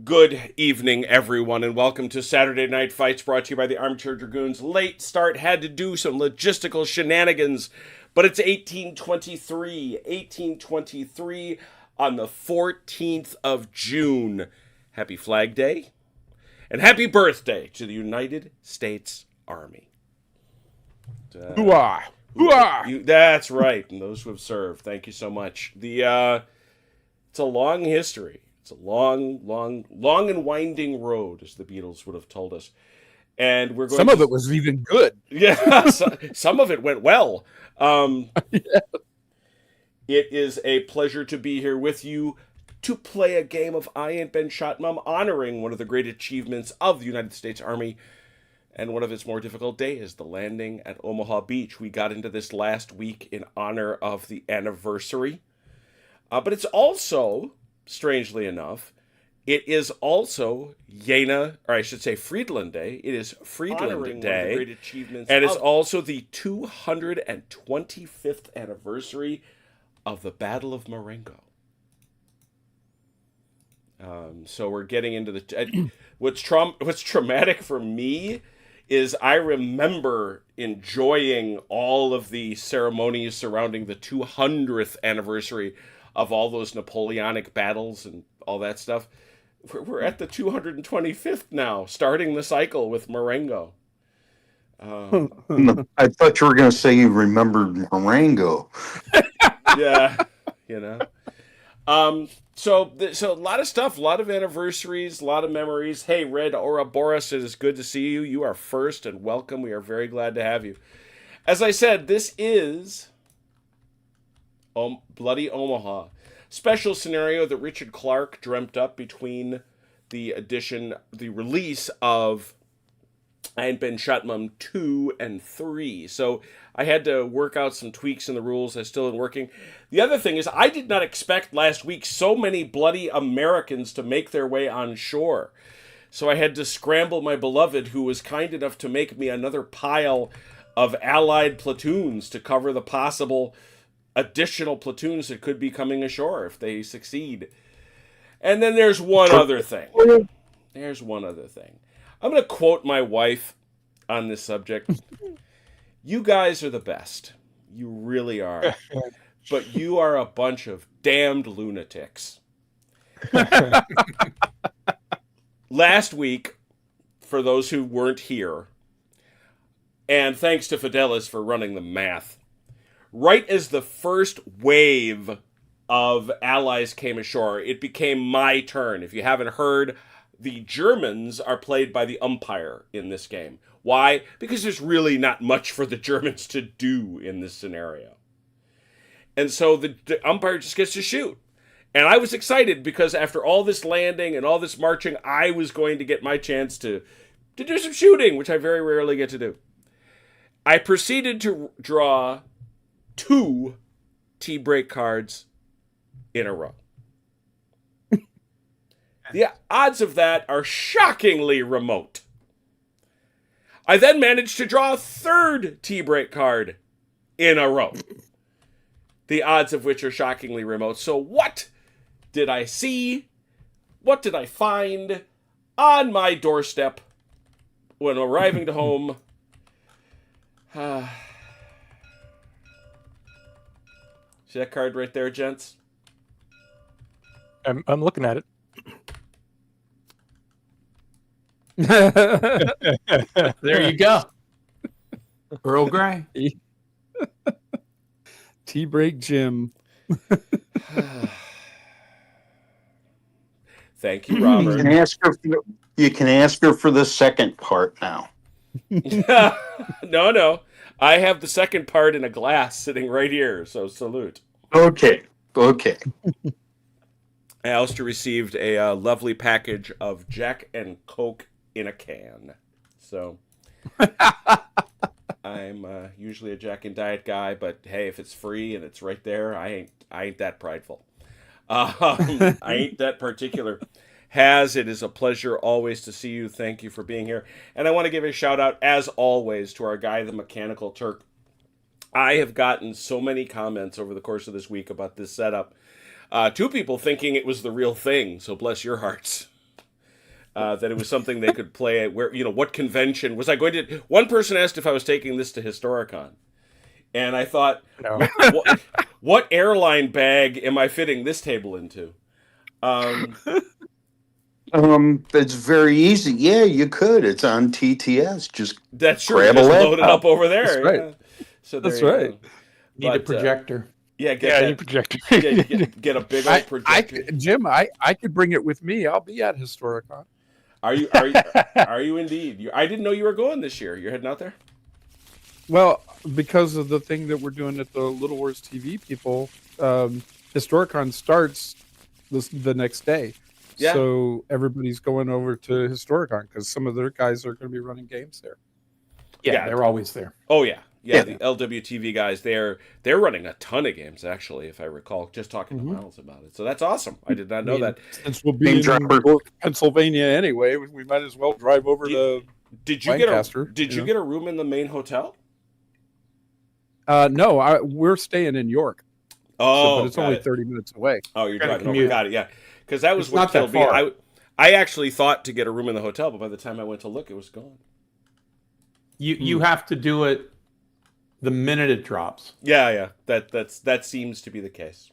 Good evening, everyone, and welcome to Saturday Night Fights, brought to you by the Armchair Dragoons. Late start had to do some logistical shenanigans, but it's 1823 on the 14th of June. Happy Flag Day, and happy birthday to the United States Army. Hooah! Hooah! That's right, and those who have served, thank you so much. It's a long history. It's a long and winding road, as the Beatles would have told us. And we're going. Some of it was even good. Yeah, some of it went well. Yeah. It is a pleasure to be here with you to play a game of I Ain't Been Shot, Mom, honoring one of the great achievements of the United States Army and one of its more difficult days, the landing at Omaha Beach. We got into this last week in honor of the anniversary. But it's also, strangely enough, it is also Friedland Day. It is Friedland Day. And it's also the 225th anniversary of the Battle of Marengo. So we're getting into the... What's traumatic for me is I remember enjoying all of the ceremonies surrounding the 200th anniversary of all those Napoleonic battles and all that stuff. We're at the 225th now, starting the cycle with Marengo. I thought you were going to say you remembered Marengo. Yeah, you know. So a lot of stuff, a lot of anniversaries, a lot of memories. Hey, Red Ouroboros, it is good to see you. You are first and welcome. We are very glad to have you. As I said, this is Bloody Omaha. Special scenario that Richard Clark dreamt up between the release of I Ain't Been Shot, Mom 2 and 3. So I had to work out some tweaks in the rules. I still am working. The other thing is I did not expect last week so many bloody Americans to make their way on shore. So I had to scramble my beloved, who was kind enough to make me another pile of allied platoons to cover the possible additional platoons that could be coming ashore if they succeed. And then there's one other thing. I'm going to quote my wife on this subject. You guys are the best. You really are. But you are a bunch of damned lunatics. Last week, for those who weren't here, and thanks to Fidelis for running the math, right as the first wave of allies came ashore, it became my turn. If you haven't heard, the Germans are played by the umpire in this game. Why? Because there's really not much for the Germans to do in this scenario. And so the umpire just gets to shoot. And I was excited because after all this landing and all this marching, I was going to get my chance to do some shooting, which I very rarely get to do. I proceeded to draw 2 T-break cards in a row. The odds of that are shockingly remote. I then managed to draw a 3rd T-break card in a row. The odds of which are shockingly remote. So what did I see? What did I find on my doorstep when arriving to home? See that card right there, gents? I'm looking at it. There you go. Earl Grey. T-break Jim. Thank you, Robert. You can ask her for the second part now. No. I have the second part in a glass sitting right here, so salute. Okay. I also received a lovely package of Jack and Coke in a can. So I'm usually a Jack and Diet guy, but hey, if it's free and it's right there, I ain't that prideful. I ain't that particular. It is a pleasure always to see you. Thank you for being here. And I want to give a shout out, as always, to our guy, the Mechanical Turk. I have gotten so many comments over the course of this week about this setup. 2 people thinking it was the real thing, so bless your hearts. that it was something they could play at where, what convention was I going to? One person asked if I was taking this to Historicon. And I thought, No. what airline bag am I fitting this table into? It's very easy. Yeah, you could. It's on TTS. Just That's true. grab a Just laptop. load it up over there. That's right. Yeah. So That's there you right. go. Need a But, projector. Yeah, Yeah, you get project. that. Get a big old projector. Jim, I could bring it with me. I'll be at Historicon. Are you indeed? I didn't know you were going this year. You're heading out there? Well, because of the thing that we're doing at the Little Wars TV people, Historicon starts the next day. Yeah. So everybody's going over to Historicon because some of their guys are going to be running games there. Yeah, they're always there. Oh yeah. Yeah. The LWTV guys, they're running a ton of games actually, if I recall, just talking to Miles about it. So that's awesome. I did not know that. Since we'll be Name in dropper. York, Pennsylvania anyway, we might as well drive over to. Did you Lancaster, get a room in the main hotel? No, we're staying in York. Oh, but it's only 30 minutes away. Oh, you're Gotta driving over. commute. Got it. Yeah, because that was It's what not that killed me. far. I actually thought to get a room in the hotel, but by the time I went to look, it was gone. You have to do it the minute it drops, Yeah. That seems to be the case.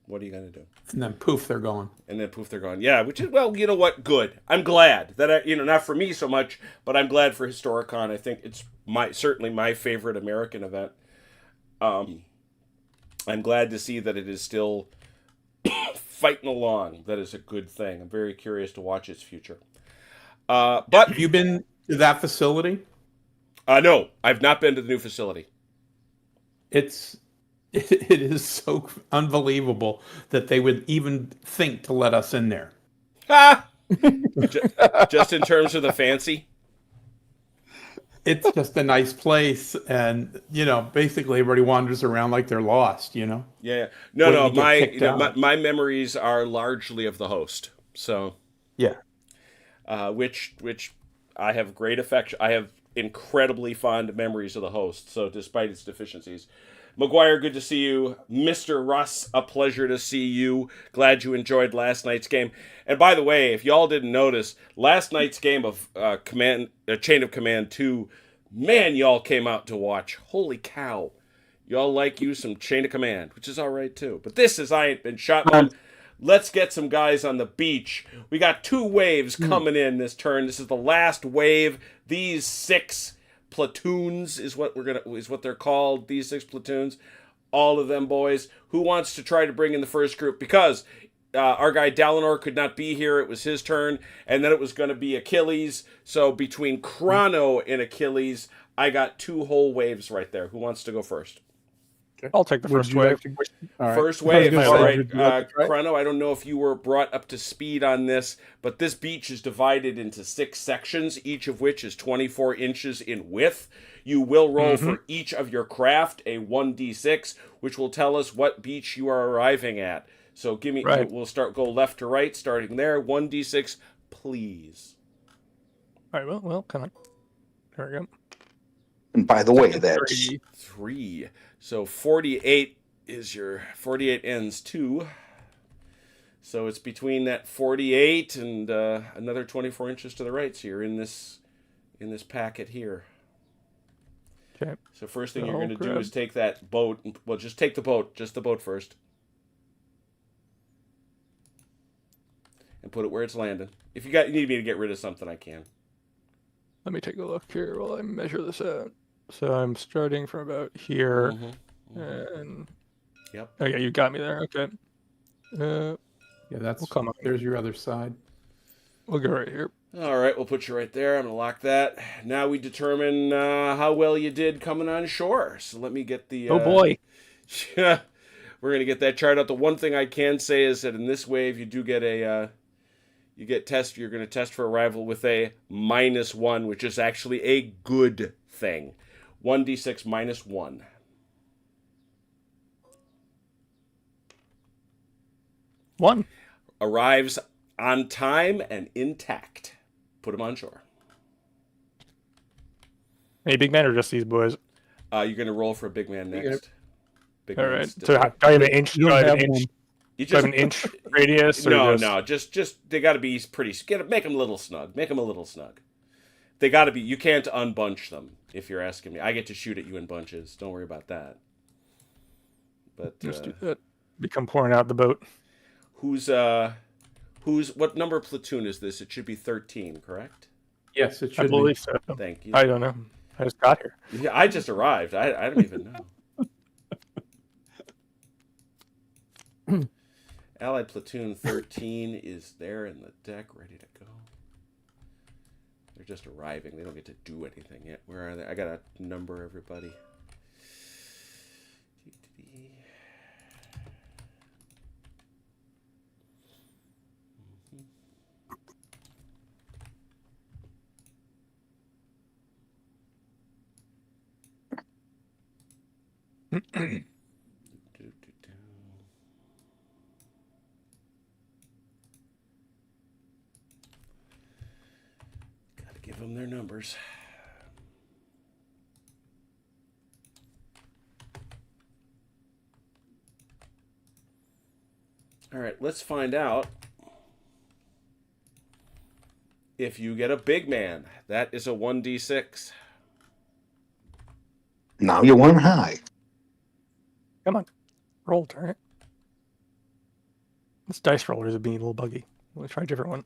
What are you gonna do? and then poof, they're gone. And then poof, they're gone. Yeah, which is, well, you know what? Good. I'm glad that not for me so much, but I'm glad for Historicon. I think it's certainly my favorite American event. I'm glad to see that it is still fighting along. That is a good thing. I'm very curious to watch its future. But Have you been to that facility? no, I've not been to the new facility. It is so unbelievable that they would even think to let us in there. Ah! Just in terms of the fancy. It's just a nice place, and basically everybody wanders around like they're lost. Yeah. When No. you get kicked out. My memories are largely of the host. So, Yeah. which I have great affection. I have incredibly fond memories of the host. So, despite its deficiencies, McGuire, good to see you. Mr. Russ, a pleasure to see you. Glad you enjoyed last night's game. And by the way, if y'all didn't notice, last night's game of Chain of Command 2, man, y'all came out to watch. Holy cow. Y'all like you some Chain of Command, which is all right too. But this is I Ain't Been Shot, man. Let's get some guys on the beach. We got 2 waves coming in this turn. This is the last wave. These 6 platoons is what they're called. These 6 platoons, all of them boys. Who wants to try to bring in the first group? Because our guy Dalinor could not be here. It was his turn, and then it was going to be Achilles. So between Chrono and Achilles, I got 2 whole waves right there. Who wants to go first? I'll take the Would first you wave. like to- all right. First wave. I was All gonna say, right, would you like to try? Chrono, I don't know if you were brought up to speed on this, but this beach is divided into 6 sections, each of which is 24 inches in width. You will roll for each of your craft a 1d6, which will tell us what beach you are arriving at. So give me. Right. We'll go left to right, starting there. 1d6, please. All right, well, come on. There we go. And by the way, that's 3. 3. So 48 is your 48 ends 2. So it's between that 48 and another 24 inches to the right. So you're in this packet here. Okay. So first thing you're So going to do grab- is take that boat. Well, just take the boat. Just the boat first. And put it where it's landing. If you need me to get rid of something, I can. Let me take a look here while I measure this out. So I'm starting from about here, and Yep. oh yeah, you got me there. Okay. Yeah, that's We'll come up. There's your other side. We'll go right here. All right, we'll put you right there. I'm going to lock that. Now we determine how well you did coming on shore. So let me get the... Oh boy. Yeah, we're going to get that chart out. The one thing I can say is that in this wave, you do get a... you're going to test for arrival with a -1, which is actually a good thing. 1d6 -1. One. Arrives on time and intact. Put him on shore. Any big man or just these boys? You're going to roll for a big man next. Big All man's right. So different. do I have an inch? You Do I don't have have an one. inch? You Do I have just an inch radius? Or no, just they got to be pretty. Make them a little snug. Make them a little snug. They got to be. You can't unbunch them. If you're asking me, I get to shoot at you in bunches. Don't worry about that. But Just do that. Become pouring out the boat. who's what number platoon is this? It should be 13, correct? Yes, it I should be. believe so. Thank you. I don't know. I just got here. Yeah, I just arrived. I don't even know. Allied platoon 13 is there in the deck, ready to go. They're just arriving. They don't get to do anything yet. Where are they? I gotta number everybody. Gotta give them their numbers. All right, let's find out if you get a big man. That is a 1d6. Now you want high. Come on. Roll, turn it. This dice roller is being a little buggy. Let's try a different one.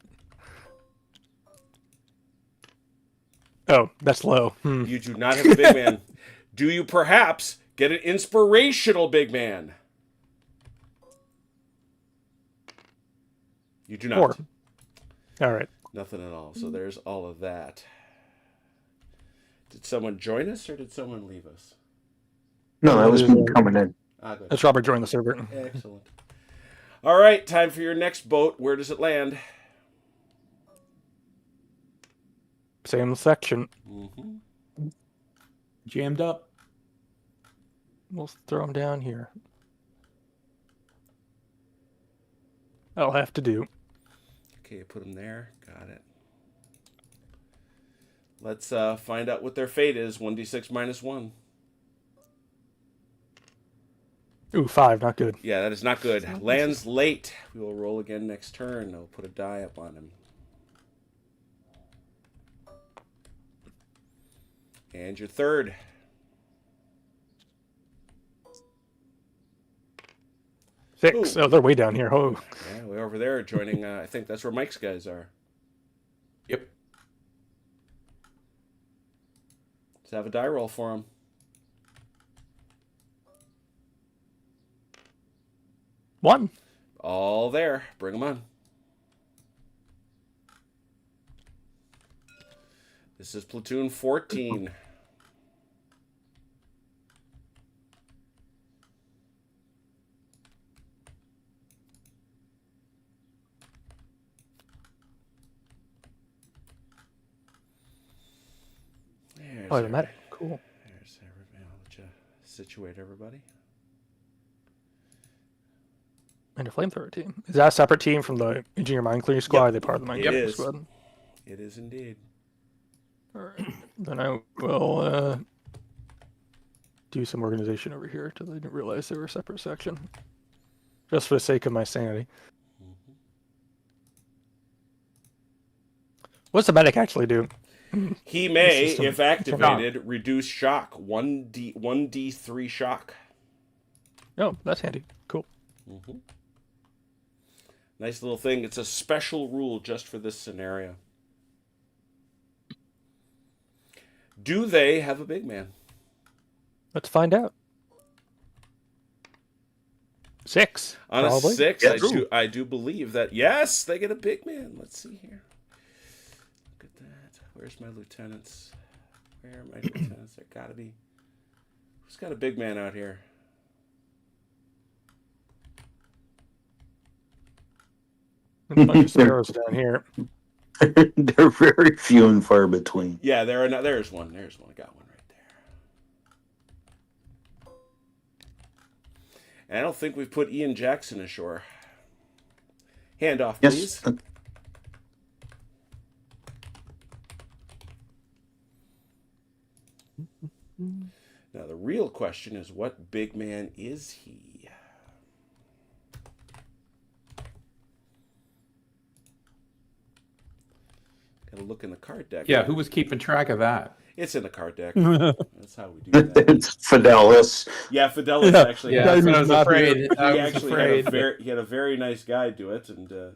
Oh, that's low. You do not have a big man. Do you perhaps get an inspirational big man? You do not. 4. All right. Nothing at all. So there's all of that. Did someone join us or did someone leave us? No, that was me coming in. Good. That's Robert joined the server. Excellent. All right, time for your next boat. Where does it land? Same section. Mm-hmm. Jammed up. We'll throw him down here. That'll have to do. Okay, put them there. Got it. Let's find out what their fate is. 1d6 minus 1. Ooh, 5, not good. Yeah, that is not good. Lands late. We will roll again next turn. I'll put a die up on him. And your third. 6. Ooh. Oh, they're way down here. Oh, Yeah, way over there joining. I think that's where Mike's guys are. Yep. Let's have a die roll for him. one. All there. Bring them on. This is platoon 14. There's Automatic. Cool. There's everybody. I'll let you situate everybody. And a flamethrower team. Is that a separate team from the engineer mine clearing squad? Yep. Are they part of the mine It clearing is. squad? It is indeed. All right. Then I will do some organization over here until I didn't realize they were a separate section. Just for the sake of my sanity. What's the medic actually do? He may, System. if activated, reduce shock. 1d3 shock. Oh, that's handy. Cool. Mm-hmm. Nice little thing. It's a special rule just for this scenario. Do they have a big man? Let's find out. 6. On probably. a 6, Yes. I do believe that. Yes, they get a big man. Let's see here. Look at that. Where's my lieutenants? Where are my lieutenants? There gotta be. Who's got a big man out here? And a bunch of sparrows down here. They're very few and far between. Yeah, there's one. There's one. I got one right there. And I don't think we've put Ian Jackson ashore. Hand off, Yes. please. Now, the real question is, what big man is he? Gotta look in the card deck. Yeah, who was keeping track of that? It's in the card deck. That's how we do that. It's Fidelis. Yeah, Fidelis Yeah. actually Yeah, has Guy that's who's what I was not here. afraid. I he was actually afraid. he had a very nice guy do it, and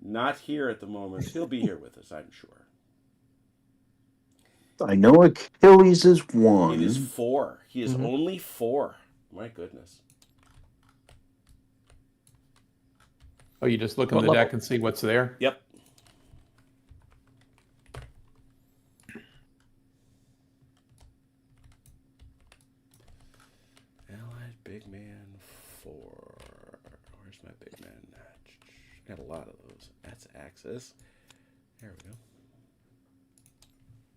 not here at the moment. He'll be here with us, I'm sure. I know Achilles is one. It is 4. He is Mhm. only 4. My goodness. Oh, you just look in What the level? deck and see what's there? Yep. Allied big man 4. Where's my big man? I got a lot of those. That's Axis. There we go.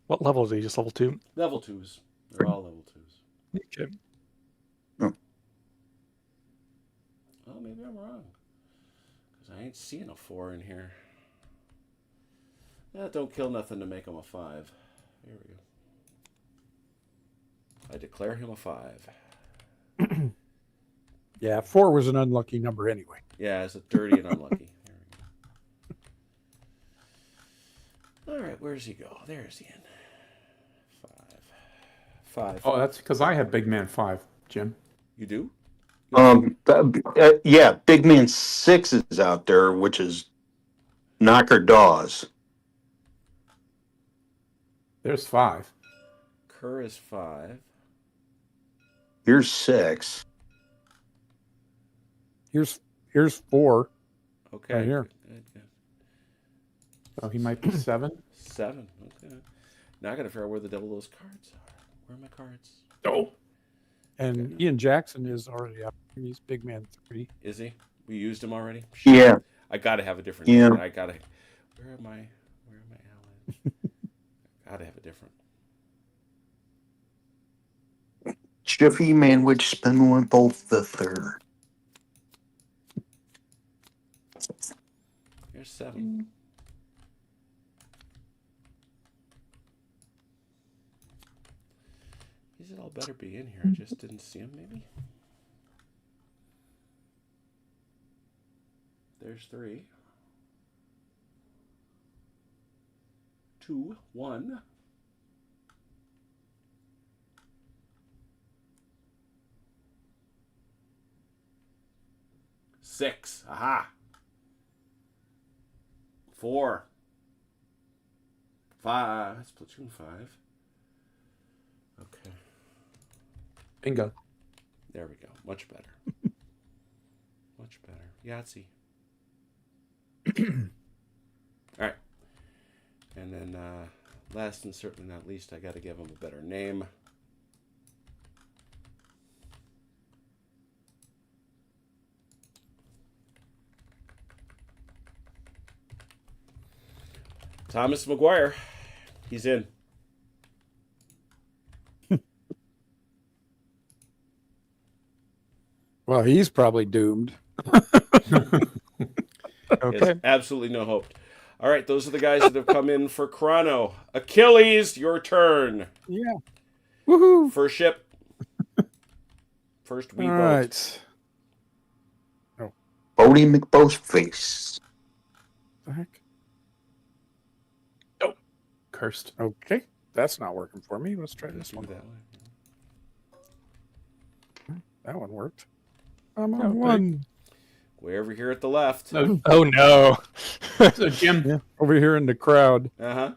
What level is he? Just level 2? Level 2s. They're all level 2s. Okay. Oh, maybe I'm wrong. Because I ain't seeing a 4 in here. Don't kill nothing to make him a 5. Here we go. I declare him a 5. Yeah, 4 was an unlucky number anyway. Yeah, it's a dirty and unlucky. There we go. All right, where's he go? There's the end. 5. Oh, that's because I have Big Man 5, Jim. You do? Yeah, Big Man 6 is out there, which is Knocker Dawes. There's 5. Kerr is 5. Here's 6. Here's 4. Okay. Right here. Good. So he might be 7. 7. Okay. Now I got to figure out where the devil those cards are. Where are my cards? Oh. And Ian Jackson is already up. He's big man 3. Is he? We used him already? Yeah. I got to have a different. Yeah. I got to. Where am I allies? Got to have a different. Jiffy Manwich Spin both the third. Here's 7. These all better be in here. I just didn't see them, maybe. There's 3. 2, 1. Six. Aha. 4. 5. That's platoon 5. Okay. Bingo. There we go. Much better. Much better. Yahtzee. All right. And then last and certainly not least, I got to give him a better name. Thomas McGuire. He's in. Well, he's probably doomed. Okay. There's absolutely no hope. All right, those are the guys that have come in for Chrono. Achilles, your turn. Yeah. Woohoo. First ship. First wee All boat. right. Bodie McBoastface. The heck? Cursed. Okay. That's not working for me. Let's try this Do one. that way. That one worked. I'm on Okay. one. Way over here at the left. So, Oh no. so Jim, Yeah. Over here in the crowd. Uh-huh.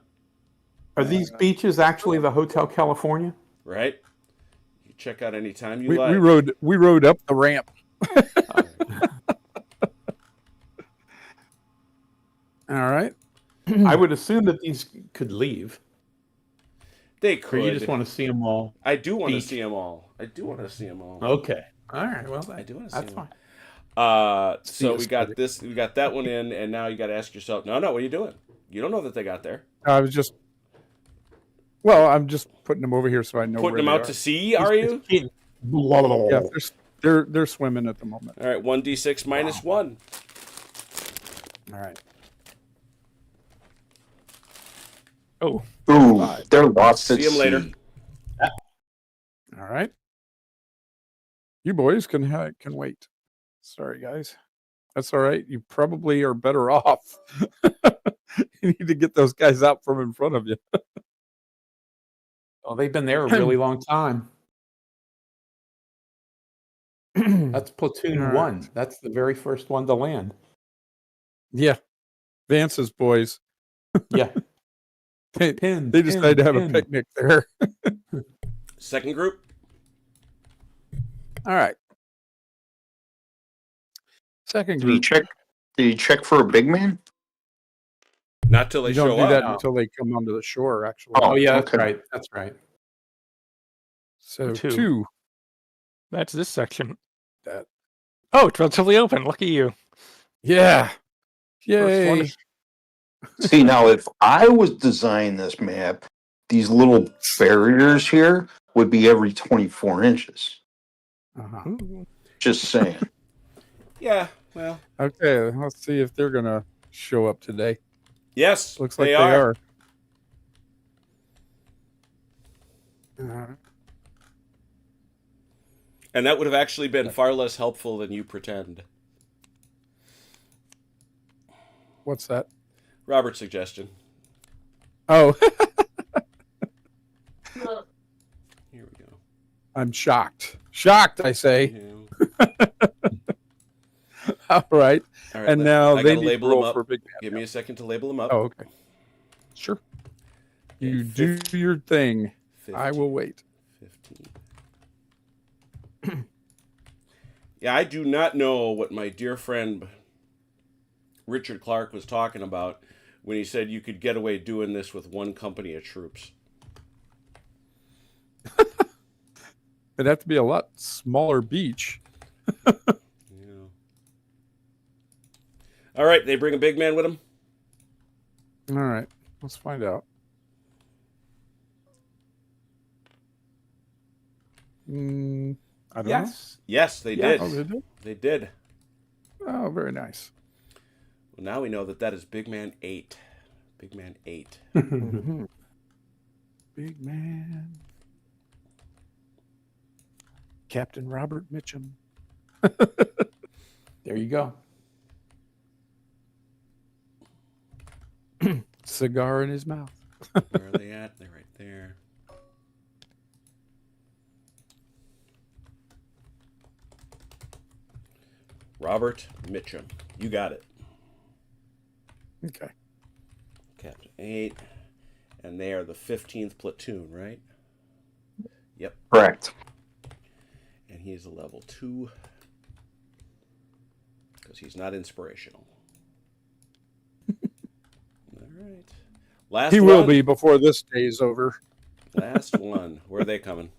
are these beaches actually the Hotel California? Right? You check out any time you We like. rode up the ramp. All right. I would assume that these could leave. They Or could. you just want to see them all. I do want to beach. see them all. I do want to see them all. Okay. All right. Well, I do want to see that's them. fine. So us, we got buddy. this. We got that one in, and now you got to ask yourself, no, what are you doing? You don't know that they got there. I'm just putting them over here so I know Putting where them they out are. to sea, are you? Yeah, they're swimming at the moment. All right, 1d6 minus 1. All right. Oh. Ooh, they're lost at See 'em sea. later. All right. You boys can wait. Sorry, guys. That's all right. You probably are better off. You need to get those guys out from in front of you. Oh, they've been there a really long time. That's platoon All right. 1. That's the very first one to land. Yeah, Vance's boys. Yeah. They Pin. decided to have a picnic there. Second group. All right. Second Did you group. check? Did you check for a big man? Not till they You don't show do that up. until they come onto the shore, actually. Oh, Oh, yeah, that's okay. right. That's right. So Two. 2. That's this section. That. Oh, it's relatively open. Lucky you. Yeah. First one. Yay. See, now if I was designing this map, these little barriers here would be every 24 inches. Uh-huh. Ooh. Just saying. Yeah. Well. Okay, let's see if they're going to show up today. Yes. Looks like they they are. are. And that would have actually been far less helpful than you pretend. What's that? Robert's suggestion. Oh, Here we go. I'm shocked. Shocked, I say. Yeah. All right. All right, And now I they gotta need to label them roll up. for big man. Give me a second to label them up. Oh, okay. Sure. You do your thing. 15, I will wait. 15. Yeah, I do not know what my dear friend Richard Clark was talking about when he said you could get away doing this with one company of troops. It'd have to be a lot smaller beach. Yeah. All right, they bring a big man with them. All right. Let's find out. I don't know. Yes, they Yes. did. Oh, they did? They did. Oh, very nice. Well, now we know that is Big Man 8. Big Man 8. Mhm. Big man. Captain Robert Mitchum. There you go. Cigar in his mouth. Where are they at? They're right there. Robert Mitchum. You got it. Okay. Captain 8. And they are the 15th platoon, right? Yep. Correct. And he is a level 2. Because he's not inspirational. All right. Last He one. will be before this day is over. Last one. Where are they coming?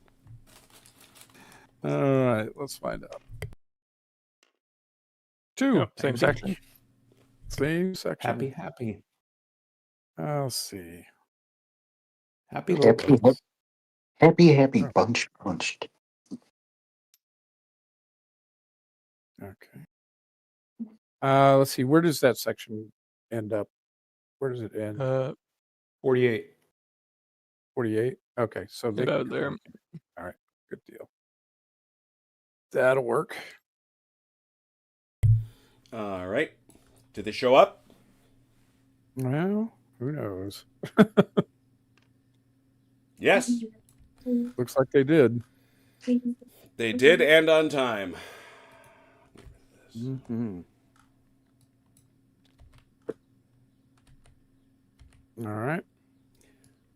All right. Let's find out. 2. Yep, same section. Same section. Happy. I'll see. Happy little folks. Happy, bunched. Okay. Let's see. Where does that section end up? Where does it end? 48. 48. Okay, so they About can there. come in. All right, good deal. That'll work. All right. Did they show up? Well, who knows? Yes. Looks like they did. They did, and on time. Mm-hmm. All right.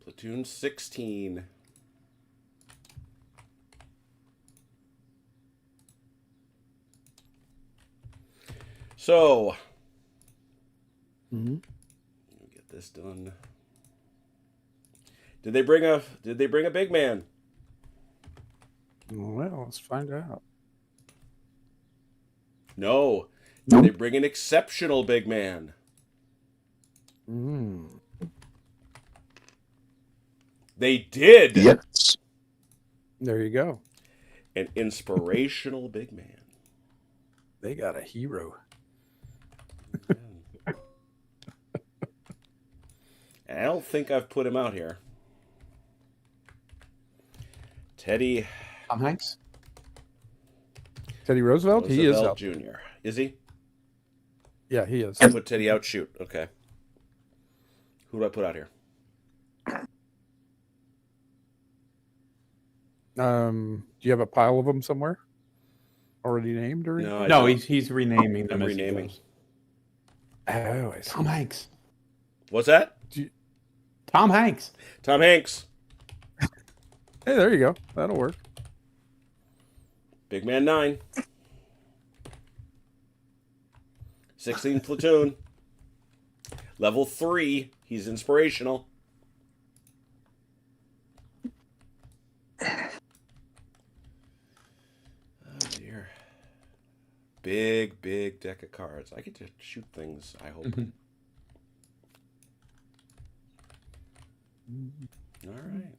Platoon 16. So, Mm-hmm. get this done. Did they bring a big man? Well, let's find out. No. Did they bring an exceptional big man? Mm. They did. Yes. There you go. An inspirational big man. They got a hero. And I don't think I've put him out here. Teddy Tom Hanks? Teddy Roosevelt? He is Roosevelt out. Jr. Is he? Yeah, he is. I put Teddy out. Shoot. Okay. Who do I put out here? Do you have a pile of them somewhere already named or No, anything? I No, don't. he's renaming them. I'm as he renaming. goes. Oh, I see. Tom Hanks. What's that? Tom Hanks. Tom Hanks. Hey, there you go. That'll work. Big Man 9. 16 platoon. Level 3. He's inspirational. Oh dear. Big, big deck of cards. I get to shoot things, I hope. Mhm. All right.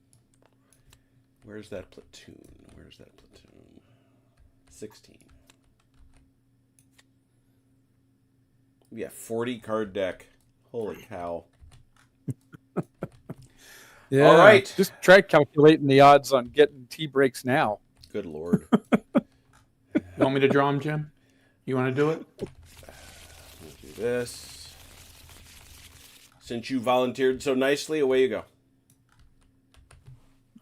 Where's that platoon? Where's that platoon? 16. Yeah, 40 card deck. Holy cow. Yeah. All right. Just try calculating the odds on getting tea breaks now. Good lord. You want me to draw him, Jim? You want to do it? We'll do this. Since you volunteered so nicely, away you go.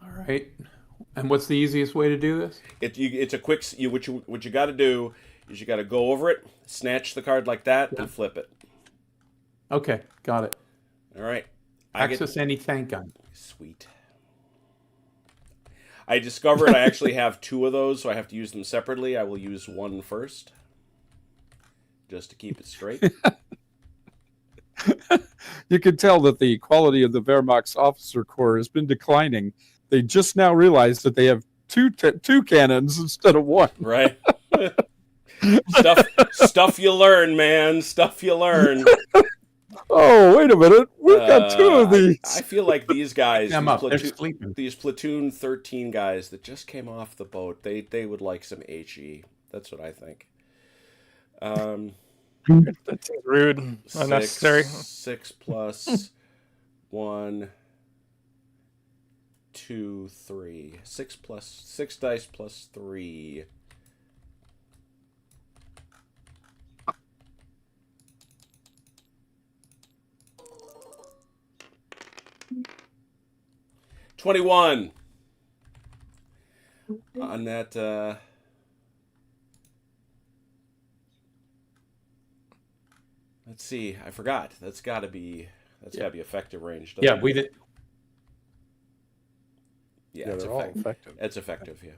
All right. And what's the easiest way to do this? It's a quick. What you got to do is you got to go over it, snatch the card like that, and flip it. Okay, got it. All right. Access any tank gun. Sweet. I discovered I actually have 2 of those, so I have to use them separately. I will use one first, just to keep it straight. You can tell that the quality of the Wehrmacht's officer corps has been declining. They just now realized that they have two cannons instead of one. Right? Stuff you learn, man. Stuff you learn. Oh, wait a minute. We've got 2 of these. I feel like these guys, Them up. They're sleeping. these platoon 13 guys that just came off the boat, they would like some HE. That's what I think. That seems rude, unnecessary. 6 plus 1, 2, 3. 6 dice plus 3. $21 on that. Let's see. I forgot. That's got to be effective range. Yeah, it? we did. Yeah, Yeah, it's they're all effective. effective. It's effective. Yeah.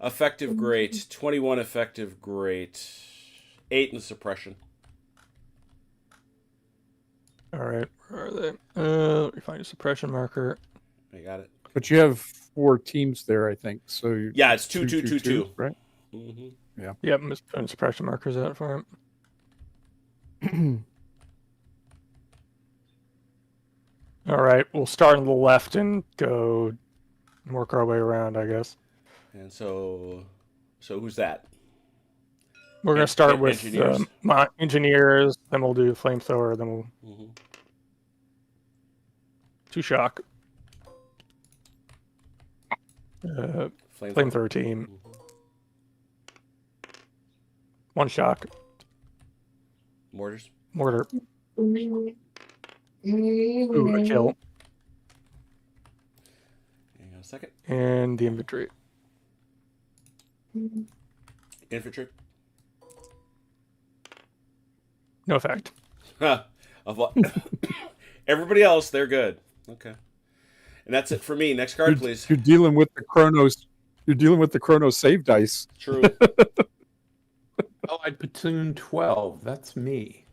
Effective, great. 21 effective, great. 8 in suppression. All right, where are they? Let me find a suppression marker. I got it. But you have 4 teams there, I think. So Yeah, it's 2, 2, 2, 2. right? Mm-hmm. Yep, I'm just putting suppression markers out for him. All right, we'll start on the left and go work our way around, I guess. And so who's that? We're going to start with engineers. my engineers, then we'll do flamethrower, then we'll Mm-hmm. 2 shock. Flamethrower team. Mm-hmm. 1 shock. Mortars. Mortar. Ooh, a kill. Hang on a second. And the infantry. Infantry. No effect. Everybody else, they're good. Okay. And that's it for me. Next card, please. You're dealing with the Chronos. You're dealing with the Chronos save dice. True. Allied platoon 12. That's me.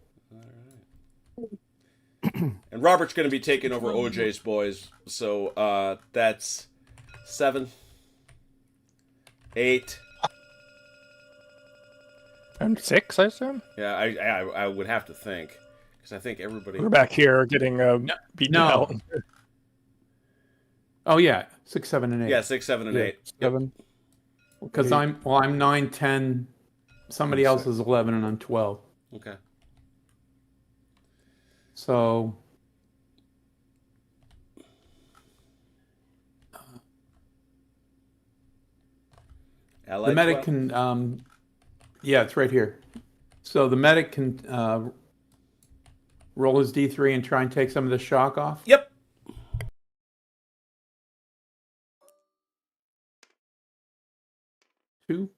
And Robert's going to be taking over OJ's boys. So that's 7, 8. And 6, I assume? Yeah, I would have to think. Because I think everybody... We're back here getting beaten No. out. Oh yeah, 6, 7, and 8. Yeah, 6, 7, and 8. 7. Because I'm 9, 10. Somebody else is 11, and I'm 12. Okay. So Allied the medic 12. can, yeah, it's right here. So the medic can roll his D3 and try and take some of the shock off? Yep. Two.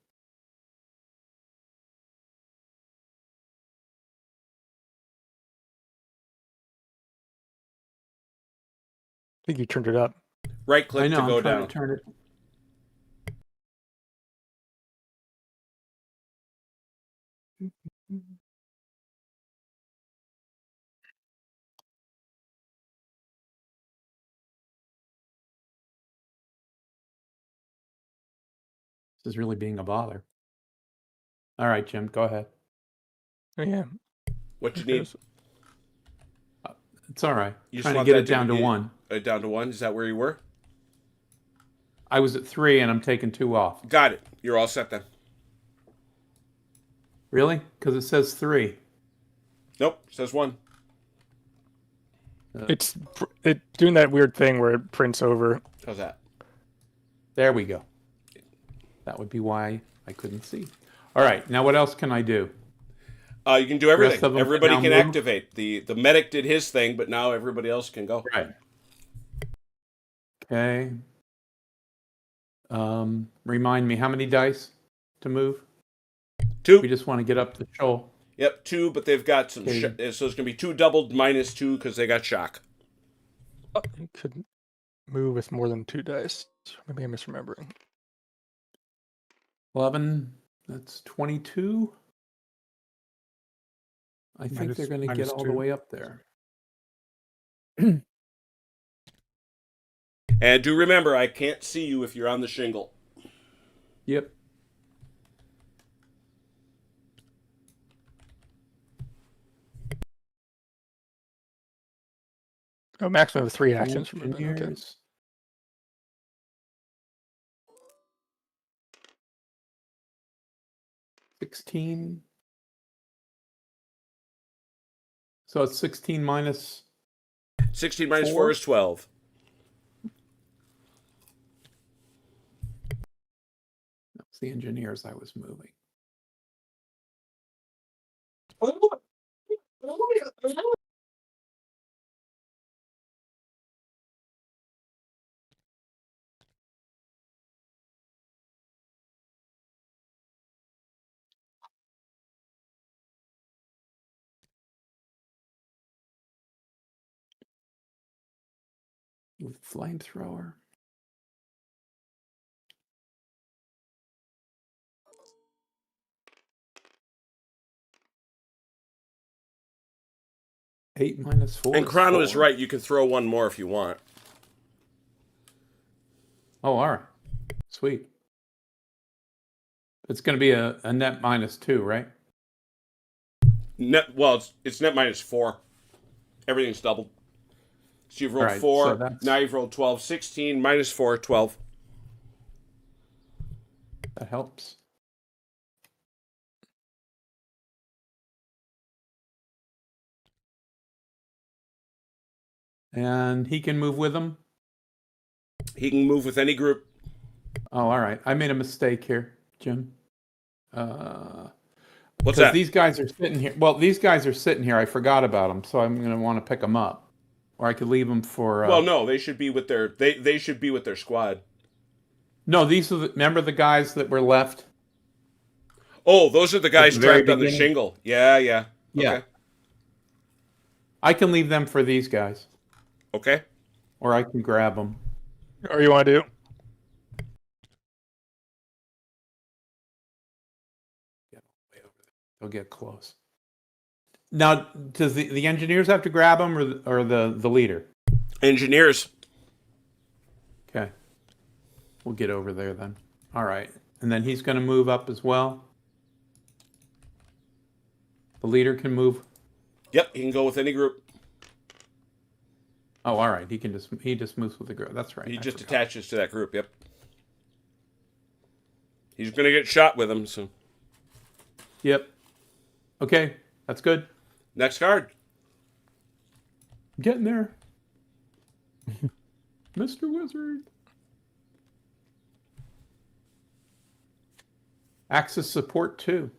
I think you turned it up. Right I click know, to go I'm trying down. to turn it. This is really being a bother. All right, Jim, go ahead. Oh, yeah. What you Okay, need? so- It's all right. You just Trying to want get that it down to be- 1. Down to 1. Is that where you were? I was at 3 and I'm taking 2 off. Got it. You're all set then. Really? Because it says 3. Nope. Says 1. It's doing that weird thing where it prints over. How's that? There we go. That would be why I couldn't see. All right. Now what else can I do? You can do Rest everything. of them Everybody now can move? activate. The medic did his thing, but now everybody else can go. Right. Okay. Remind me, how many dice to move? 2. We just want to get up the shoal. Yep, 2, but they've got some. Okay. So it's going to be 2 doubled minus 2 because they got shock. You could move with more than 2 dice. Maybe I'm misremembering. 11. That's 22. I think Minus- they're going to get minus all 2. the way up there. And do remember, I can't see you if you're on the shingle. Yep. Oh, maximum of 3 actions for movement. Okay. Engineers. $16. So it's 16 minus. 16 minus 4 4 is 12. That's the engineers I was moving. With flamethrower. Eight minus 4. And is Chrono is 4. right. You can throw 1 more if you want. Oh, all right. Sweet. It's going to be a net minus 2, right? Net. Well, it's net minus 4. Everything's doubled. So you've rolled Alright, 4. so that's- Now you've rolled 12. 16 minus 4, 12. That helps. And he can move with them? He can move with any group. Oh, all right. I made a mistake here, Jim. What's Because that? these guys are sitting here. Well, these guys are sitting here. I forgot about them, so I'm going to want to pick them up. Or I could leave them for... Well, no, they should be with their they should be with their squad. No, these are remember the guys that were left? Oh, those are the guys At the very trapped on the beginning? shingle. Yeah. Yeah. Okay. I can leave them for these guys. Okay. Or I can grab them. Or you want to do? They'll get close. Now, does the engineers have to grab them or the leader? Engineers. Okay. We'll get over there then. All right. And then he's going to move up as well. The leader can move. Yep, he can go with any group. Oh, all right. He just moves with the group. That's right. He I just forgot. attaches to that group. Yep. He's gonna get shot with him. So Yep. Okay. That's good. next card. Getting there. Mr. Wizard. Axis support 2.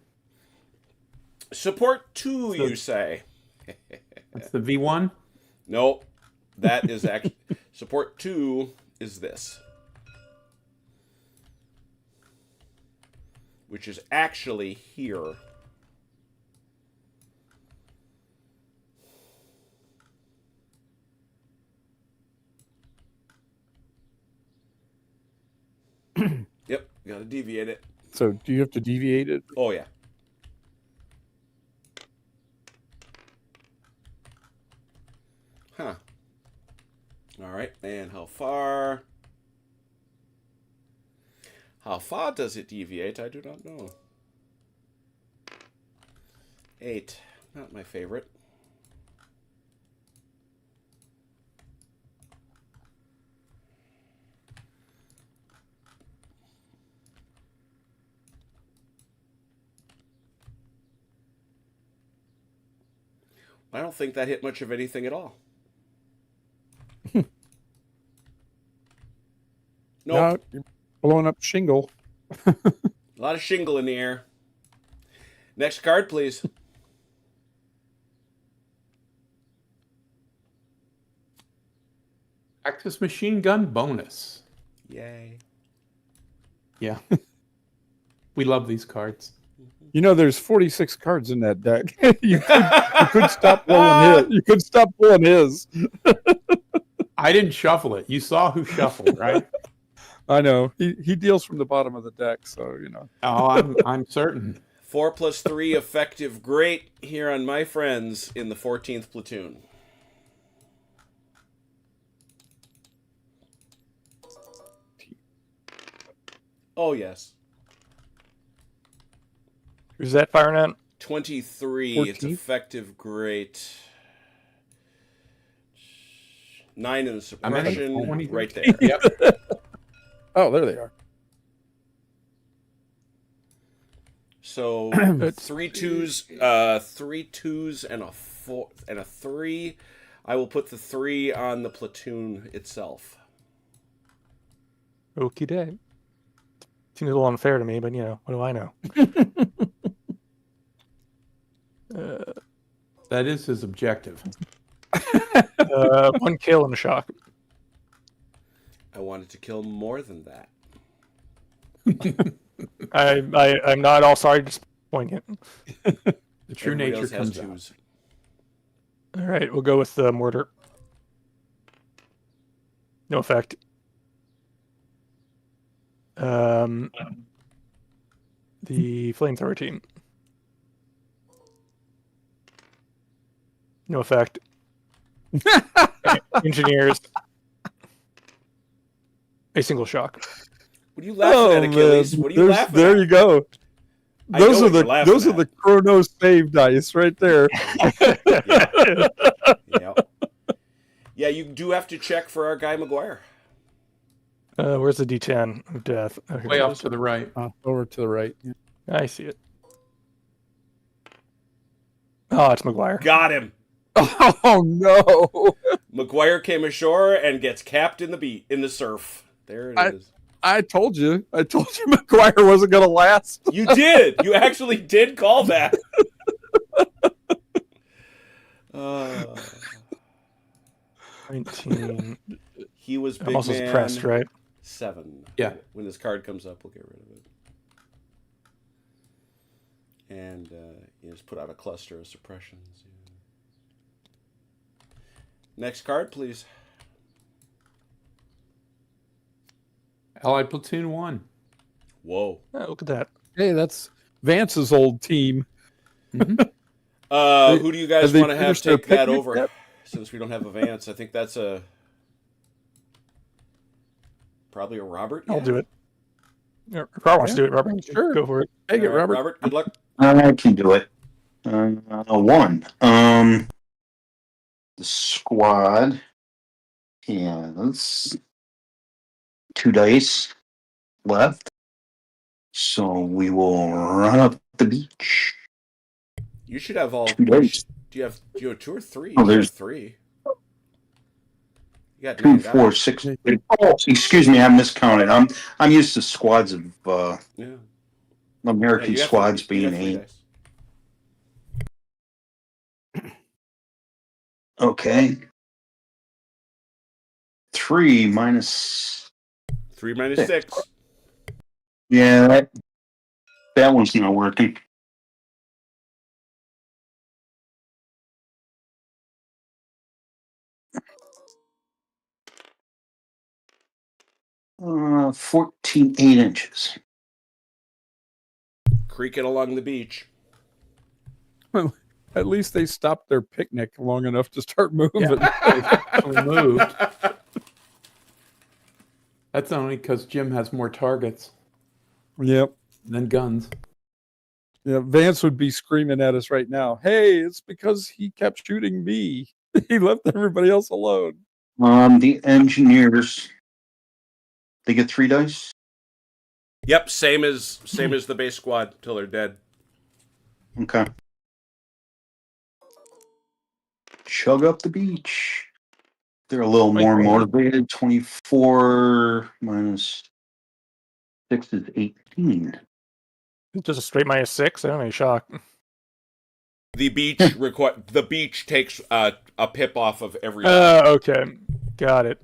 Support 2, you say. That's the V1. No, that is actually support 2 is this, which is actually here. Yep, got to deviate it. So do you have to deviate it? Oh yeah. Huh. All right, and how far? How far does it deviate? I do not know. 8, not my favorite. I don't think that hit much of anything at all. Nope. No, you're blowing up shingle. A lot of shingle in the air. Next card, please. Axis machine gun bonus. Yay. Yeah. We love these cards. You know, there's 46 cards in that deck. you could stop pulling his. You could stop pulling his. I didn't shuffle it. You saw who shuffled, right? I know. He deals from the bottom of the deck, so you know. Oh, I'm certain. 4 + 3 effective. Great here on my friends in the 14th platoon. Oh yes. Who's that firing at? 23. 14th? It's effective. Great. 9 in the I'm at suppression. 20. Right there. Yep. Oh, there they are. So It's 3 2s, 3 2s, and a 4 and a 3. I will put the 3 on the platoon itself. Okie day. Seems a little unfair to me, but you know, what do I know? That is his objective. 1 kill and a shock. I wanted to kill more than that. I'm not all sorry to disappoint you. The true Everybody nature else has comes out. 2s. All right, we'll go with the mortar. No effect. The flamethrower team. No effect. Engineers. A single shock. What are you laughing at, Achilles? man. What are you laughing There at? you go. I know Those are what you're the laughing those are at. the Chronos save dice right there. Yeah. Yeah, you do have to check for our guy McGuire. Where's the D10 of death? Oh, here Way it off is. to the right. Over to the right. Yeah. I see it. Oh, it's McGuire. Got him. Oh no! McGuire came ashore and gets capped in the surf. There it is. I told you. McGuire wasn't going to last. You did. You actually did call that. 19. He was big I'm also man suppressed, right? 7. Yeah. When this card comes up, we'll get rid of it. And you just put out a cluster of suppressions. Yeah. Next card, please. Allied Platoon 1. Whoa. Oh, look at that. Hey, that's Vance's old team. Who do you guys have they want to have finished their take that picnic over? yet? Since we don't have a Vance, I think that's probably a Robert. I'll Yeah. do it. Yeah, Robert wants to do it. Robert, Sure. go for it. Take it, All right, Robert. Robert, good luck. I can do it. 1. The squad has 2 dice left. So we will run up the beach. You should have all. 2 dice. Do you have 2 or 3? Oh, You there's- have 3. You got 2, 9 4, guys. 6. Oh, excuse me, I miscounted. I'm used to squads of Yeah. American you got squads three- you being got 3 8. dice. Okay. 3 minus. 3 minus 6. Yeah, that one's not working. Uh, 14, 8 inches. Creaking along the beach. At least they stopped their picnic long enough to start moving. Yeah. Actually moved. That's only because Jim has more targets Yep. than guns. Yeah, Vance would be screaming at us right now. Hey, it's because he kept shooting me. He left everybody else alone. The engineers, they get 3 dice. Yep, same as the base squad till they're dead. Okay. Chug up the beach. They're a little more motivated. 24 minus 6 is 18. Just a straight -6. I don't know, shock. The beach takes a pip off of every. Okay, got it.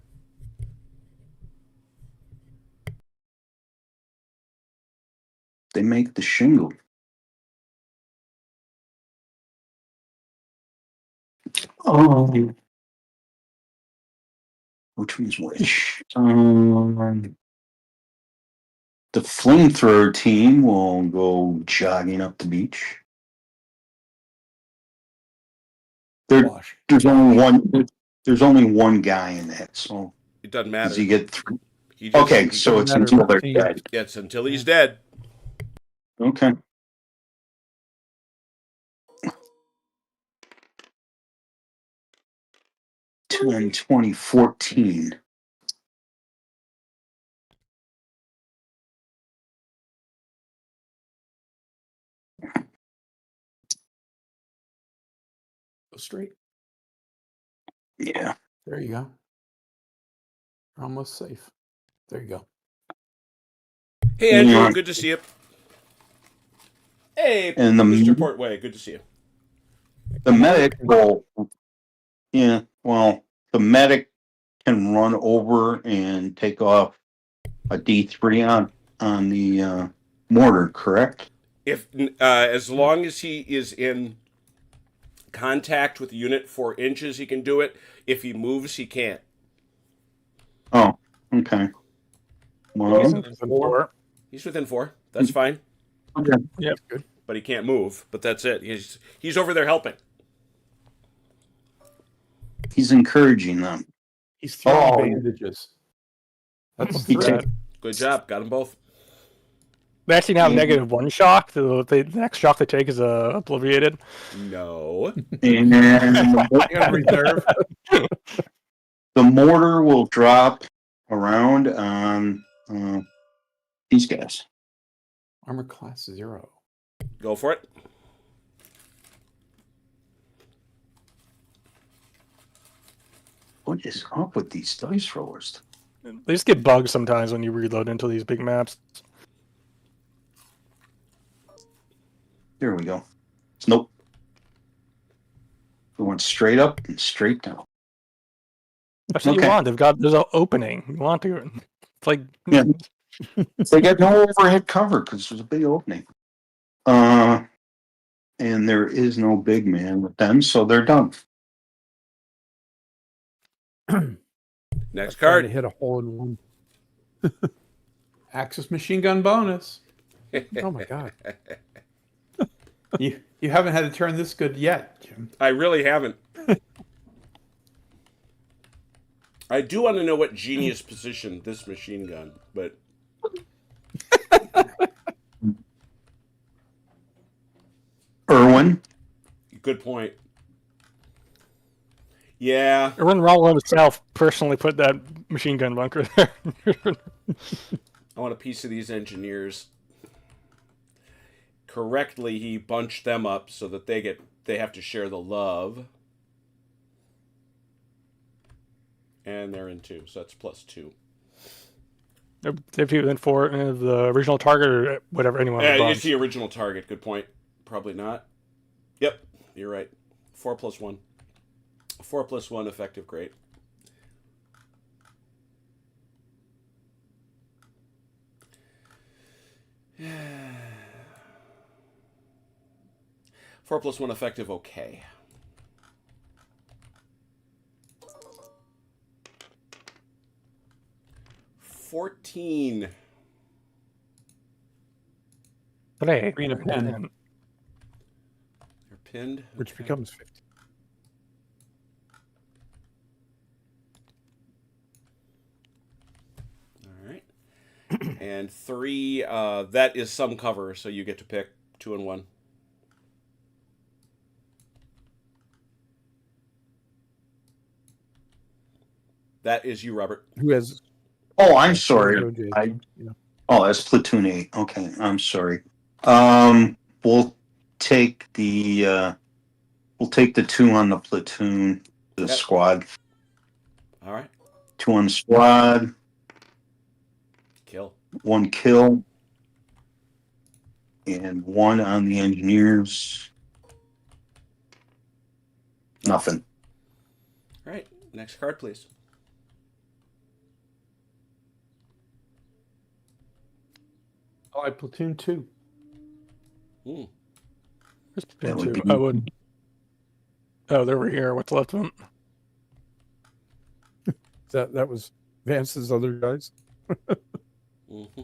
They make the shingle. Oh. Which one's which? The flamethrower team will go jogging up the beach. There's only one. There's only one guy in that, so It doesn't matter. does he get 3? He just, Okay, so it's until they're dead. It's until he's dead. Okay. Ten, 20, 14. Go straight. Yeah. There you go. Almost safe. There you go. Hey, Andrew, good to see you. Hey, and Mr. Portway, good to see you. The medic will. Yeah, well, the medic can run over and take off a D3 on the mortar, correct? If as long as he is in contact with the unit 4 inches, he can do it. If he moves, he can't. Oh, okay. Well, He's within 4. That's fine. Okay. Yeah, good. But he can't move. But that's it. He's over there helping. He's encouraging them. He's throwing bandages. That's Rad. Good job. Got them both. They actually now have -1 shock. The next shock they take is obliviated. No. And reserve. The mortar will drop around on these guys. Armor class 0. Go for it. What is up with these dice rollers? They just get bugs sometimes when you reload into these big maps. There we go. Nope. We went straight up and straight down. That's what you want. There's an opening. You want to. It's like Yeah. They got no overhead cover because there's a big opening. And there is no big man with them, so they're done. Next Trying card. to hit a hole in one. Axis machine gun bonus. Oh my god. You haven't had to turn this good yet, Jim. I really haven't. I do want to know what genius positioned this machine gun, but Irwin. good point. Yeah. Erwin Rollin himself personally put that machine gun bunker there. I want a piece of these engineers. Correctly, he bunched them up so that they have to share the love. And they're in 2, so that's +2. They have people in 4, the original target or whatever anyone. It's the original target. Good point. Probably not. Yep, you're right. 4 + 1. 4+1 effective, great. Four plus one effective, okay. $14. Break. Green a pen. You're pinned. Which Okay. becomes 50. All right. And 3, that is some cover, so you get to pick 2 and 1. That is you, Robert. Who has? Oh, I'm who sorry. has OJ? I Yeah. Oh, that's platoon 8. Okay, I'm sorry. We'll take the 2 on the platoon, the Yep. squad. All right. 2 on the squad, Kill. 1 kill, and 1 on the engineers. Nothing. All right. Next card, please. Allied platoon 2. Hmm. There's That platoon would two. be- I would. Oh, they're over here. What's left of them? That was Vance's other guys. Mm-hmm.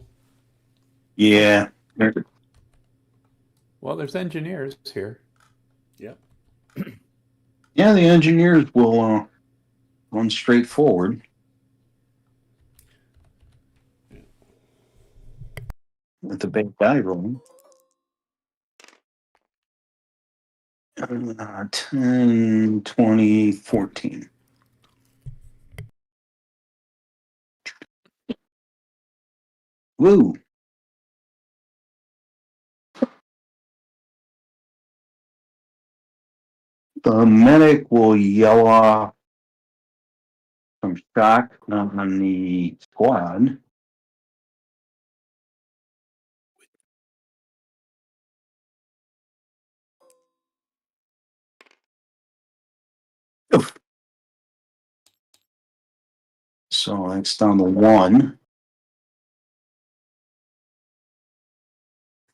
Yeah. Well, there's engineers here. Yep. Yeah, the engineers will run straight forward. With the big die rolling. 10, 20, 14. Woo. The medic will yell off some shock on the squad. Oof. So it's down to 1.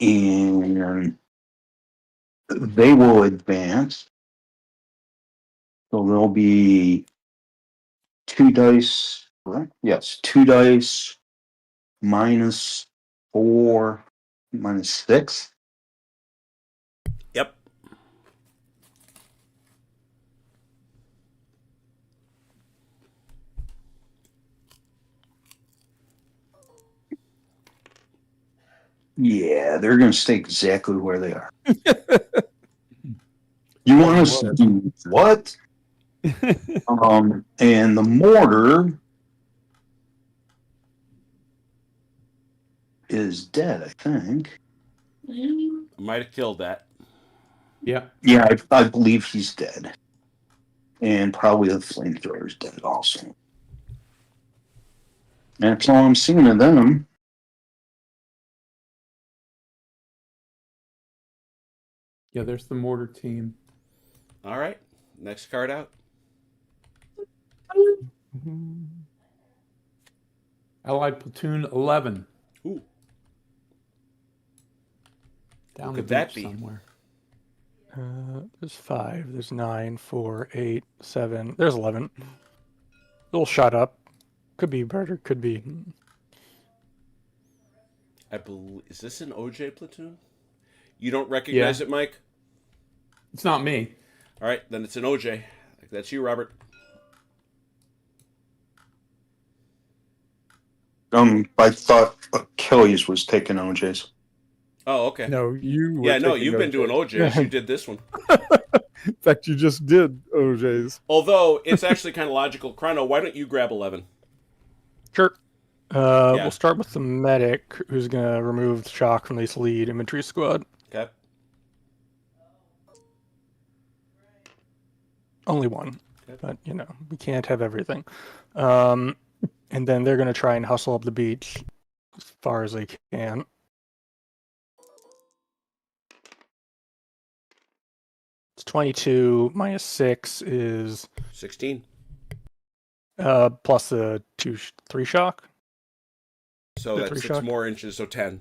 And they will advance. So there'll be 2 dice, correct? Yes, 2 dice minus 4 minus 6. Yep. Yeah, they're going to stay exactly where they are. You want us to do what? And the mortar is dead, I think. Might have killed that. Yeah. Yeah, I believe he's dead. And probably the flamethrower is dead also. That's all I'm seeing of them. Yeah, there's the mortar team. All right. Next card out. Allied platoon 11. Ooh. Down Who the could that beach be? somewhere. There's 5. There's 9, 4, 8, 7. There's 11. A little shot up. Could be murder. Could be. I believe. Is this an OJ platoon? You don't recognize Yeah. it, Mike? It's not me. All right, then it's an OJ. That's you, Robert. I thought Achilles was taking OJ's. Oh, okay. No, you were Yeah, no, taking you've been doing OJs. OJs. You did this one. In fact, you just did OJ's. Although it's actually kind of logical. Chrono, why don't you grab 11? Sure. Yeah. We'll start with the medic, who's gonna remove the shock from this lead infantry squad. Okay. Only 1, Okay. but we can't have everything. And then they're gonna try and hustle up the beach as far as they can. it's 22 minus 6 is 16. plus the 3 shock. So The that's 3 6 shock? more inches, so 10.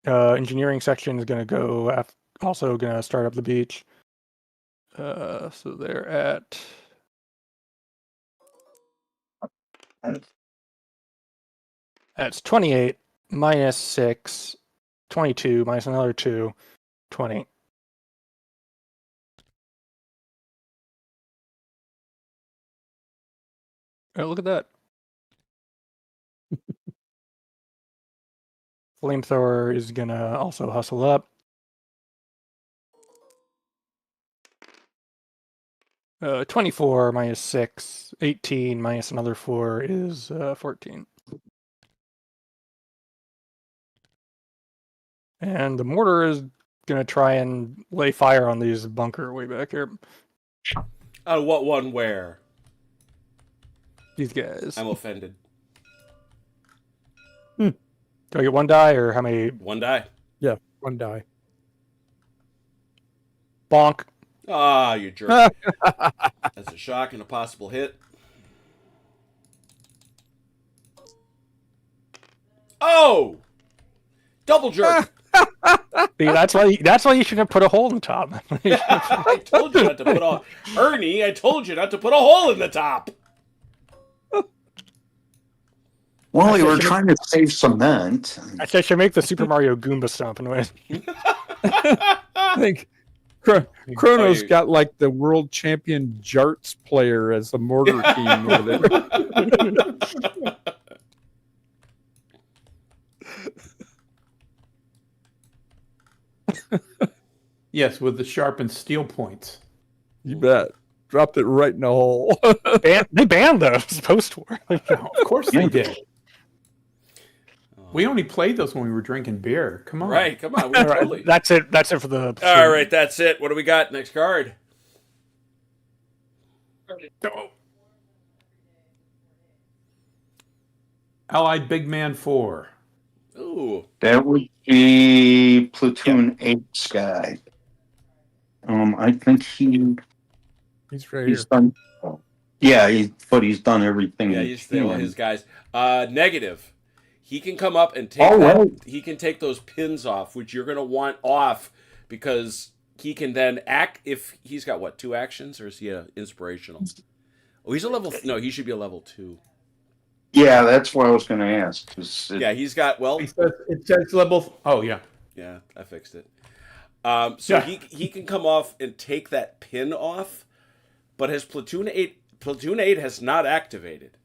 Engineering section is going to go also going to start up the beach. So they're at that's 28 minus 6, 22 minus another 2, 20. Oh, look at that. Flamethrower is going to also hustle up. 24 minus 6, 18 minus another 4 is 14. And the mortar is going to try and lay fire on these bunker way back here. What one where? These guys. I'm offended. Do I get 1 die or how many? 1 die. Yeah, 1 die. Bonk. Ah, you jerk. That's a shock and a possible hit. Oh! Double jerk. See, that's why you shouldn't have put a hole in the top. I told you not to put a... Ernie, I told you not to put a hole in the top. Well, we were trying to save cement. I should make the Super Mario Goomba stomping noise. I think Chrono's got like the world champion Jarts player as the mortar team over there. Yes, with the sharpened steel points. You bet. Dropped it right in the hole. They banned those post-war. Of course they did. We only played those when we were drinking beer. Come on. Right, come on. We All right, totally... that's it. That's it for the. All right, that's it. What do we got? Next card. Oh. Allied Big Man 4. Ooh. That would be Platoon 8's guy. I think He's right here. he's done. Yeah, but he's done everything. Yeah, he he's can. his guys. Negative. He can come up and take he can take those pins off, which you're gonna want off because he can then act if he's got what, 2 actions, or is he inspirational? Oh, he's a level no, he should be a level 2. Yeah, that's what I was going to ask. Yeah, he's got It says level. Oh yeah. Yeah, I fixed it. So Yeah. he can come off and take that pin off, but his Platoon 8 has not activated.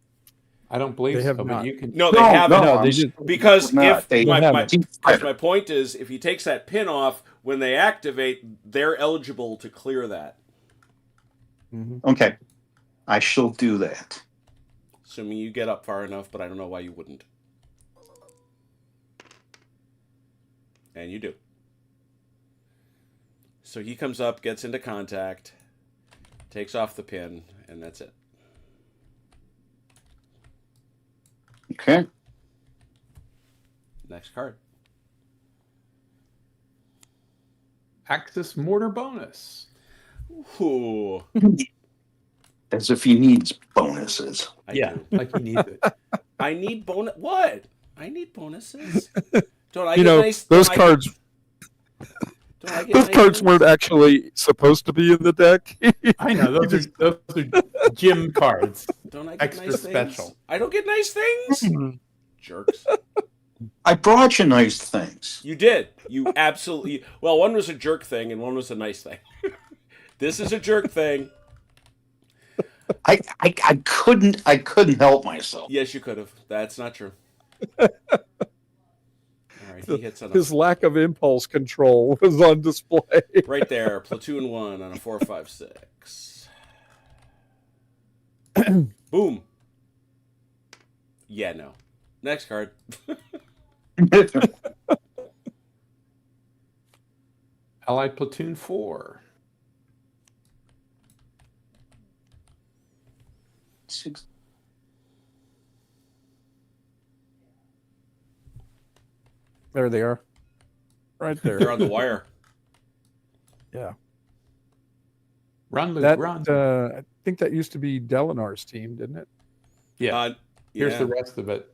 I don't believe They have so, not. but you can. No, they haven't. No, they just Because not. if haven't. my point is, if he takes that pin off when they activate, they're eligible to clear that. Okay, I shall do that. Assuming you get up far enough, but I don't know why you wouldn't. And you do. So he comes up, gets into contact, takes off the pin, and that's it. Okay. Next card. Axis mortar bonus. Ooh. As if he needs bonuses. I Yeah, do. like he needs it. I need bonus. What? I need bonuses. Don't I You get know, nice? those don't cards. Don't I get Those nice cards things? weren't actually supposed to be in the deck. I know those are gym cards. Don't I get extra nice special. things? I don't get nice things. Jerks. I brought you nice things. You did. You absolutely. Well, one was a jerk thing and one was a nice thing. This is a jerk thing. I couldn't help myself. Yes, you could have. That's not true. All right, he hits on His lack of impulse control was on display. right there. Platoon 1 on a 4.56. Boom. Yeah, no. Next card. Allied Platoon 4. There they are. Right They're there. on the wire. Yeah. Run, Luke, That run. I think that used to be Delinar's team, didn't it? Yeah. Here's Yeah. the rest of it.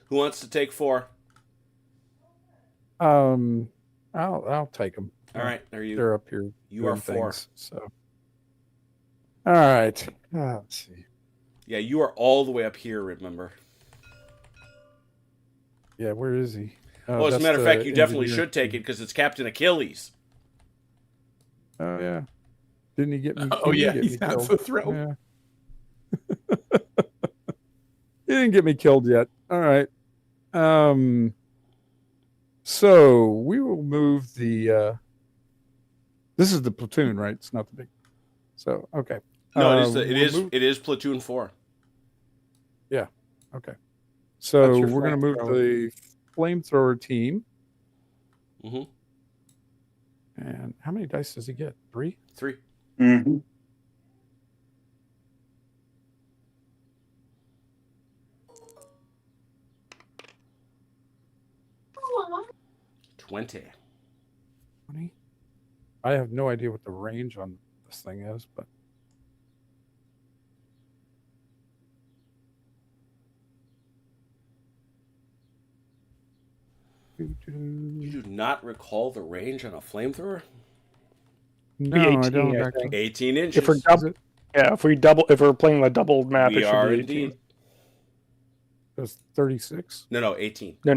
Who wants to take 4? I'll take them. All right, They're up here. You are doing 4. things, so. All right. Let's see. Yeah, you are all the way up here. Remember? Yeah, where is he? Well, as a that's matter of the fact, you definitely engineer should take it because it's Captain Achilles. Oh yeah. Didn't he get me? Oh, he yeah, didn't he get me has killed. the throat. Yeah. He didn't get me killed yet. All right. So we will move the. This is the platoon, right? It's not the big. So okay. No, it is platoon 4. Yeah. Okay. That's So your we're going to move flamethrower. the flamethrower team. Mm-hmm. And how many dice does he get? 3? 3. Mm-hmm. $20. 20? I have no idea what the range on this thing is, but. You do not recall the range on a flamethrower? No, 18, I don't I actually. think. 18 inches. If we're playing the doubled map, We it should are be indeed. 18. It's 36. No, 18. No,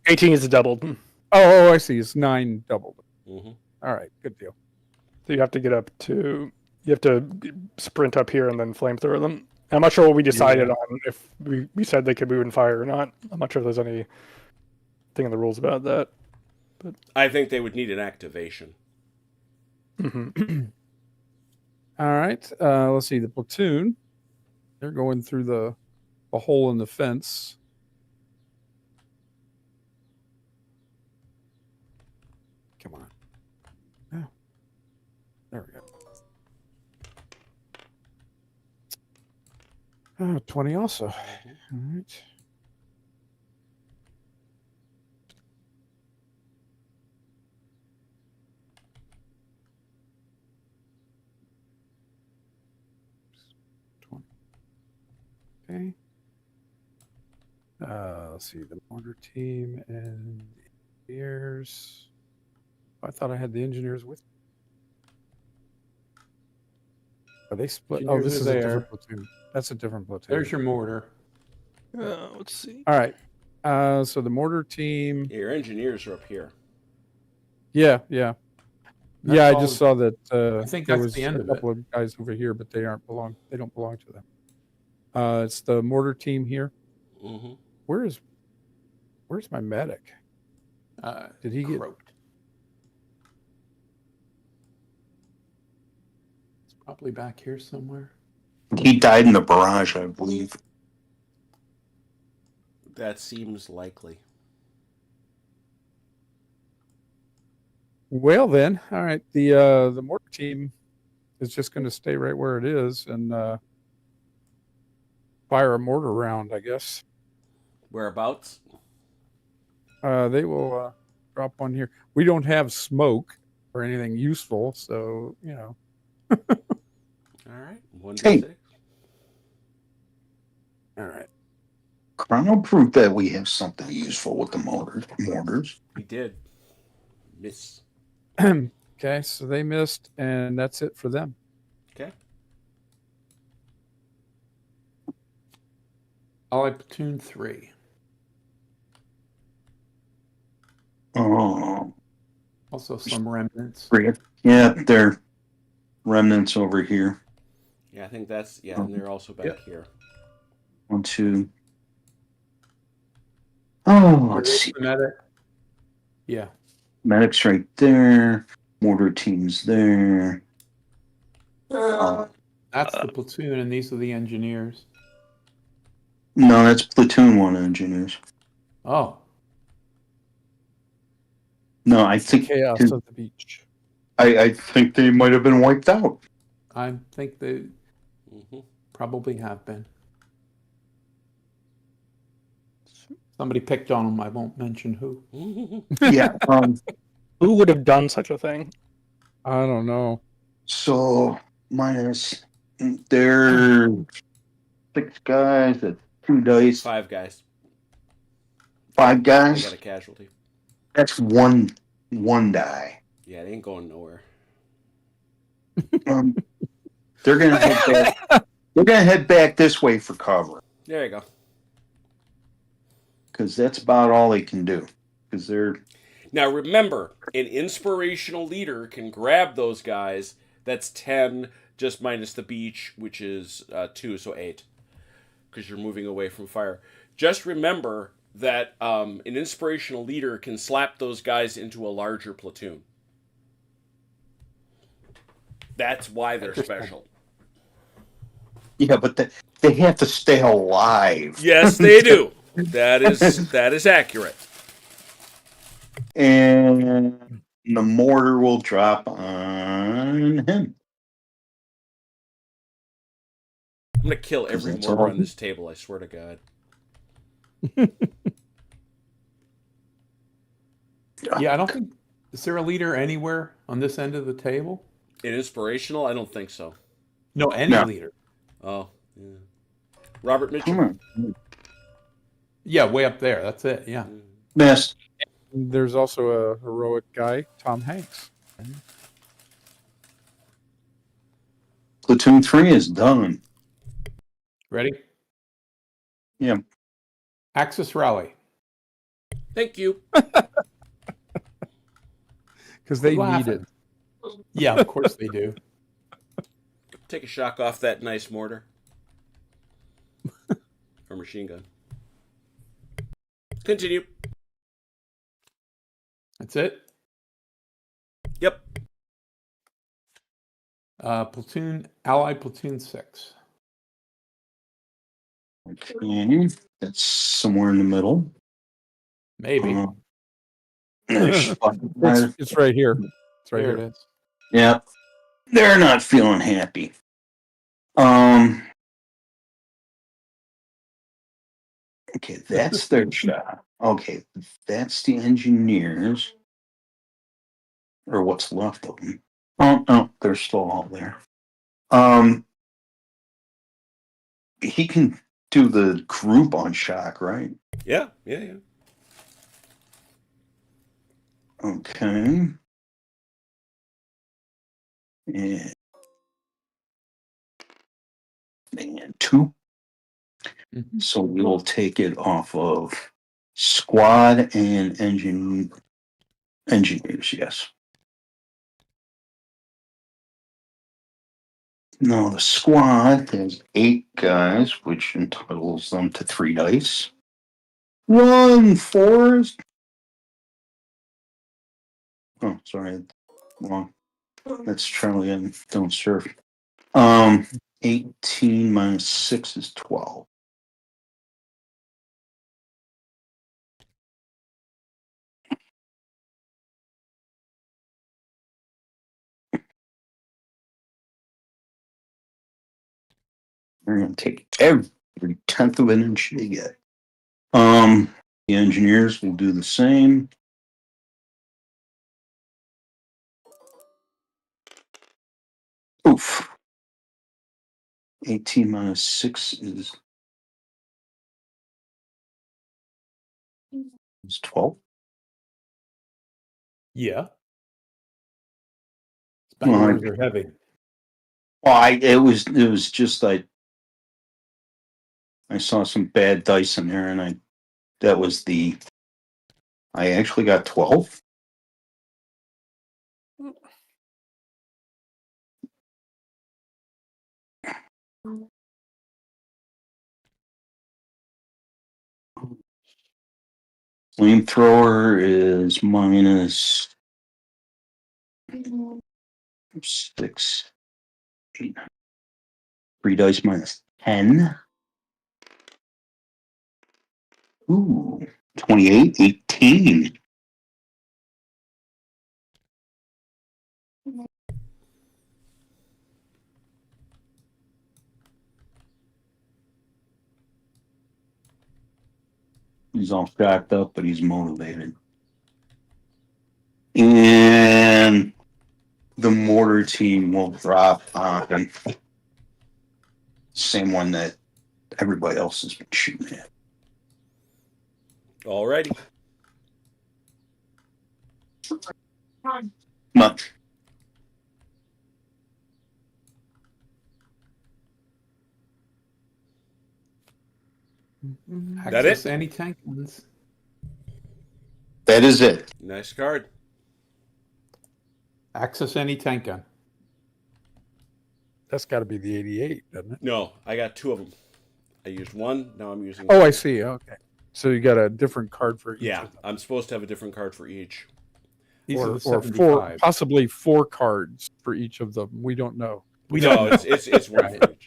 18 is the doubled. Oh, I see. It's 9 doubled. Mm-hmm. All right, good deal. So you have to get up to, you have to sprint up here and then flamethrower them. I'm not sure what we decided on, if we said they could move and fire or not. I'm not sure if there's any thing in the rules about that. I think they would need an activation. Mm-hmm. All right. Let's see. The platoon. They're going through the hole in the fence. Come on. Oh. There we go. 20 also. All right. Okay. Let's see, the mortar team and the engineers. I thought I had the engineers with me. Are they split? Oh, Engineers this are is a there. different platoon. That's a different platoon. There's your mortar. Let's see. All right. So the mortar team. Your engineers are up here. Yeah. That's Yeah, I all- just saw that I think there that's was the end a of it. couple of guys over here, but they don't belong to them. It's the mortar team here. Mm-hmm. Where's my medic? Did he get? Croaked. It's probably back here somewhere. He died in the barrage, I believe. That seems likely. Well then, all right. The mortar team is just going to stay right where it is and fire a mortar round, I guess. Whereabouts? They will drop one here. We don't have smoke or anything useful, so you know. All right. 1d6. Hey. All right. Chrono proof that we have something useful with the mortars. We did. Miss. Okay, so they missed, and that's it for them. Okay. Allied Platoon 3. Oh, Also some remnants. great. Yeah, they're remnants over here. Yeah, I think that's, and they're also back here. 1, 2. Oh, let's Where's see. the medic? Yeah. Medic's right there. Mortar team's there. That's the platoon, and these are the engineers. No, that's platoon 1 engineers. Oh, No, I think Chaos of the beach. I think they might have been wiped out. I think they Mm-hmm. probably have been. Somebody picked on him. I won't mention who. Yeah. Who would have done such a thing? I don't know. So minus there's 6 guys at 2 dice. 5 guys. 5 They guys. got a casualty. That's one die. Yeah, they ain't going nowhere. They're gonna head back. They're gonna head back this way for cover There you go. because that's about all they can do. Because they're Now remember, an inspirational leader can grab those guys. That's 10, just minus the beach, which is 2, so 8. Because you're moving away from fire. Just remember that an inspirational leader can slap those guys into a larger platoon. That's why they're special. yeah, but they have to stay alive. Yes, they do. That is accurate. And the mortar will drop on him. I'm gonna kill every That's mortar all. on this table. I swear to God. Yeah, I don't think. Is there a leader anywhere on this end of the table? An inspirational? I don't think so. No, any No. leader. Oh, yeah. Robert Mitchell. Come on. Yeah, way up there. That's it. Yeah. Missed. There's also a heroic guy, Tom Hanks. Platoon 3 is done. Ready? Yeah. Axis rally. Thank you. Because they Quit need laughing. it. Yeah, of course they do. Take a shock off that nice mortar. Or machine gun. Continue. That's it. Yep. Allied platoon 6. Okay. That's somewhere in the middle. Maybe. There's It's right here. It's right there here. it is. yeah. They're not feeling happy. Okay, that's their job. Okay, that's the engineers. Or what's left of them. Oh no, they're still all there. He can do the group on shock, right? Yeah. Okay. And 2. Mhm. So we'll take it off of squad and engineers, yes. No, the squad has 8 guys, which entitles them to 3 dice. 1 Forest. Oh, sorry, wrong. That's Charlie and Don't Surf. 18 minus 6 is 12. We're gonna take every 10th of an inch they get. The engineers will do the same. Oof. 18 minus 6 is 12. Yeah. Well, Spangers are heavy. Well, it was just I saw some bad dice in there, and I actually got 12. Flamethrower is minus 6, 8, 3 dice minus 10. Ooh, 28, 18. He's all jacked up, but he's motivated. And the mortar team will drop on same one that everybody else has been shooting at. Alrighty. Much. That it? Access any tank ones. That is it. Nice card. Access any tank gun. That's got to be the 88, doesn't it? No, I got 2 of them. I used 1. Now I'm using. Oh, I see. Okay. So you got a different card for each Yeah, of them. I'm supposed to have a different card for each. These are Or, the or 75. possibly 4 cards for each of them. We don't know. No, it's one for each.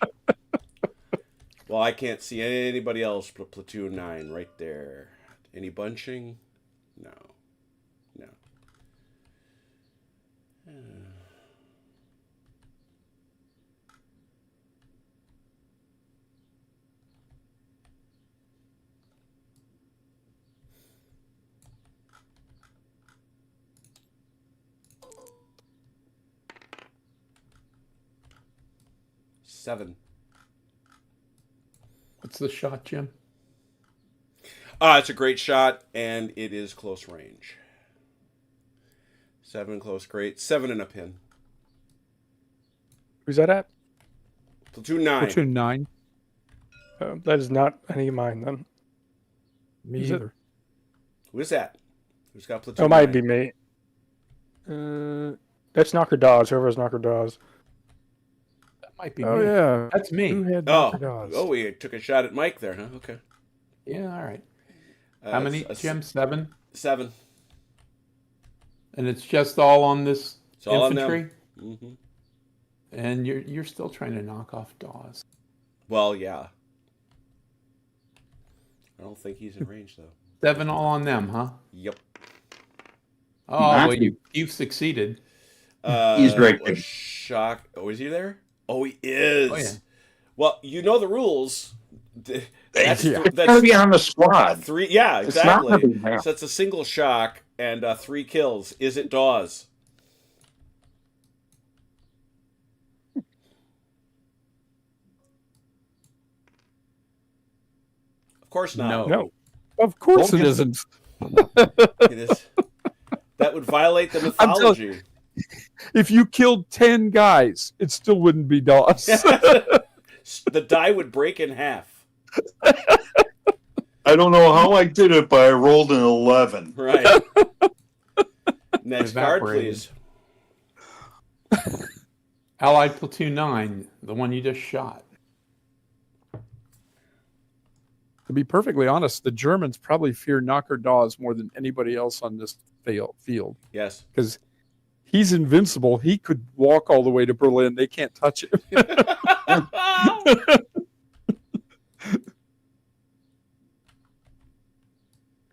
Well, I can't see anybody else but platoon 9 right there. Any bunching? No. No. Seven. What's the shot, Jim? It's a great shot, and it is close range. 7 close, great. 7 and a pin. Who's that at? Platoon 9. Platoon 9. That is not any of mine then. Me Is it? either. Who is that? Who's got platoon Oh, it might 9? be me. That's Knocker Dawes. Whoever has Knocker Dawes. That might be Oh, me. yeah. That's me. Who had Oh, Dr. Dawes? oh, we took a shot at Mike there, huh? Okay. Yeah, all right. How many, It's Jim? 7? 7. And it's just all on this It's all on infantry? them. Mm-hmm. And you're still trying to knock off Dawes. Well, yeah. I don't think he's in range, though. 7 all on them, huh? Yep. Oh, well, Matthew. you've succeeded. He's right there. Shock. Oh, is he there? Oh, he is. Oh, yeah. Well, you know the rules. That's, Yeah. It's gotta be on the squad. 3. Yeah, It's not exactly. gonna be half. So it's a single shock and 3 kills. Is it Dawes? Of course not. No. Of course Don't it get- isn't. It is. That would violate the mythology. If you killed 10 guys, it still wouldn't be Dawes. The die would break in half. I don't know how I did it, but I rolled an 11. Right. Next card, Evaporated. please. Allied Platoon 9, the one you just shot. To be perfectly honest, the Germans probably fear Knocker Dawes more than anybody else on this field Yes. because he's invincible. He could walk all the way to Berlin. They can't touch him.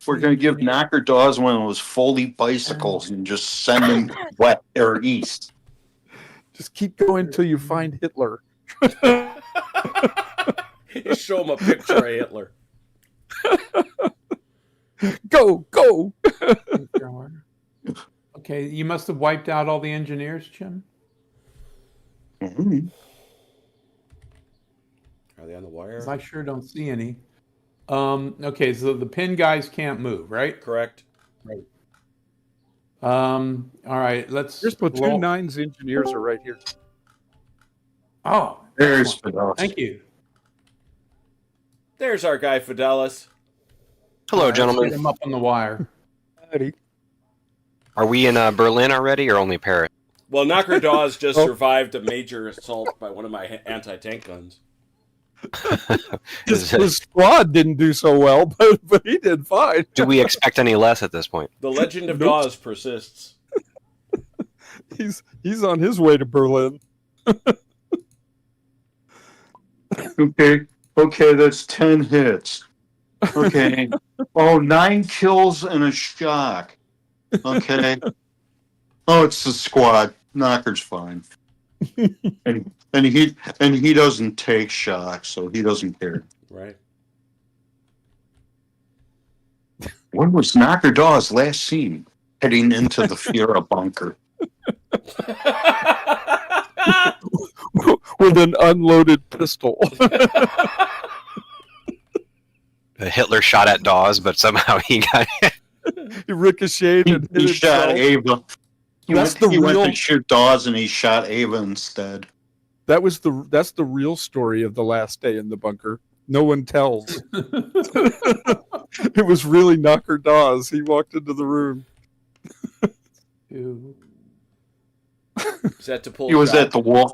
We're going to give Knocker Dawes one of those Foley bicycles and just send him west or east. Just keep going until you find Hitler. You show him a picture of Hitler. Go, go. Okay, you must have wiped out all the engineers, Jim. Mhm. Are they on the wire? 'Cause I sure don't see any. Okay, so the pin guys can't move, right? Correct. All right, let's. Here's Platoon roll- 9's engineers are right here. Oh, There's Fidelis. thank you. There's our guy Fidelis. Hello, Let's gentlemen. Get him up on the wire. Eddie. Are we in Berlin already, or only Paris? Well, Knocker Dawes just Oh. survived a major assault by one of my anti-tank guns. His squad didn't do so well, but he did fine. Do we expect any less at this point? The legend of Nope. Dawes persists. He's on his way to Berlin. Okay, that's 10 hits. Okay. Oh, 9 kills and a shock. Okay. Oh, it's the squad. Knocker's fine. And he doesn't take shocks, so he doesn't care. Right. When was Knocker Dawes last seen heading into the Fiera bunker? With an unloaded pistol. Hitler shot at Dawes, but somehow he got He ricocheted and hit He shot himself. Ava. He That's went, the he went real- to shoot Dawes and he shot Ava instead. That's the real story of the last day in the bunker. No one tells. It was really Knocker Dawes. He walked into the room. Ew. Is that to pull? He was shot? at the wolf.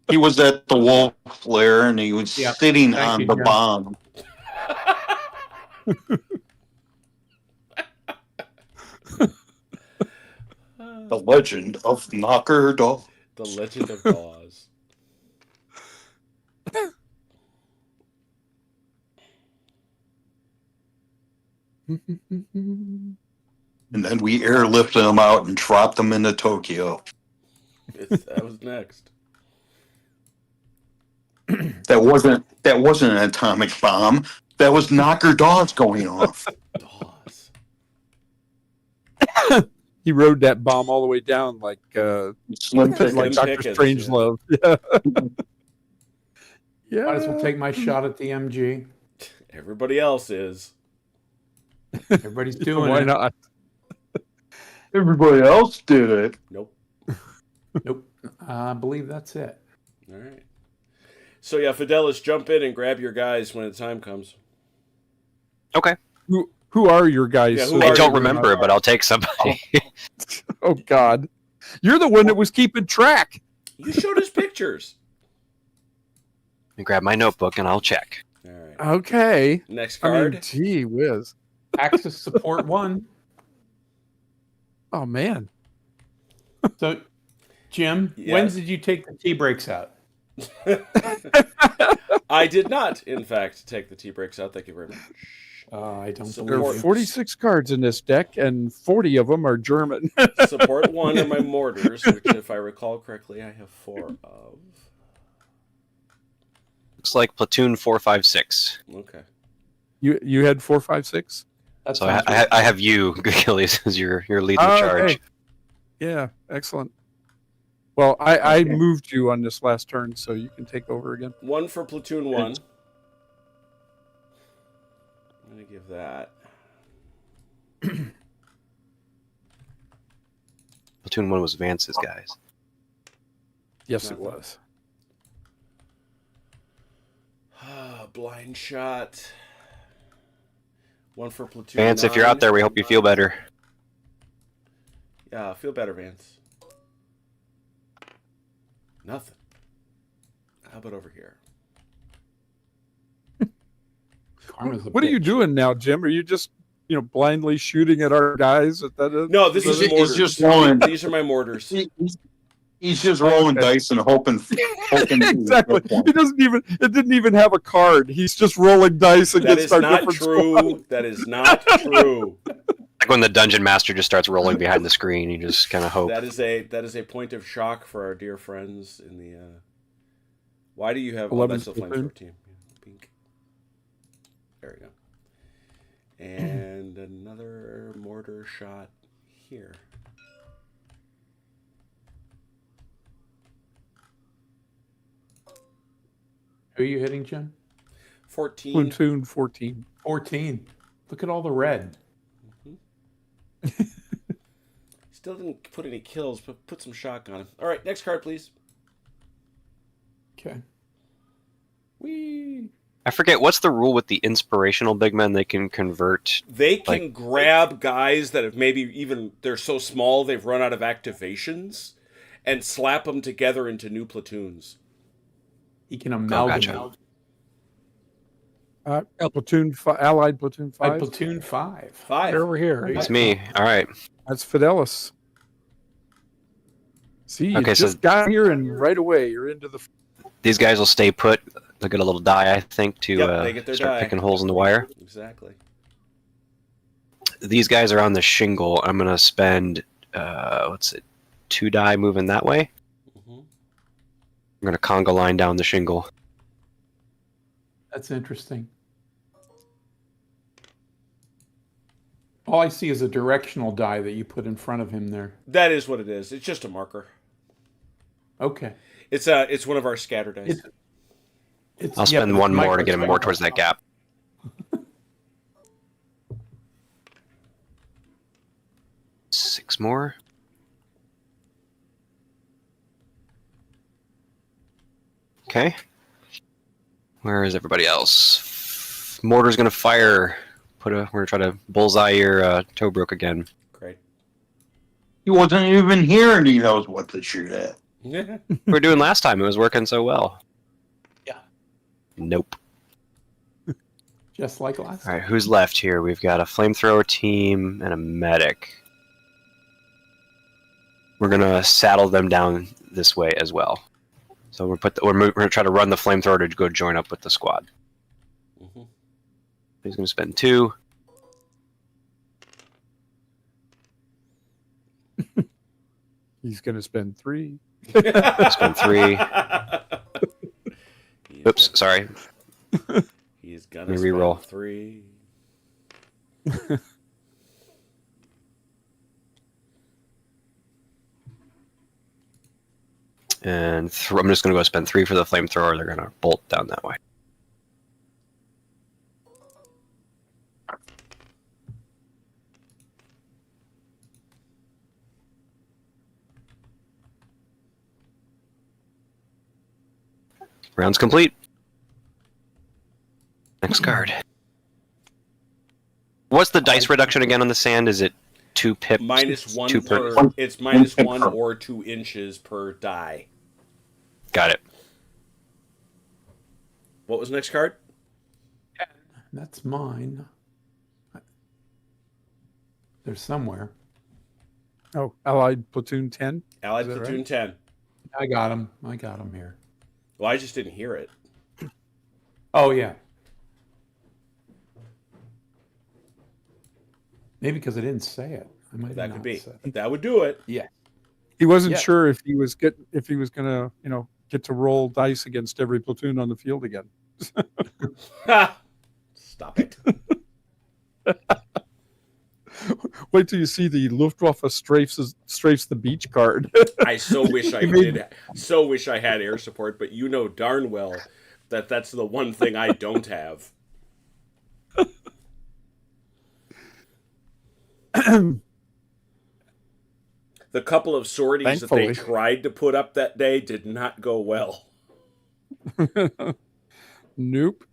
He was at the wolf lair and he was Yeah, sitting thank on you, the Jim. bomb. The legend of Knocker Dawes. The Legend of Dawes. And then we airlifted him out and dropped him into Tokyo. That was next. That wasn't an atomic bomb. That was Knocker Dawes going off. Dawes. He rode that bomb all the way down like Slim Pickens. like Dr. Pickens, Strangelove. Yeah. Yeah. Might as well take my shot at the MG. Everybody else is. Everybody's doing Why it. not? Everybody else did it. Nope. Nope. I believe that's it. All right. So yeah, Fidelis, jump in and grab your guys when the time comes. Okay. Who are your guys? Yeah, who I are don't you? remember, but I'll take somebody. Oh God, you're the one that was keeping track. You showed us pictures. And grab my notebook and I'll check. All right. Okay. Next I card. mean, gee whiz. Axis support 1. Oh man. So, Jim, Yes. when did you take the tea breaks out? I did not, in fact, take the tea breaks out. Thank you very much. I don't So There are believe you. 46 cards in this deck, and 40 of them are German. Support 1 are my mortars, which, if I recall correctly, I have 4 of. Looks like platoon 456. Okay. You had 4, 5, 6? That So sounds I have you, Achilles, as your leading Oh, charge. okay. Yeah, excellent. Well, I moved you on this last turn, so you can take over again. 1 for platoon 1. I'm going to give that. Platoon 1 was Vance's guys. Yes, it was. Blind shot. 1 for platoon Vance, if you're 9. out there, we hope you feel better. Yeah, feel better, Vance. Nothing. How about over here? Karma's a What are you bitch. doing now, Jim? Are you just blindly shooting at our guys? No, this is He's mortars. just rolling. These are my mortars. He's just rolling Okay. dice and hoping. Exactly. It didn't even have a card. He's just rolling dice That against is our not different true. squads. That is not true. Like when the dungeon master just starts rolling behind the screen, you just kind of hope. That is a point of shock for our dear friends in the. Why do you have? Oh, 11th that's the flamethrower platoon. team. Yeah, pink. There we go. And another mortar shot here. Who are you hitting, Jim? 14. Platoon 14. 14. Look at all the red. Still didn't put any kills, but put some shock on him. All right, next card, please. Okay. Whee! I forget, what's the rule with the inspirational big men? They can convert. They can grab guys that have maybe even they're so small they've run out of activations, and slap them together into new platoons. He can amalgamate. gotcha. Allied Platoon 5. Platoon 5. 5. They're over here. It's me. All right. That's Fidelis. See, you Okay, so- just got here and right away you're into the... These guys will stay put. They'll get a little die, I think, to Yep, they get their start die. picking holes in the wire. Exactly. These guys are on the shingle. I'm going to spend, 2 die moving that way. Mm-hmm. I'm going to conga line down the shingle. That's interesting. All I see is a directional die that you put in front of him there. That is what it is. It's just a marker. Okay. It's one of our scatter dice. I'll spend one more to get him more towards that gap. Six more. Okay. Where is everybody else? Mortar's gonna fire. We're gonna try to bullseye your Tobruk again. Great. He wasn't even here and he knows what to shoot at. Yeah. We were doing last time. It was working so well. Yeah. Nope. Just like last All time. right, who's left here? We've got a flamethrower team and a medic. We're gonna saddle them down this way as well. So we're gonna try to run the flamethrower to go join up with the squad. Mhm. He's gonna spend 2. He's going to spend 3. Spend 3. Oops, sorry. He's gonna Let me spend reroll. 3. And I'm just gonna go spend 3 for the flamethrower. They're gonna bolt down that way. Round's complete. Next card. What's the dice reduction again on the sand? Is it 2 pips? Minus 1 2 per. It's minus 1 or 2 inches per die. Got it. What was the next card? That's mine. They're somewhere. Oh, Allied Platoon 10? Allied Is that Platoon right? 10. I got him. I got him here. Well, I just didn't hear it. Oh, yeah. Maybe because I didn't say it. I might have That not could be. said it. That would do it. Yeah. He wasn't Yeah. sure if he was going to, get to roll dice against every platoon on the field again. Ha! Stop it. Wait till you see the Luftwaffe strafes the beach card. I so wish I did. So wish I had air support, but you know darn well that that's the one thing I don't have. The couple of sorties that they Thankfully. tried to put up that day did not go well. Nope.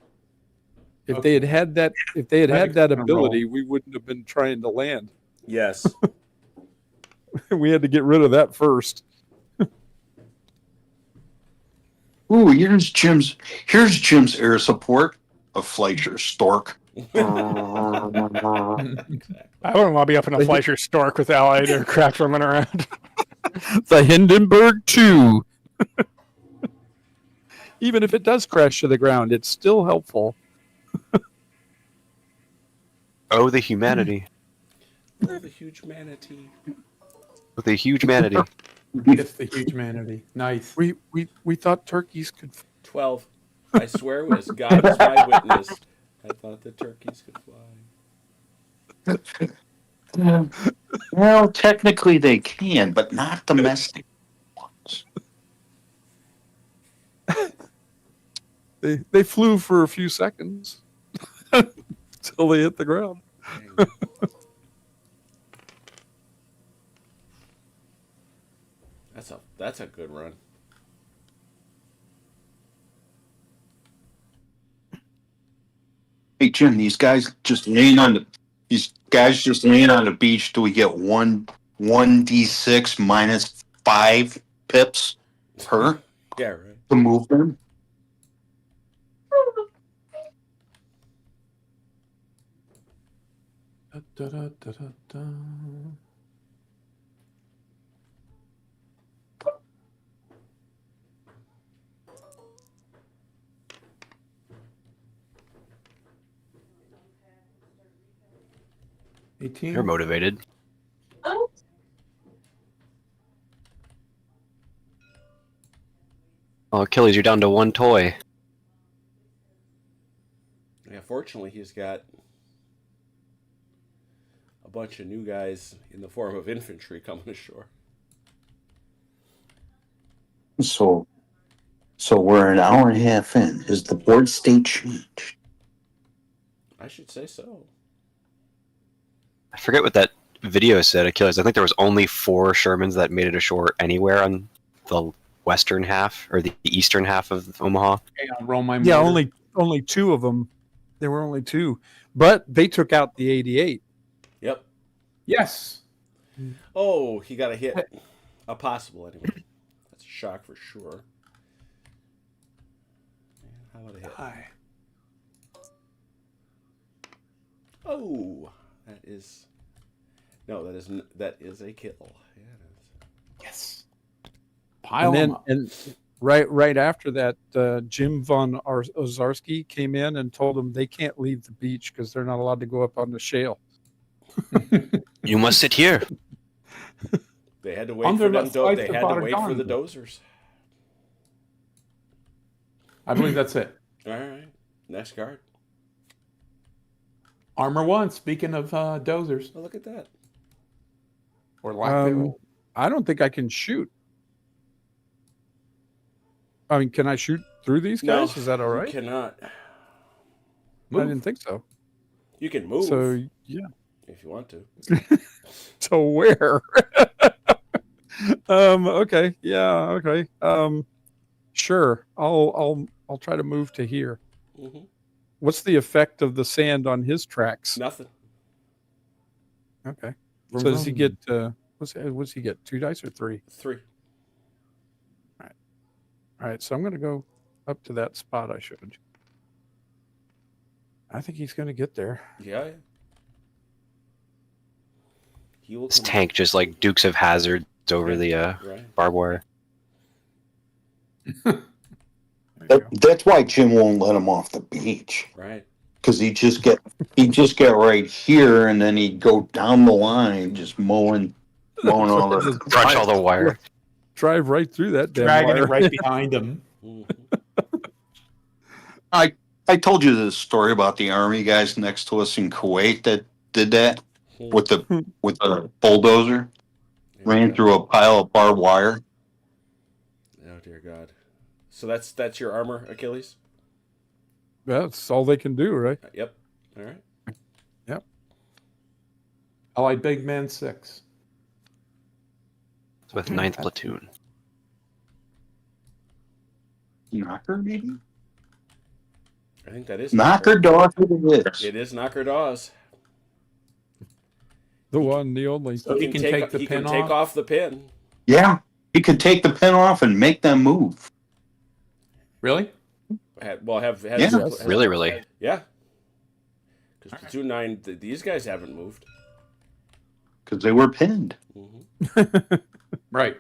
If Okay. they had had that, Medic's that gonna ability, we wouldn't have been trying to land. Yes. We had to get rid of that first. Ooh, here's Jim's air support. A Fleischer Stork. I wouldn't want to be up in a Fleischer Stork with Allied aircraft roaming around. The Hindenburg 2. Even if it does crash to the ground, it's still helpful. Oh, the humanity. Oh, the huge manatee. With a huge manatee. It's the huge manatee. Nice. We thought turkeys could. 12. I swear it was God is my witness. I thought the turkeys could fly. Well, technically they can, but not domestic ones. They flew for a few seconds until they hit the ground. That's a good run. Hey Jim, these guys just laying on the beach. Do we get one d6 minus 5 pips per Yeah, right. to move them? Da, da, da, da, da, da. They're 18. motivated. Oh, Achilles, you're down to 1 toy. Yeah, fortunately, he's got a bunch of new guys in the form of infantry coming ashore. So we're an hour and a half in. Has the board state changed? I should say so. I forget what that video said, Achilles. I think there was only 4 Shermans that made it ashore anywhere on the western half or the eastern half of Omaha. Okay, I'll roll my Yeah, mortar. only 2 of them. There were only 2, but they took out the 88. Yep. Yes. Oh, he got a hit. A possible, anyway. That's a shock for sure. How about a hit? Hi. Oh, that is... No, that is a kill. Yeah, it is. Yes. Pile And then them up. and right after that, Jim von Ozarski came in and told them they can't leave the beach because they're not allowed to go up on the shale. You must sit here. They had to wait Under for them. the flights They of had to wait for the Barragan. dozers. I believe that's it. All right, next card. Armor 1, speaking of dozers. Oh, look at that. Or lack thereof. I don't think I can shoot. I mean, can I shoot through these guys? Is that all right? You cannot. I Move. didn't think so. You can move So yeah. if you want to. So where? Okay. Yeah. Okay. Sure. I'll try to move to here. Mm-hmm. What's the effect of the sand on his tracks? Nothing. Okay. So does he get? What's he get? 2 dice or 3? 3. All right. So I'm going to go up to that spot I showed you. I think he's going to get there. Yeah. He will This come. tank just like Dukes of Hazzard over the Right. barbed wire. There you go. That's why Jim won't let him off the beach. Right. Because he'd just get right here, and then he'd go down the line, just mowing all the. Crunch all the wire. Drive right through that damn Dragging wire. it right behind him. Mhm. I told you this story about the army guys next to us in Kuwait that did that with the bulldozer, ran through a pile of barbed wire. Oh dear God. So that's your armor, Achilles. That's all they can do, right? Yep. All right. Allied Big Man 6. With 9th platoon. Knocker, maybe? I think that is Knocker dog it is. It is Knocker Dawes. The one, the only. So he can take the he pin can take off? off the pin. Yeah, he could take the pin off and make them move. Really? Yes. Really? Yeah. Because platoon 9, these guys haven't moved. Because they were pinned. Mm-hmm. Right.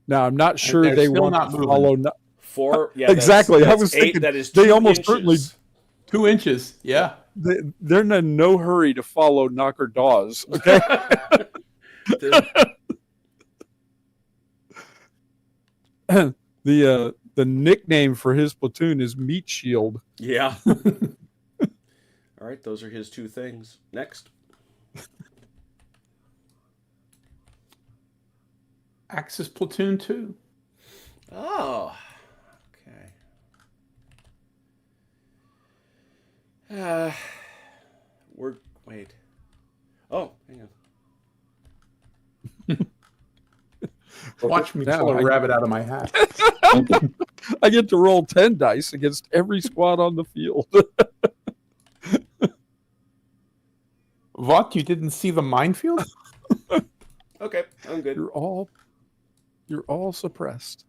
Now I'm not sure they're they still want not to moving. follow. Four. Yeah. Exactly. I That's was 8. thinking That is they 2 almost inches. certainly- 2 inches. Yeah. They're in no hurry to follow Knocker Dawes. Okay. The nickname for his platoon is Meat Shield. Yeah. All right. Those are his 2 things. Next. Axis Platoon 2. Oh. Okay. Wait. Oh, hang on. Watch me Now pull a I- rabbit out of my hat. I get to roll 10 dice against every squad on the field. What? You didn't see the minefield? Okay, I'm good. You're all suppressed.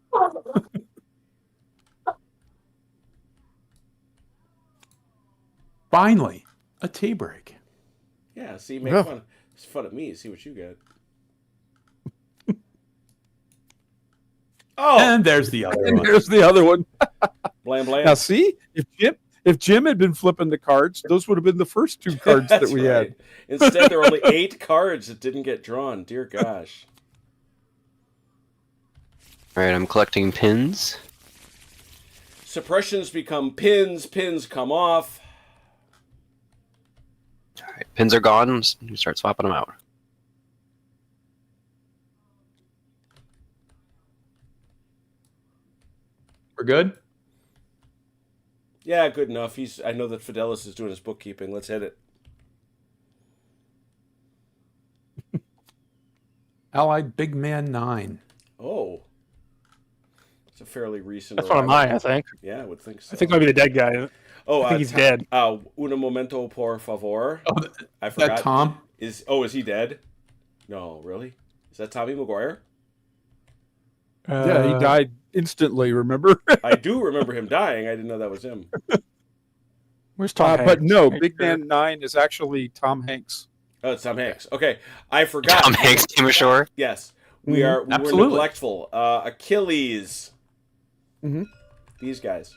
Finally, a tea break. Yeah, see, make Yeah. fun of me. See what you got. Oh, And there's the other And one. here's the other one. blam blam. Now, see, if Jim had been flipping the cards, those would have been the first 2 cards that That's we right. had. Instead, there were only 8 cards that didn't get drawn. Dear gosh. All right, I'm collecting pins. Suppressions become pins. Pins come off. Right, pins are gone. You start swapping them out. We're good. Yeah, good enough. I know that Fidelis is doing his bookkeeping. Let's hit it. Allied Big Man 9. Oh. It's a fairly recent That's one of arrival. mine, I think. Yeah, I would think so. I think maybe the dead guy. Oh, I think he's dead. Un momento, por favor. Oh, I forgot. that Tom? Is he dead? No, really? Is that Tommy McGuire? Yeah, he died instantly, remember? I do remember him dying. I didn't know that was him. Where's Tom? But Hanks? no, Are you Big sure? Man 9 is actually Tom Hanks. Oh, it's Tom Hanks. Okay, I forgot. Tom Hanks came ashore. Yes, we were Absolutely. neglectful. Achilles. Mhm. These guys.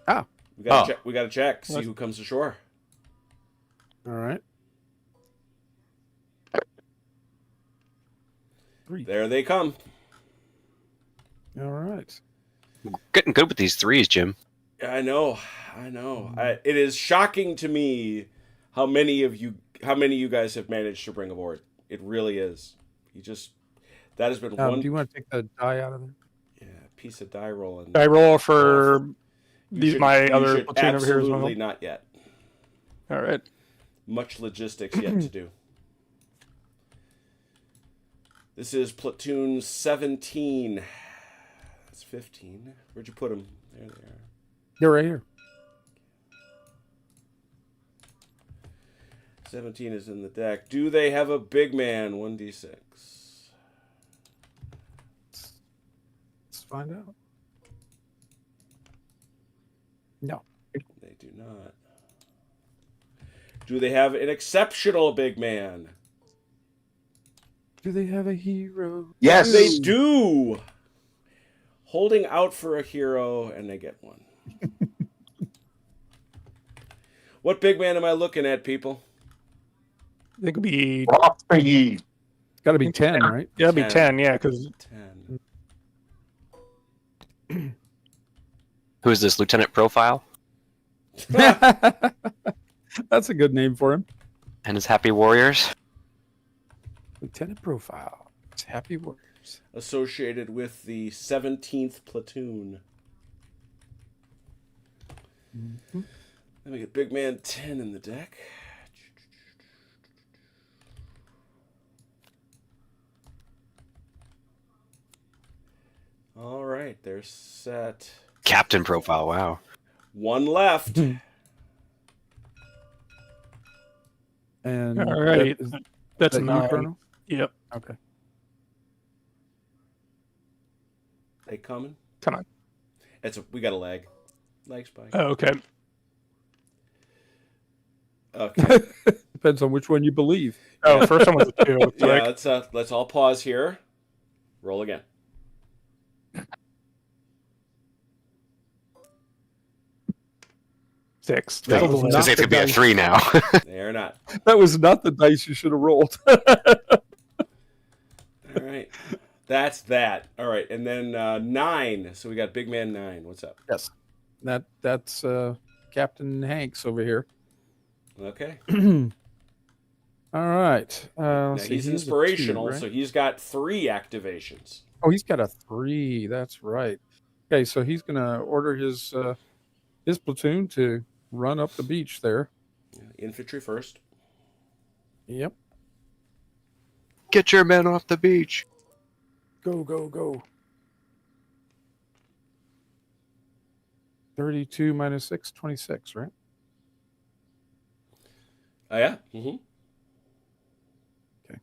Ah. We got to check. We got to check. See who comes ashore. All right. There they come. All right. Getting good with these threes, Jim. I know. It is shocking to me how many of you guys have managed to bring aboard. It really is. That has been one. Do you want to take the die out of there? Yeah, piece of die rolling. Did I roll for my you other should platoon over here as well? absolutely not yet. All right. Much logistics yet to do. This is platoon 17. That's 15. Where'd you put them? There they are. They're right here. 17 is in the deck. Do they have a big man? 1d6. Let's find out. No. They do not. Do they have an exceptional big man? Do they have a hero? Yes. They do. Holding out for a hero, and they get one. What big man am I looking at, people? I think it'll be Rocky. It's got to be 10, right? yeah, it'll be 10. 10. Yeah, because 10. Who is this, Lieutenant Profile? That's a good name for him. And his Happy Warriors? Lieutenant Profile. It's Happy Warriors. Associated with the 17th platoon. Mm-hmm. Let me get big man 10 in the deck. All right, they're set. Captain Profile, wow. One left. And all right. That's that a you, 9. Colonel? Yep. Okay. They coming? Come on. We got a lag. Lag spike. Oh, okay. Okay. Depends on which one you believe. Oh, first one was a 2. It's Yeah, like, let's all pause here. Roll again. six. That That was was So not it's the going to be a dice. 3 now. They're not. That was not the dice you should have rolled. All right. That's that. All right. And then 9. So we got big man 9. What's up? Yes. That's Captain Hanks over here. Okay. All right. Now See, he's a 2, inspirational, right? so he's got 3 activations. Oh, he's got a 3. That's right. Okay, so he's going to order his platoon to run up the beach there. Infantry first. Yep. Get your men off the beach. Go, go, go. 32 minus 6, 26, right? Oh, yeah? Mm-hmm. Okay.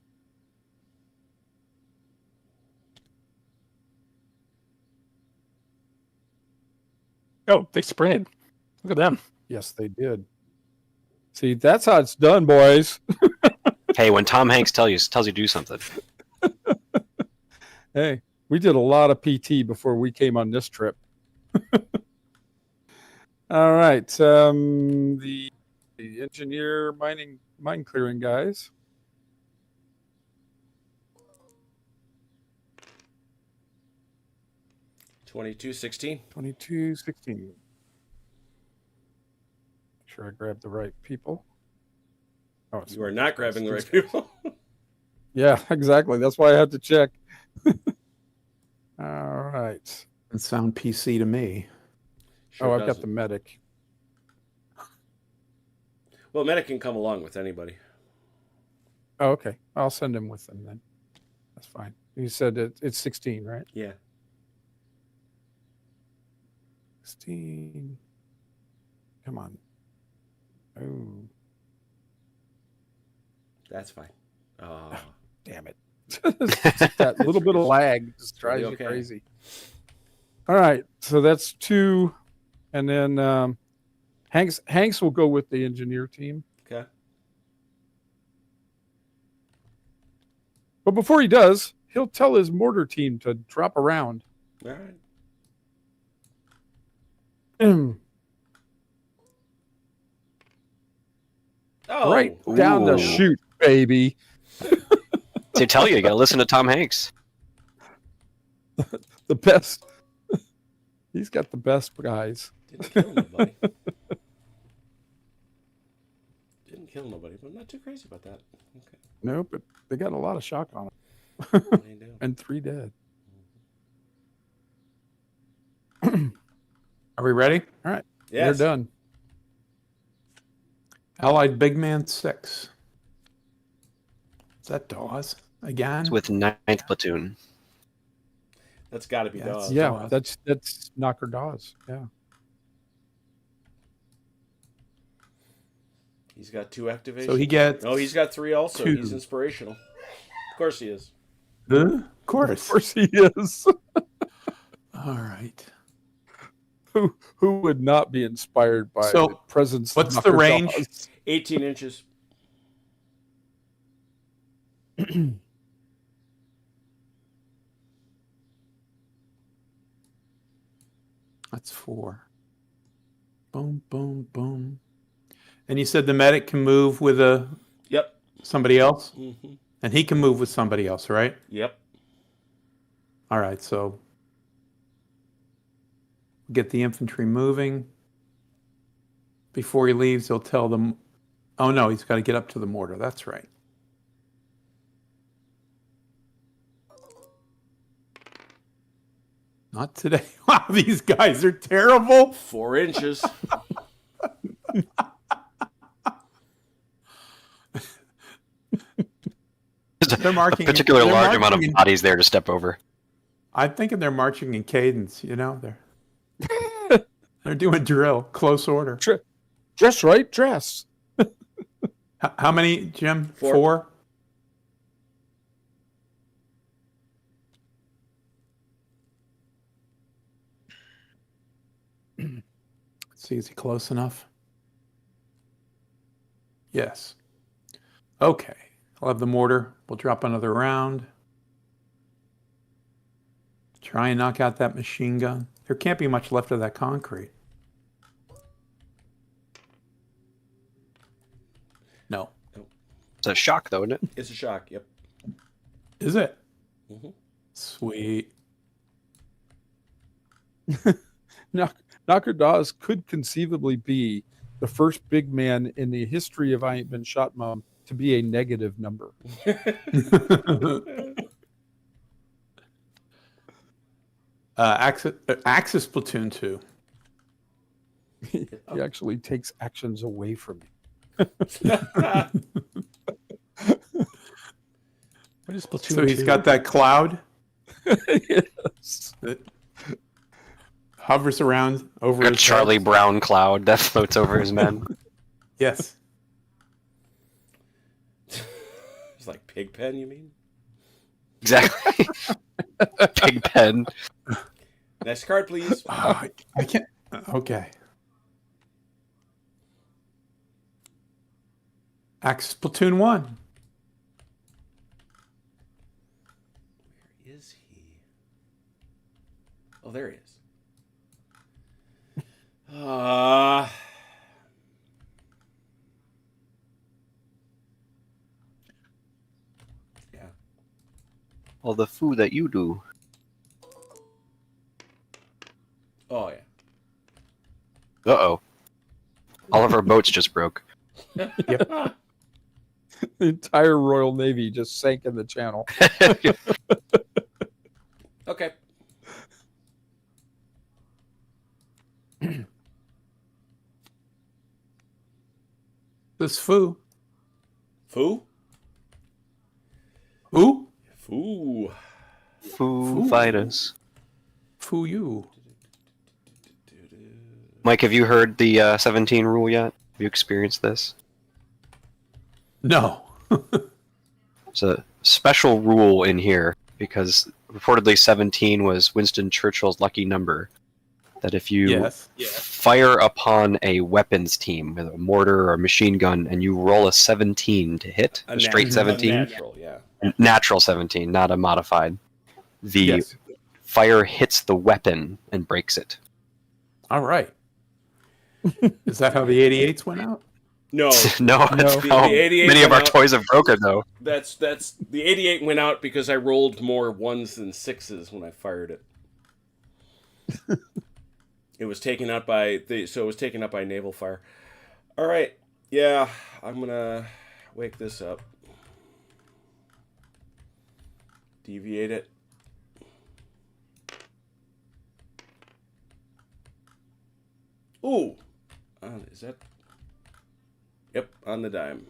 oh, they sprinted. Look at them. Yes, they did. See, that's how it's done, boys. Hey, when Tom Hanks tells you to do something. Hey, we did a lot of PT before we came on this trip. All right. The engineer mine clearing guys. Twenty-two, 16. 22, 16. Make sure I grab the right people. Oh, it's You are not grabbing the right people. Yeah, exactly. That's why I had to check. All right. Doesn't sound PC to me. Sure I've got doesn't. the medic. Well, medic can come along with anybody. Oh, okay. I'll send him with them then. That's fine. You said it's 16, right? Yeah. 16. Come on. Oh, That's fine. Oh. damn it. That little bit of lag just drives Okay. you crazy. All right. So that's 2. And then Hanks will go with the engineer team. Okay. But before he does, he'll tell his mortar team to drop around. All right. Oh. Right down the Ooh. chute, baby. They tell you got to listen to Tom Hanks. The best. He's got the best guys. Didn't kill nobody. Didn't kill nobody, but I'm not too crazy about that. Okay. No, but they got a lot of shock on them. They do. And 3 dead. Are we ready? Yes. They're done. Allied Big Man 6. Is that Dawes again? It's with 9th Platoon. That's got to be Yeah, it's- Dawes. Yeah, Dawes. that's Knocker Dawes. Yeah. He's got 2 activations. So he gets. No, he's got 3 also. 2. He's inspirational. Of course he is. Of Of course. course he is. All right. Who would not be inspired by So, the presence what's of the Knocker range? Dawes? 18 inches. That's 4. Boom, boom, boom. And you said the medic can move with Yep. somebody else? Mm-hmm. And he can move with somebody else, right? Yep. All right, so get the infantry moving. Before he leaves, he'll tell them, oh no, he's got to get up to the mortar. That's right. Not today. Wow, these guys are terrible. 4 inches. They're A marking particular they're large amount of marching in- bodies there to step over. I'm thinking they're marching in cadence. You know, they're doing drill, close order. Dress right, dress. How many, Jim? 4. 4? Let's see, is he close enough? Yes. Okay. I'll have the mortar. We'll drop another round. Try and knock out that machine gun. There can't be much left of that concrete. No. It's a shock, though, isn't it? It's a shock. Yep. Is it? Mhm. Sweet. Knocker Dawes could conceivably be the first big man in the history of I Ain't Been Shot Mom to be a negative number. Axis Platoon 2. He actually takes actions away from you. What is platoon? So he's 2? got that cloud Yes. that hovers around over A his Charlie head. Brown cloud that floats over his men. Yes. It's like Pigpen, you mean? Exactly. Pig pen. Next card, please. Oh, I can't. Okay. Axis Platoon 1. Where is he? Oh, there he is. Yeah. All the food that you do. Oh, yeah. Uh-oh. All of our boats just broke. The entire Royal Navy just sank in the channel. Okay. This foo. Foo? Who? Foo. Foo Fighters. Foo you. Mike, have you heard the 17 rule yet? Have you experienced this? No. It's a special rule in here because reportedly 17 was Winston Churchill's lucky number. That if you Yes. fire upon a weapons team with a mortar or a machine gun and you roll a 17 to hit, a straight 17, Natural, yeah. natural 17, not a modified, the Yes. fire hits the weapon and breaks it. All right. Is that how the 88s went out? No, No, that's The- how the 88 many of our went out. toys have broken, though. that's the 88 went out because I rolled more 1s than 6s when I fired it. It was taken out by naval fire. All right, yeah, I'm gonna wake this up, deviate it. Ooh, is that? Yep, on the dime.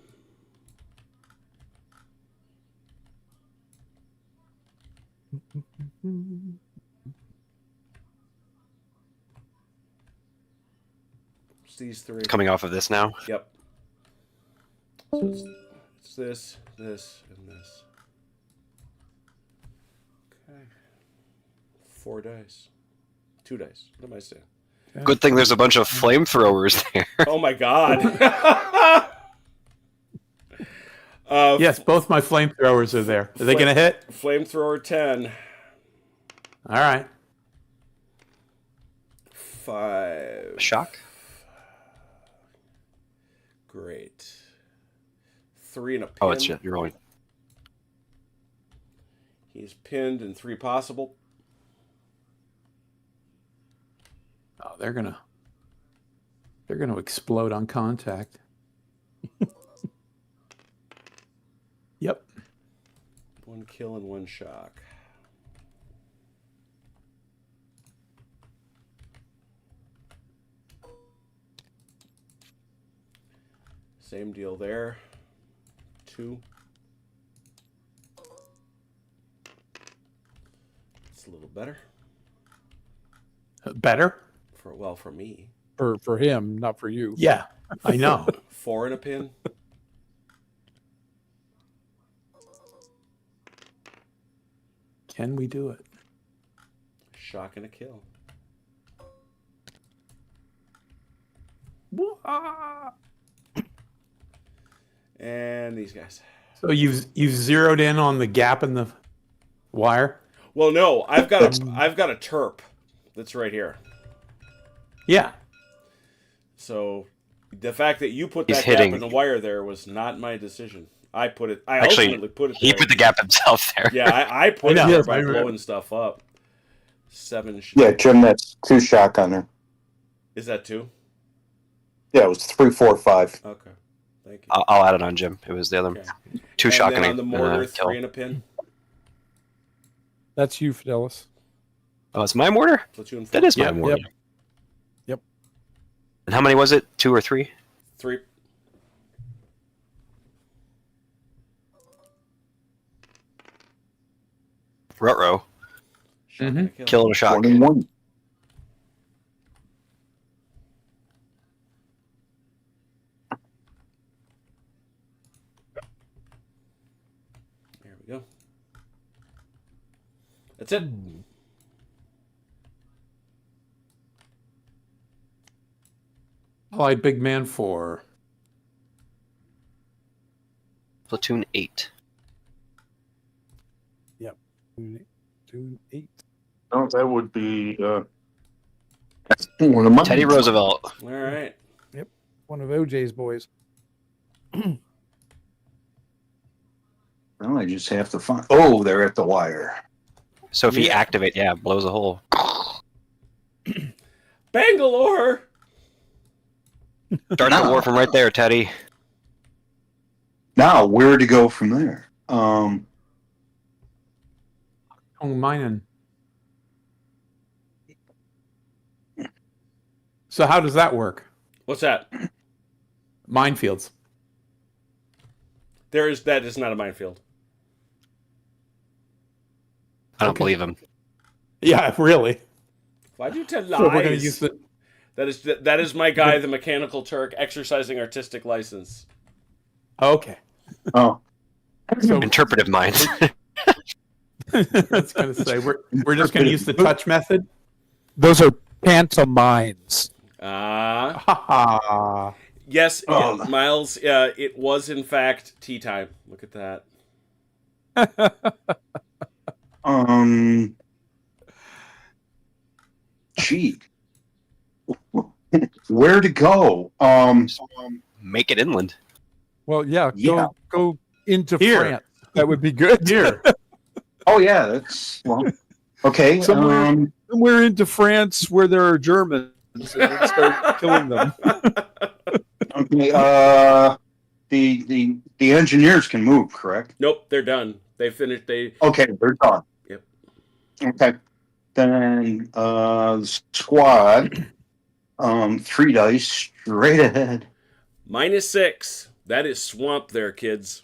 It's these three. Coming off of this now. Yep. So it's this, this, and this. Okay. 4 dice. 2 dice. What am I saying? Good thing there's a bunch of flamethrowers there. Oh my god. Yes, both my flamethrowers are there. Are they going to hit? Flamethrower 10. All right. 5. Shock? Great. 3 and a pin. Oh, it's you're rolling. He's pinned and 3 possible. Oh, they're gonna explode on contact. Yep. 1 kill and 1 shock. Same deal there. 2. It's a little better Better? for me. For him, not for you. Yeah, I know. 4 and a pin. Can we do it? Shock and a kill. And these guys. So you've zeroed in on the gap in the wire? Well, no, I've got a terp that's right here. Yeah. So the fact that you put He's that hitting. gap in the wire there was not my decision. I Actually, ultimately put it He there. put the gap himself there. Yeah, I put it I know. there by I remember. blowing stuff up. 7. Yeah, Jim, that's 2 shock on there. Is that 2? Yeah, it was 3, 4, 5. Okay. Thank you. I'll add it on, Jim. It was the other Okay. 2 And shock then and on the a mortar, kill. 3 and a pin. That's you, Fidelis. Oh, it's my mortar? Platoon 4. That is my Yep, mortar. Yep. And how many was it? 2 or 3? 3. Ruh-roh. Shock and a kill. Kill and a shock. 21. There we go. That's it. Allied Big Man 4. Platoon 8. Two, 8. No, that would be one of mine. Teddy Roosevelt. All right. One of OJ's boys. Well, I just have to find. Oh, they're at the wire. So if he Yeah. activate, blows a hole. Bangalore. Start the war from right there, Teddy. Now, where to go from there? Oh, mining. So how does that work? What's that? Minefields. That is not a minefield. I don't Okay. believe him. Yeah, really. Why'd you tell lies? So we're going to use the. That is my guy, the Mechanical Turk, exercising artistic license. Okay. Oh, So Interpretive mind. I was going to say we're just going to use the touch method. Those are pantomimes. Ah. Ha ha. Yes, Oh. yeah, Miles, it was in fact tea time. Look at that. Gee, where to go? Make it inland. Well, yeah, Yeah. go into Here. France. That would be good. Here. Oh yeah, that's well. Okay. Somewhere into France where there are Germans and then start killing them. Okay. The engineers can move, correct? Nope, they're done. They finished. Okay, they're done. Yep. Okay. Then squad. 3 dice straight ahead. -6. That is swamp there, kids.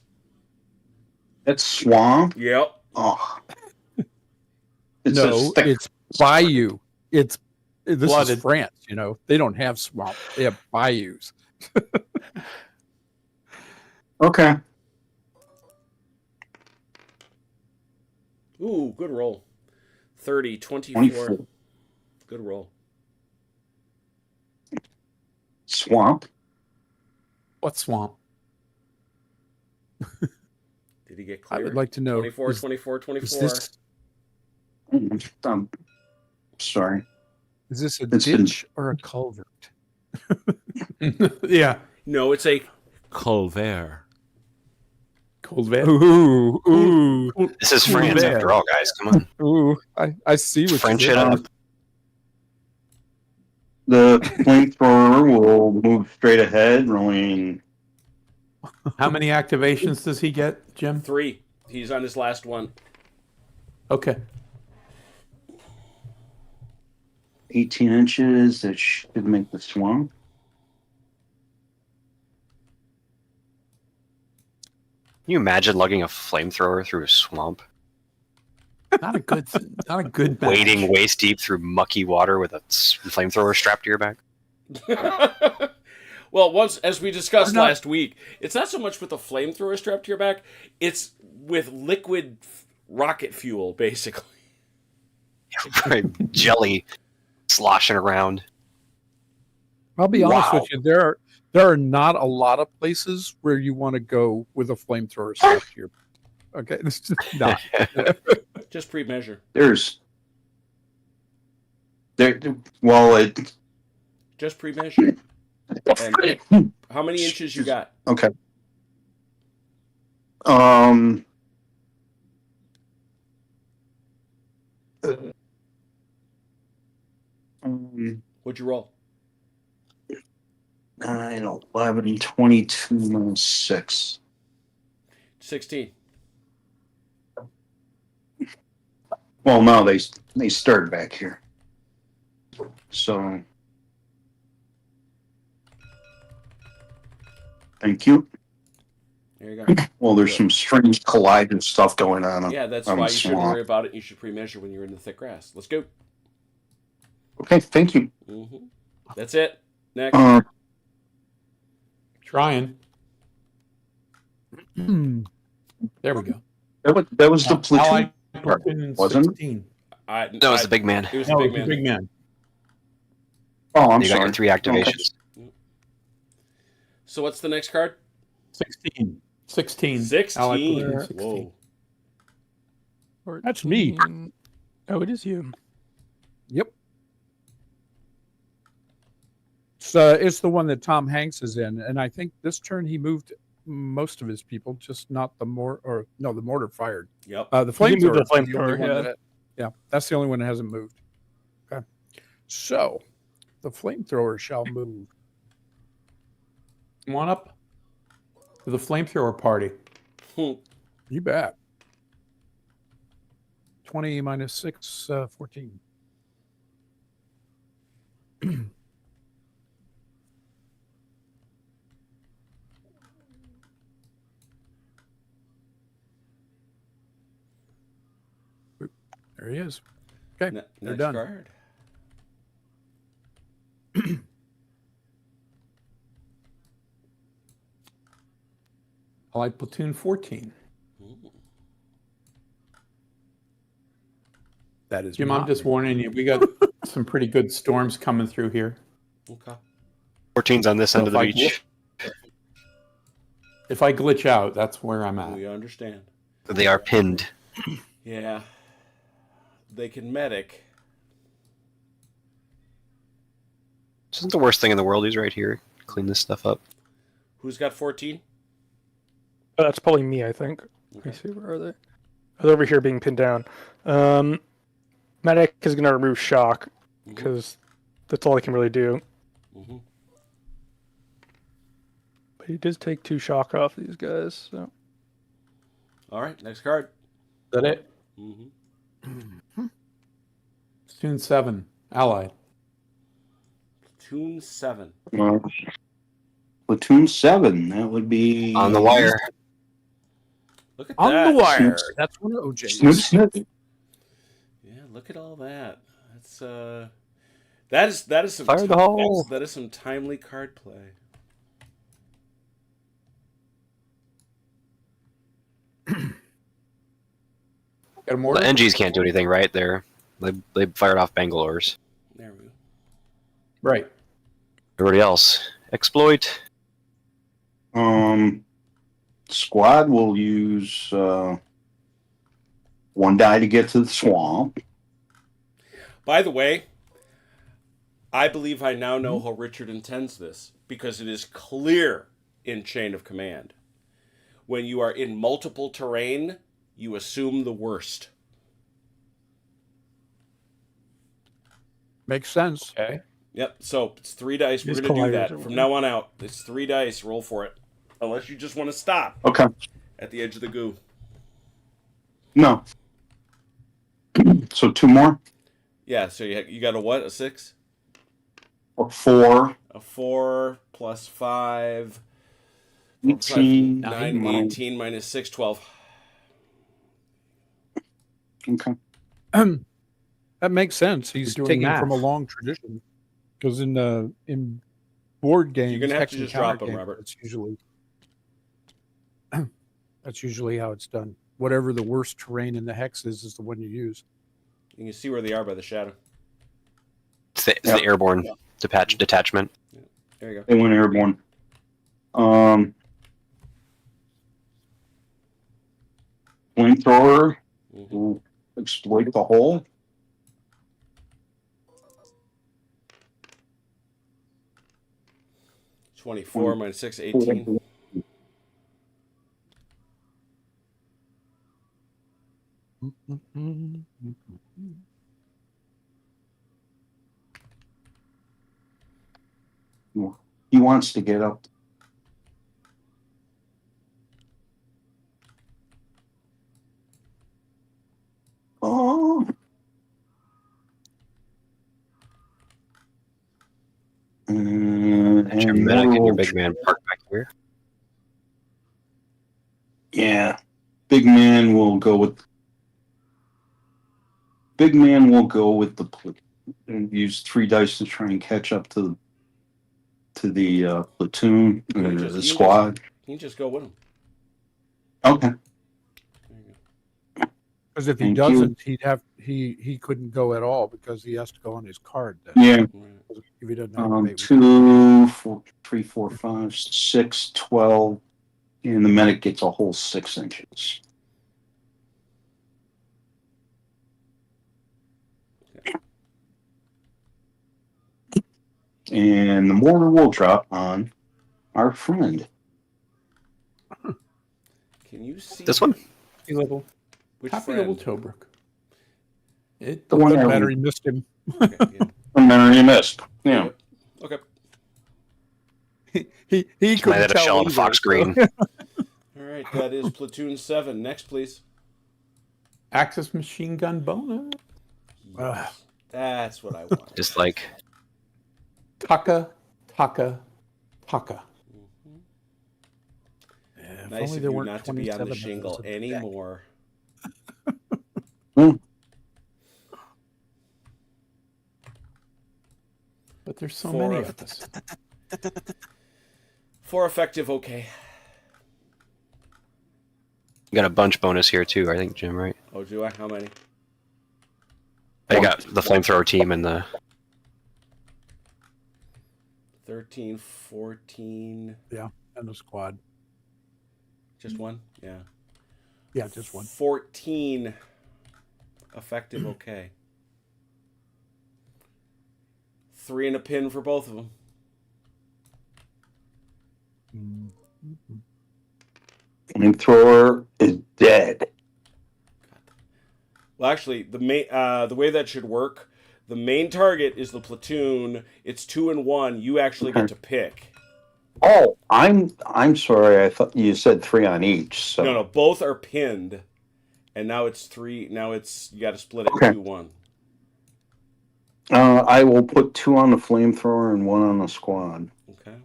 That's swamp. Yep. Oh. No, it's bayou. This Flooded. is France, They don't have swamp. They have bayous. Okay. Ooh, good roll. 30, 24. 24. Good roll. Swamp. What swamp? Did he get I clear? would like to know. 24, is 24, 24. this Sorry. is this a It's been- ditch or a culvert? Yeah. No, it's a culver. Cold Van. Ooh. This is France there. after all, guys. Come on. Ooh. I see what French you it did. up. The flamethrower will move straight ahead, rolling. How many activations does he get, Jim? 3. He's on his last one. Okay. 18 inches. That should make the swamp. Can you imagine lugging a flamethrower through a swamp? Not a good match. Wading waist deep through mucky water with a flamethrower strapped to your back? Well, as we discussed not- last week, it's not so much with a flamethrower strapped to your back, it's with liquid rocket fuel, basically. Right, jelly sloshing around. I'll be honest Wow. with you. There are not a lot of places where you want to go with a flamethrower strapped to your back. Okay, this is not. Just pre-measure. Well, Just pre-measure. And how many inches you got? okay. What'd you roll? 9, 11, 22, minus 6. 16. Well, no, they started back here. So, thank you. There you go. Well, there's some strange colliding stuff going on. Yeah, that's on why the you shouldn't swamp. worry about it. You should pre-measure when you're in the thick grass. Let's go. Okay, thank you. That's it. Next. Trying. There we go. That was the platoon. Allied platoon Wasn't it? 16. That was the big man. It was No, the it's big a man. big man. Oh, I'm You got sorry. your 3 activations. So what's the next card? 16. 16. 16. Allied platoon 16. Whoa. That's me. Oh, it is you. Yep. It's the one that Tom Hanks is in, and I think this turn he moved most of his people, just not the mortar. The mortar fired. Yep. The He moved flamethrower. the is the only flamethrower, one yeah. that- that's the only one that hasn't moved. Okay. So, the flamethrower shall move. One up. for the flamethrower party. You bet. 20 minus 6, 14. There he is. Okay, they're Next done. card. Allied Platoon 14. That is Jim, I'm not just me. warning you. We got some pretty good storms coming through here. Okay. 14's on this So end of the if I beach. If I glitch out, that's where I'm at. We understand. They are pinned. Yeah. They can medic. This isn't the worst thing in the world. He's right here. Clean this stuff up. Who's got 14? That's probably me, I think. Let me see, where are they? Oh, they're over here being pinned down. Medic is going to remove shock, because that's all they can really do. Mm-hmm. But he does take 2 shock off these guys, so... All right, next card. Is that it? Mm-hmm. Platoon 7, Allied. Platoon 7. Platoon 7, that would be On the wire. Look at On that. the wire. That's one of OJ's. Snoop, snoop. Yeah, look at all that. That's that is some Fire the hole. that is some timely card play. Got a The mortar? NGs can't do anything, right? They fired off Bangalore's. There we go. Right. Everybody else, exploit. Squad will use 1 die to get to the swamp. By the way, I believe I now know how Richard intends this, because it is clear in Chain of Command. When you are in multiple terrain, you assume the worst. Makes sense. Okay. Yep, so it's 3 dice. We're These going to do colliders that. are From now on out, it's 3 dice. Roll for it. Unless you just want to stop Okay. at the edge of the goo. No. So 2 more? Yeah, so you got a what? A 6? Or 4? A 4 plus 5. 18. 9, minus- 18 minus 6, 12. Okay. That makes sense. He's You're doing taking from a math. long tradition. Because in board games, You're gonna have hex to and just drop counter them, games, Robert. That's usually how it's done. Whatever the worst terrain in the hex is the one you use. You can see where they are by the shadow. It's the airborne detachment. There you go. They went airborne. Flamethrower Mhm. will exploit the hole. Mm-hmm. 24 minus 6, 18. He wants to get up. Oh. Your And medic and your roll- big man park back here. Yeah. Big man will go with the and use 3 dice to try and catch up to the platoon, the squad. You can just go with them. Okay. There you go. Because if he Thank you. doesn't, he couldn't go at all because he has to go on his card. Then. Yeah. Right. If he doesn't activate, 2, 4, 3, 4, 5, 6, 12, and the medic gets a whole 6 inches. And the mortar will drop on our friend. Can you see This one? Happy level. Which Happy friend? level Tobruk. It The one doesn't that matter. He missed him. Okay, yeah. from Mary missed. Yeah. Okay. he Might couldn't have a tell shell on either, Fox so- Green. All right, that is Platoon 7. Next, please. Axis machine gun bonus. Yes. That's what I want. Just like Taka, taka, taka. Yeah, if Nice only of there you weren't not to be on 27 the of those shingle in the deck. anymore. But there's so Four many of- of us. 4 effective, okay. you got a bunch bonus here too, I think, Jim, right? Oh, do I? How many? You got the flamethrower team and the 13, 14. Yeah, and the squad. Just one? Yeah. Yeah, just one. 14 effective, okay. 3 and a pin for both of them. Flamethrower is dead. Well, actually, the way that should work, the main target is the platoon. It's 2 and 1. You actually get to pick. Oh, I'm sorry. I thought you said 3 on each. So No, both are pinned, and now it's 3. Now it's you got to split it Okay. 2-1. I will put 2 on the flamethrower and 1 on the squad. Okay.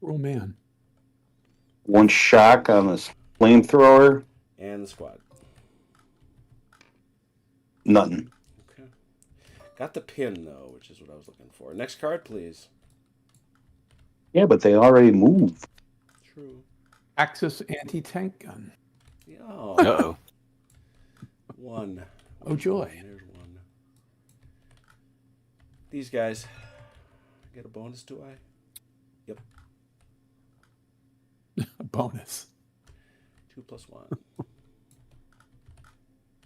Oh man. 1 shock on the flamethrower. And the squad. Nothing. Okay. Got the pin though, which is what I was looking for. Next card, please. Yeah, but they already moved. True. Axis anti-tank gun. Oh. uh-oh. 1. Oh, joy. There's 1. These guys get a bonus, do I? Yep. A bonus. 2 plus 1.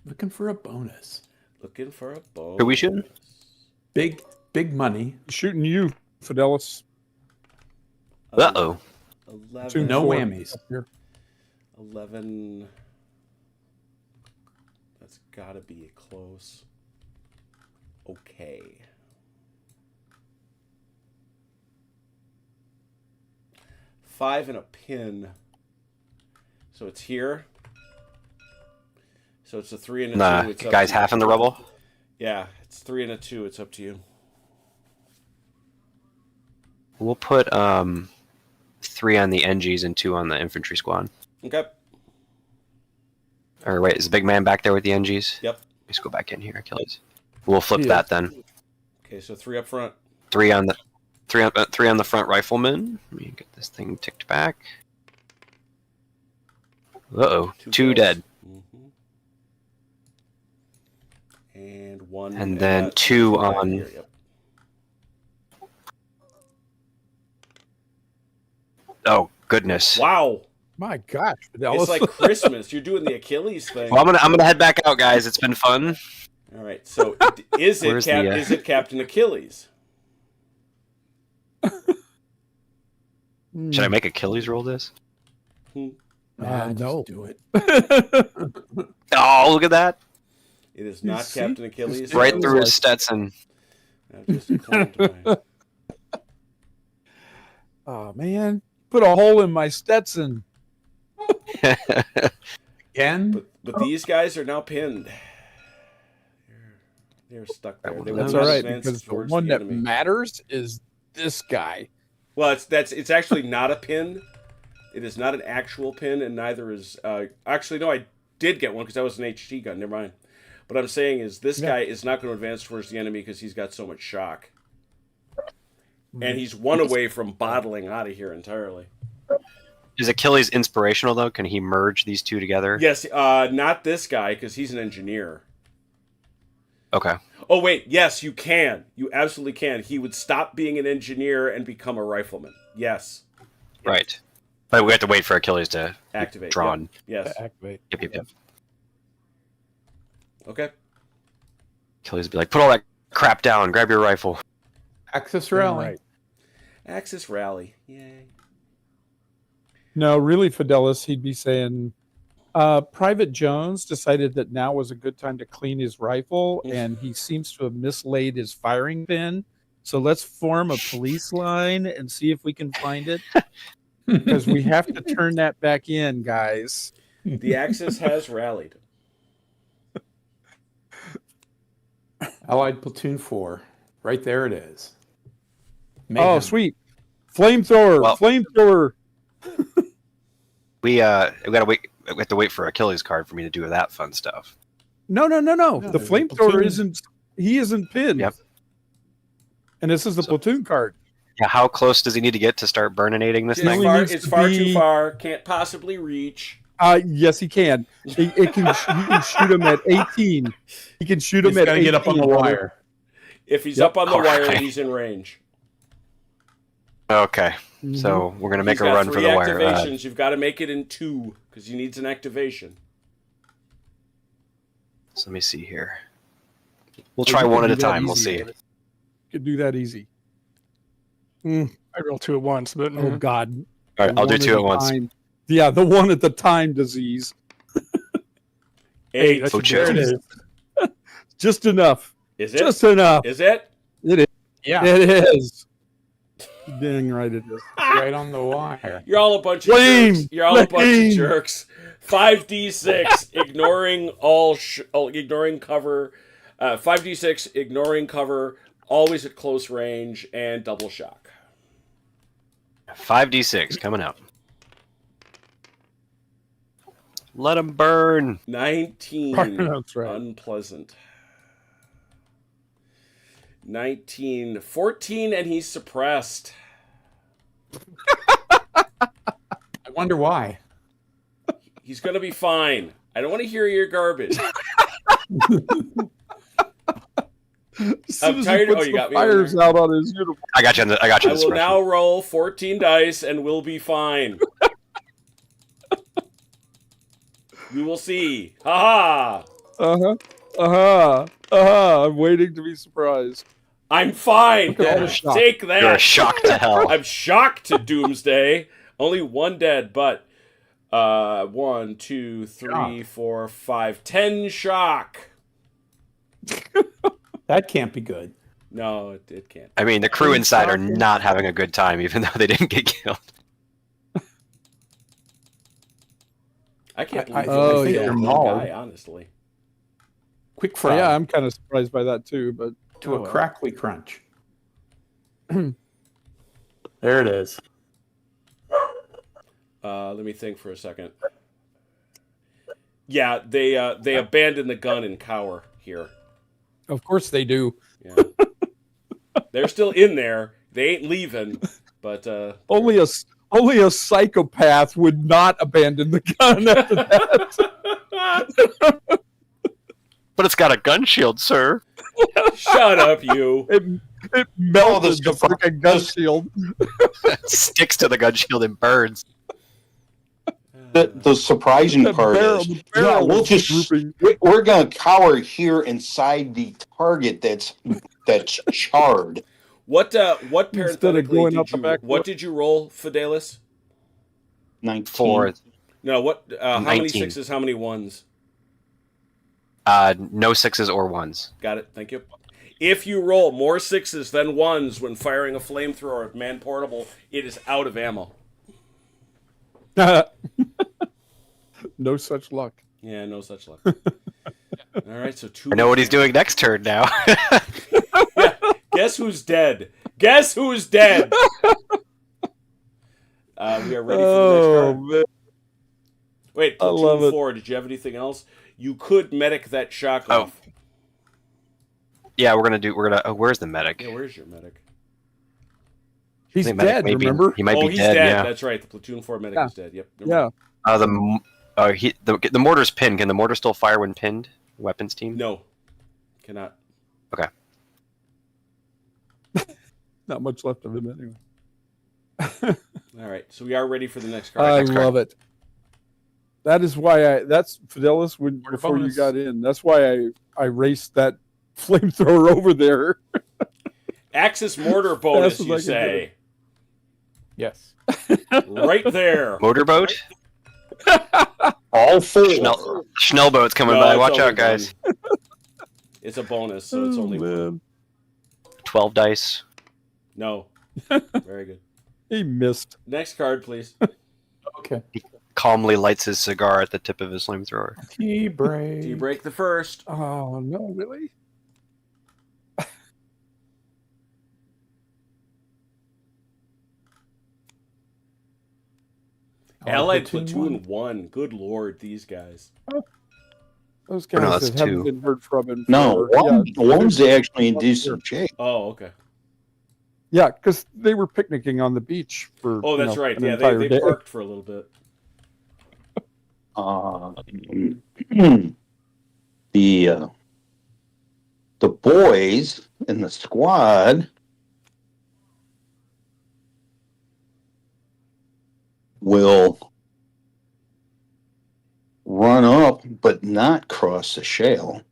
Looking for a bonus. Looking for a bonus. Who are we shooting? Big money. Shooting you, Fidelis. Uh-oh. 11. No 4 whammies. up here. 11. That's gotta be close. Okay. Five and a pin. So it's here. So it's a 3 and a 2. Nah, It's up guys to you. half in the rubble. Yeah, it's 3 and a 2. It's up to you. We'll put 3 on the NGs and 2 on the infantry squad. Okay. Or wait, is the big man back there with the NGs? Yep. Let's go back in here, Achilles. We'll flip Yeah. that then. Okay, so 3 up front. 3 on the 3 on the front rifleman. Let me get this thing ticked back. Uh-oh, 2 kills. dead. Mhm. And 1. And then 2 back on here, yep. Oh goodness. Wow. My gosh, Fidelis. It's like Christmas. You're doing the Achilles thing. Well, I'm gonna head back out, guys. It's been fun. All right. So is it Where's the, is it Captain Achilles? Should I make Achilles roll this? Nah, no. just do it. Oh, look at that! It is You not see? Captain Achilles. It's Right was through like- his Stetson. I've just declined mine. Oh man, put a hole in my Stetson. Again? But these guys are now pinned. They're stuck there. They That's will all not right advance because the towards one the that enemy. matters is this guy. Well, it's actually not a pin. It is not an actual pin, and neither is actually no. I did get one because that was an HT gun. Never mind. What I'm saying is this guy is not going to advance towards the enemy because he's got so much shock, and he's 1 away from bottling out of here entirely. Is Achilles inspirational though? Can he merge these two together? Yes, not this guy because he's an engineer. Okay. Oh wait, yes, you can. You absolutely can. He would stop being an engineer and become a rifleman. Yes, Right. But we have to wait for Achilles to activate. drawn. Yep. Yes. Activate. Yep. Okay. Achilles would be like, put all that crap down, grab your rifle. Axis rally. Right. Axis rally. Yay. No, really, Fidelis, he'd be saying, Private Jones decided that now was a good time to clean his rifle, and he seems to have mislaid his firing pin. So let's form a police line and see if we can find it. Because we have to turn that back in, guys. The Axis has rallied. Allied Platoon 4. Right there it is. Oh, Mayhem. sweet. Flamethrower. Well- Flamethrower. We gotta wait. We have to wait for Achilles' card for me to do that fun stuff. No. The the flamethrower platoon. isn't pinned. Yep. And this is the platoon card. Yeah, how close does he need to get to start burninating this It's thing? far, needs it's to far be- too far. Can't possibly reach. Yes, he can. He can shoot him at 18. He can shoot him He's at got to 18. get up on the brother. wire. If he's Yep. up on the wire, Alright. he's in range. Okay, Mhm. so we're gonna make He's a got run for 3 the wire. activations. You've got to make it in 2 because he needs an activation. So let me see here. We'll You try can one at do a that time. We'll easy. see. You could do that easy. I roll 2 at once, but Oh God! All right, I'll do One 2 a at once. time. Yeah, the one at the time disease. 8. that's Oh, there it Jesus. is. Just enough. Is it? Just enough. Is it? Yeah, It is. Dang right it is. right on the wire. You're all a bunch of Flame! jerks. You're all a bunch of Flame! jerks. 5d6, ignoring ignoring cover. 5d6, ignoring cover, always at close range, and double shock. 5d6 coming out. Let him burn. 19. That's right. Unpleasant. 19. 14, and he's suppressed. I wonder why. He's going to be fine. I don't want to hear your garbage. As soon I'm as tired- he puts you the got me on fires there. out on his uniform. I got you. I got you. I in will the suppression. now roll 14 dice, and we'll be fine. We will see. Ha ha! I'm waiting to be surprised. I'm fine. Look at all the shock. Take You're a that. shock to hell. I'm shocked to Doomsday. Only 1 dead, but 1, 2, 3, Shock. 4, 5, 10 shock. That can't be good. No, it can't. I mean, the crew inside are not having a good time, even though they didn't get killed. I can't I believe think they they're killed one mauled. guy, honestly. Quick fry Yeah, I'm kind of surprised by that too. But to oh a well. crackly crunch. There it is. Let me think for a second. Yeah, they abandon the gun and cower here. Of course they do. Yeah. They're still in there. They ain't leaving, but Only a psychopath would not abandon the gun after that. But it's got a gun shield, sir. shut up, you. It melted this the freaking gun shield. Sticks to the gun shield and burns. The surprising The part barrel- is, the barrel yeah, we'll was just drooping. we're gonna cower here inside the target that's charred. What Instead of parenthetically going out did the you back what door. did you roll, Fidelis? 19. 4. No, what how many 19. 6s, how many 1s? No 6s or 1s. Got it, thank you. If you roll more 6s than 1s when firing a flamethrower at man portable, it is out of ammo. No such luck. Yeah, no such luck. All right, so 2. I know what he's doing next turn now. Guess who's dead? Guess who's dead? We are ready for the next card. Man. Wait, I love Platoon it. 4, did you have anything else? You could medic that shock Oh. off. Yeah, where's the medic? Yeah, where's your medic? He's I think medic dead, may be- remember? He might Oh, be he's dead, dead. yeah. That's right. The Platoon 4 medic Yeah. is dead. Yep. Yeah. The mortar's pinned. Can the mortar still fire when pinned? Weapons team? No. Cannot. Okay. Not much left of him anyway. All right. So we are ready for the next card. I next card. love it. That is why that's Fidelis when Mortar before you bonus. got in. That's why I raced that flamethrower over there. Axis mortar bonus, Fast as I you can say. Yes. Right there. Motorboat? All 4. Schnellboat's coming No, by. it's Watch only out, guys. one. It's a bonus, so it's only one. man. 12 dice. No. Very good. He missed. Next card, please. Okay. Calmly lights his cigar at the tip of his flamethrower. Tea break. Do you break the first? Oh no, really? Allied Platoon 1. Good lord, these guys. Those no, guys that's that haven't two. been heard from in No, forever. one's actually in decent shape. Oh, okay. Yeah, because they were picnicking on the beach for. Oh, that's right. an Yeah, entire they day. parked for a little bit. The boys in the squad will run up but not cross the shale.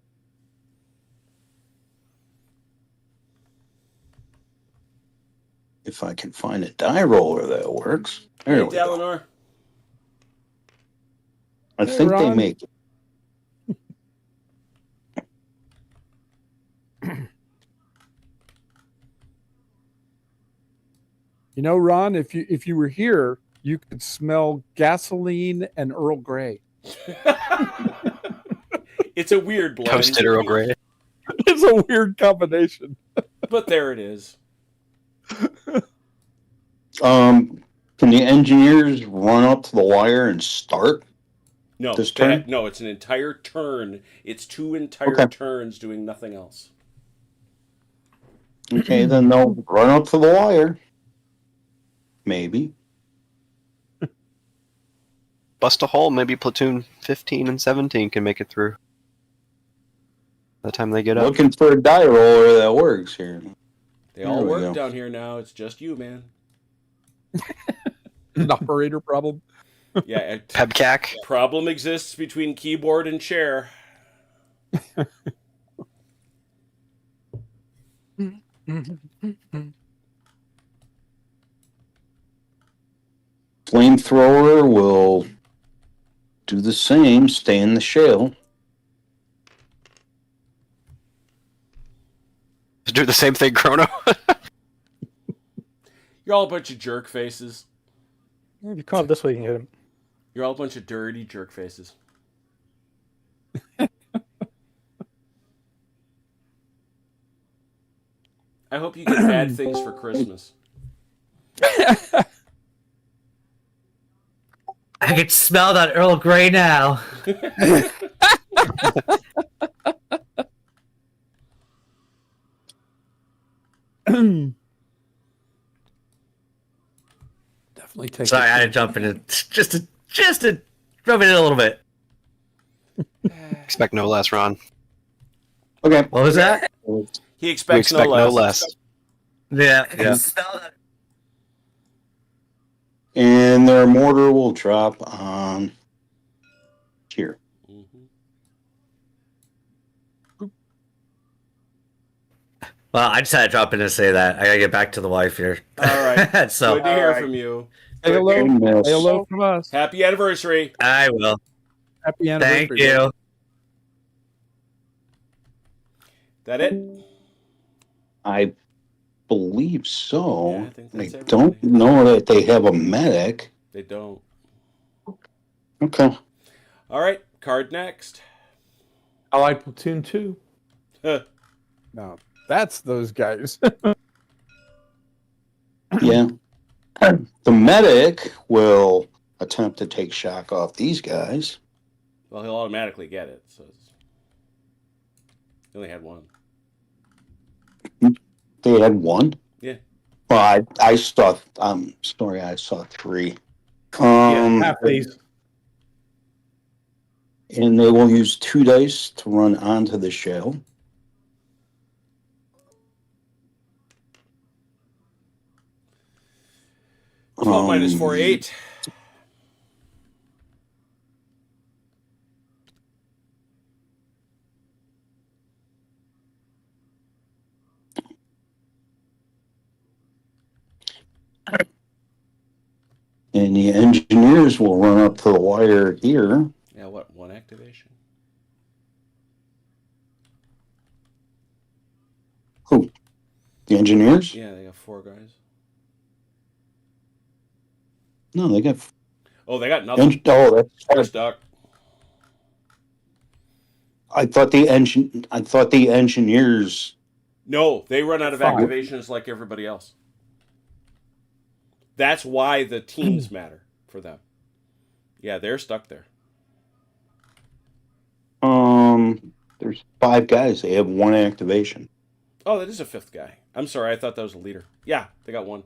If I can find a die roller that works. There Hey, we go. Dalinar. I Hey, think they Ron. make it. You know, Ron, if you were here, you could smell gasoline and Earl Grey. It's a weird blend. Toasted Earl Grey. It's a weird combination. But there it is. Can the engineers run up to the wire and start? No, This turn? no, it's an entire turn. It's 2 entire Okay. turns doing nothing else. Okay, then they'll run up to the wire. Maybe. Bust a hole, maybe platoon 15 and 17 can make it through. By the time they get up. Looking for a die roller that works here. They all There we work go. down here now. It's just you, man. An operator problem. Yeah, Pebcac. problem exists between keyboard and chair. Flamethrower will do the same, stay in the shale. Do the same thing, Chrono. You're all a bunch of jerk faces. If you come up this way, you can hit him. You're all a bunch of dirty jerk faces. I hope you get bad things for Christmas. I can smell that Earl Grey now. Definitely take Sorry, I had to jump in just to rub it in a little bit. Expect no less, Ron. Okay. What was that? He We expects expect no no less. less. Yeah, I yeah. can smell that. And their mortar will drop on here. Mhm. Well, I just had to drop in to say that. I gotta get back to the wife here. All right. So Good to hear All right. from you. Say hello. Good miss. Say hello from us. Happy anniversary. I will. Happy anniversary. Thank you. That it? I believe so. Yeah, I think that's I everybody. don't know that they have a medic. They don't. Okay. All right. Card next. Allied Platoon 2. No, that's those guys. Yeah. The medic will attempt to take shock off these guys. Well, he'll automatically get it. So he only had one. They had one? Yeah. Well, I saw, sorry, I saw three. Yeah, half these. And they will use 2 dice to run onto the shell. Twelve minus 4, 8. And the engineers will run up to the wire here. Yeah, what? One activation? The The engineers? Yeah, they got 4 guys. No, they got. Oh, they got nothing. That's They're right. stuck. I thought the engineers. No, they run out of 5. activations like everybody else. That's why the teams matter for them. Yeah, they're stuck there. There's 5 guys. They have 1 activation. Oh, that is a 5th guy. I'm sorry, I thought that was a leader. Yeah, they got 1.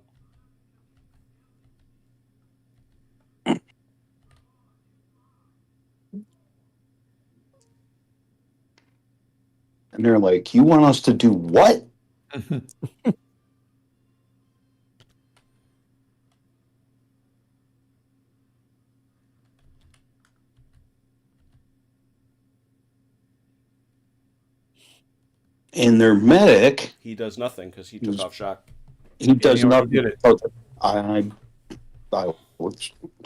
And they're like, "You want us to do what?" And their medic, He does nothing because he took off shock. he does he already nothing. did it. Okay.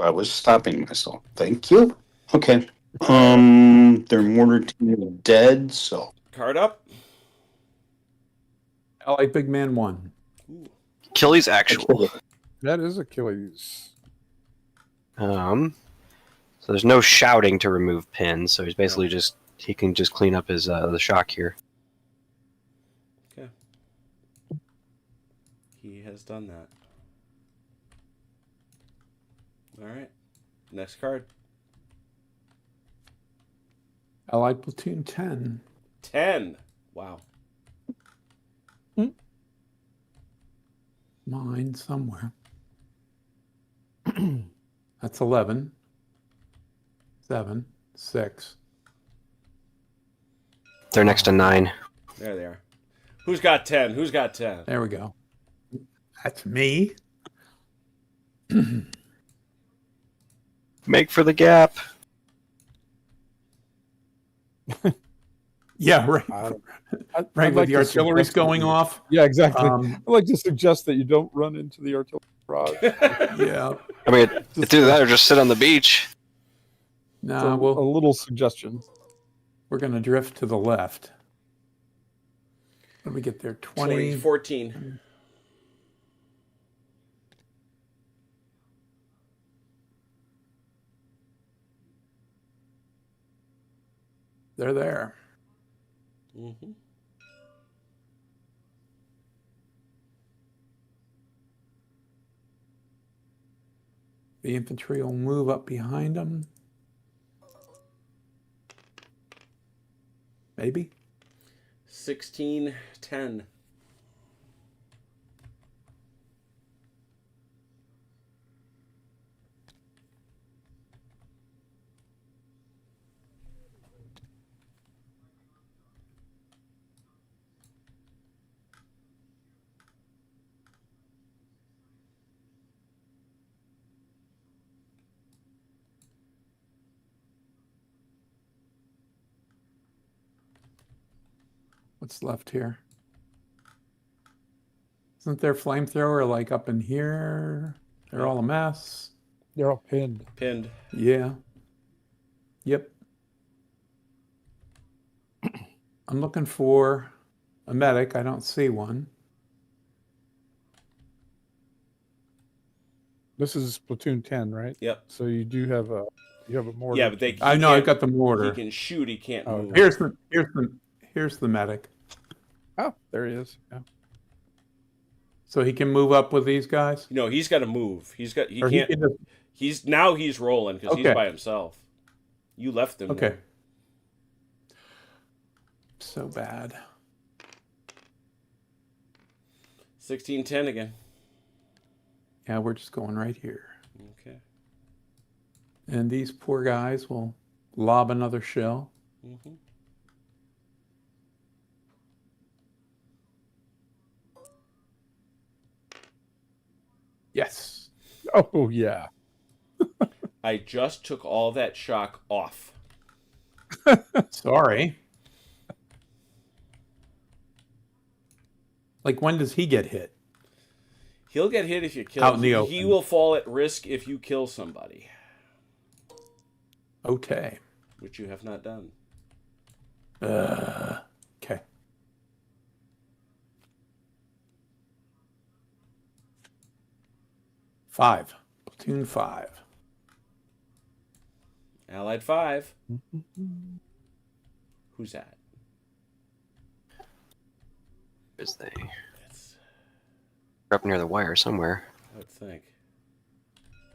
I was stopping myself. Thank you. Okay. Their mortar team is dead. So Card up. Allied Big Man 1. Achilles actual. That is Achilles. So there's no shouting to remove pins, so he's basically he can just clean up his the shock here. Okay. He has done that. All right. Next card. Allied Platoon 10. 10. Wow. Mine somewhere. That's 11. 7. 6. They're next to 9. There they are. Who's got 10? Who's got 10? There we go. That's me. Make for the gap. Yeah, right. I'd Right, like with the to artillery's suggest going that off. Yeah, exactly. Um, I'd like to suggest that you don't run into the artillery barrage. Yeah. I mean, it's either that or just sit on the beach. No, A little suggestion. we're going to drift to the left. Let me get there. 20. 14. They're there. Mm-hmm. The infantry will move up behind them. Maybe. 16, 10. What's left here? Isn't there flamethrower like up in here? They're all a mess. They're all pinned. Pinned. Yeah. Yep. I'm looking for a medic. I don't see one. This is platoon 10, right? Yep. So you do have a mortar. Yeah, but they. I know. can't- I've got the mortar. He can shoot. He can't Oh, move. Here's the medic. Oh, there he is. Yeah. So he can move up with these guys. No, he's got to move. He Or can't. can just- He's rolling because he's Okay. by himself. You left him. Okay. there. So bad. 16, 10 again. Yeah, we're just going right here. Okay. And these poor guys will lob another shell. Mm-hmm. Yes. Oh, yeah. I just took all that shock off. Sorry. Like, when does he get hit? He'll get hit if you kill Out him. in the He open. will fall at risk if you kill somebody, Okay. which you have not done. Okay. 5. Platoon 5. Allied 5. Who's that? Is they It's, They're up near the wire somewhere. I would think.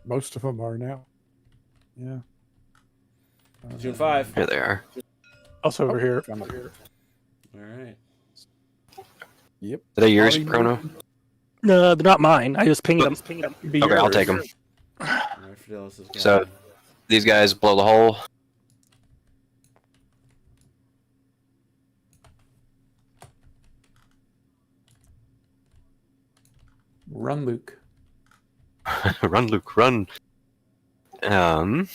Most of them are now. Yeah. Platoon 5. Here they are. Also over here. Found it. All right. Yep. Are they yours, Body Chrono? No, they're not mine. I just pinged them. Okay, I'll take them. All right, Fidelis has got So it. these guys blow the hole. Run, Luke. Run, Luke, run. The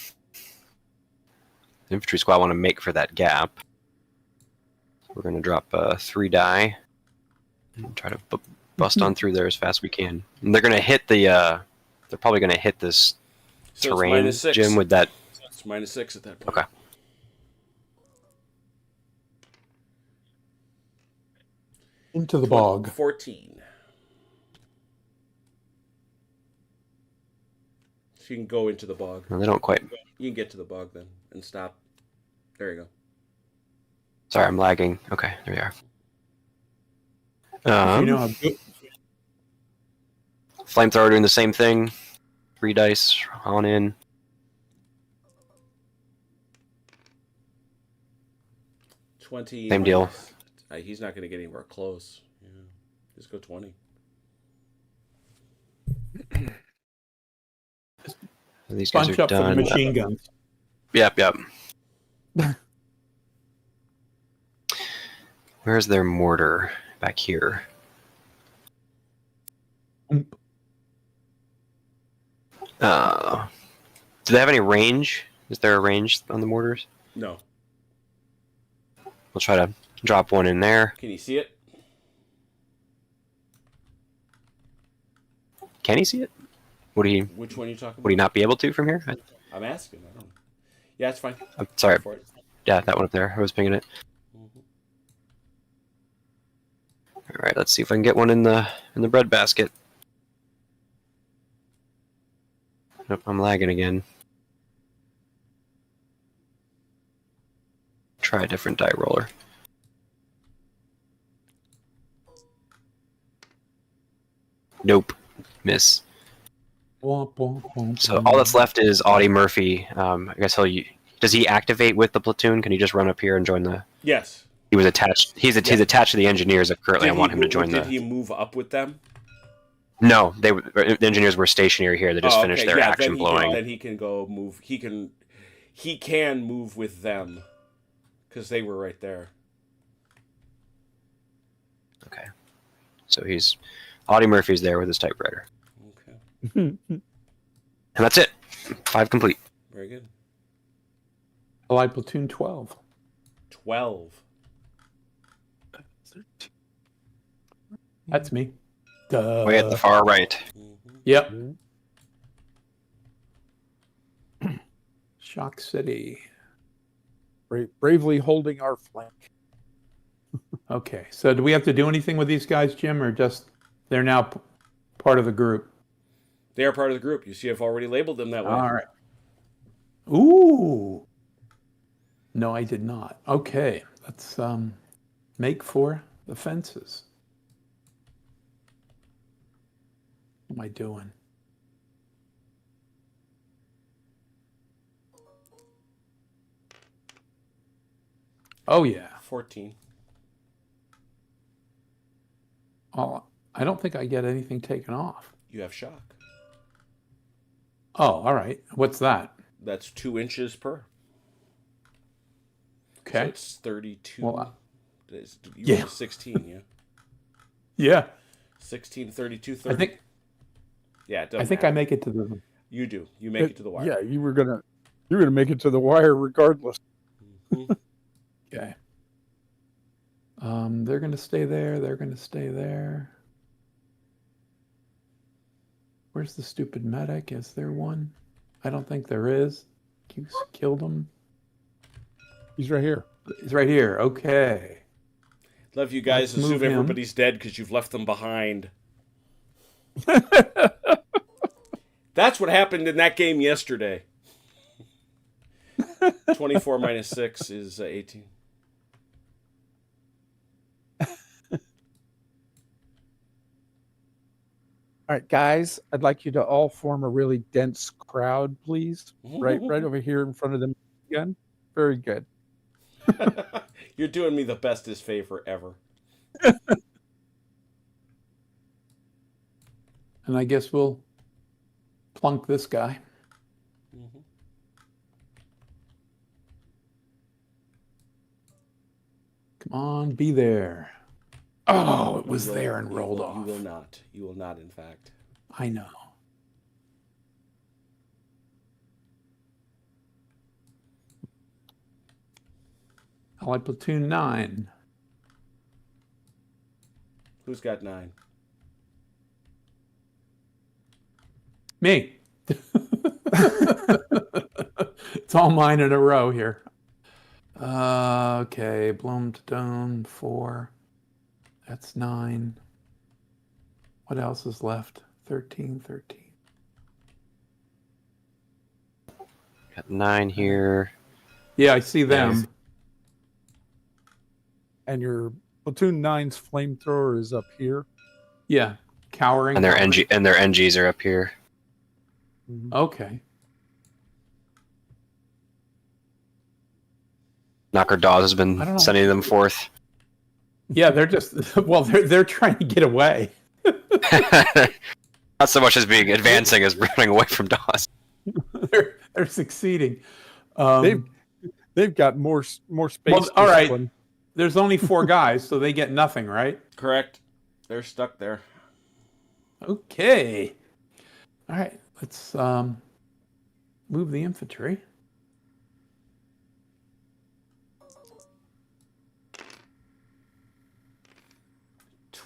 infantry squad want to make for that gap. We're going to drop 3 die and try to bust on through there as fast as we can. And they're going to hit the. They're probably going to hit this So it's terrain, -6. Jim, with that. It's -6 at that point. Okay. Into the bog. 14. So you can go into the bog. No, they don't quite. You can get to the bog then and stop. There you go. Sorry, I'm lagging. Okay, there we are. You know how good. Flamethrower doing the same thing. 3 dice on in. Same deal. He's not going to get anywhere close. Yeah. Just go 20. These guys Bunch are up for the done. machine guns. Yep. Where's their mortar? Back here. Do they have any range? Is there a range on the mortars? No. We'll try to drop one in there. Can you see it? Can he see it? Would he Which one are you talking about? would he not be able to from here? I'm asking. I don't know. Yeah, it's fine. I'm sorry. For it. Yeah, that one up there. I was pinging it. All right, let's see if I can get one in the bread basket. Nope, I'm lagging again. Try a different die roller. Nope, miss. So all that's left is Audie Murphy. I guess does he activate with the platoon? Can he just run up here and join the? Yes. He was attached. He's attached to the engineers. Currently, I want him to join Did he move up with them? No, the engineers were stationary here. They just finished their action blowing. Then he can go move. He can move with them because they were right there. Okay, so Audie Murphy's there with his typewriter, Okay. and that's it. 5 complete. Very good. Allied platoon 12. 12. That's me. Duh. Way at the far right. Yep. Shock City. Bravely holding our flank. Okay, so do we have to do anything with these guys, Jim, or just they're now part of the group? They are part of the group. You see, I've already labeled them that way. All right. Ooh. No, I did not. Okay, let's make for the fences. What am I doing? Oh, yeah. 14. Oh, I don't think I get anything taken off. You have shock. Oh, all right. What's that? That's 2 inches per. Okay. So it's 32. Well, You yeah. rolled 16, yeah? Yeah. 16, 32, 30. I think Yeah, it doesn't I think matter. I make it to the. You do. You make it to the wire. Yeah, you're gonna make it to the wire regardless. Mhm. Okay. They're gonna stay there. They're gonna stay there. Where's the stupid medic? Is there one? I don't think there is. You killed him. He's right here. He's right here. Okay. Love you guys Let's move assume him. everybody's dead because you've left them behind. That's what happened in that game yesterday. 24 minus 6 is 18. All right, guys, I'd like you to all form a really dense crowd, please. Right over here in front of them again. Very good. You're doing me the bestest favor ever. And I guess we'll plunk this guy. Come on, be there. Oh, it was there and rolled off. You will not. You will not, in fact. I know. Allied Platoon 9. Who's got 9? Me. It's all mine in a row here. Okay, Bloomstone 4. That's 9. What else is left? 13. Got 9 here. Yeah, I see them. And your platoon 9's flamethrower is up here. Yeah, cowering. And their NGs are up here. Okay. Knocker Dawes has been sending them forth. Yeah, they're just they're trying to get away. Not so much as being advancing as running away from Dawes. they're succeeding. They've got more space. Well, all right. There's only 4 guys, so they get nothing, right? Correct. They're stuck there. Okay. All right. Let's move the infantry.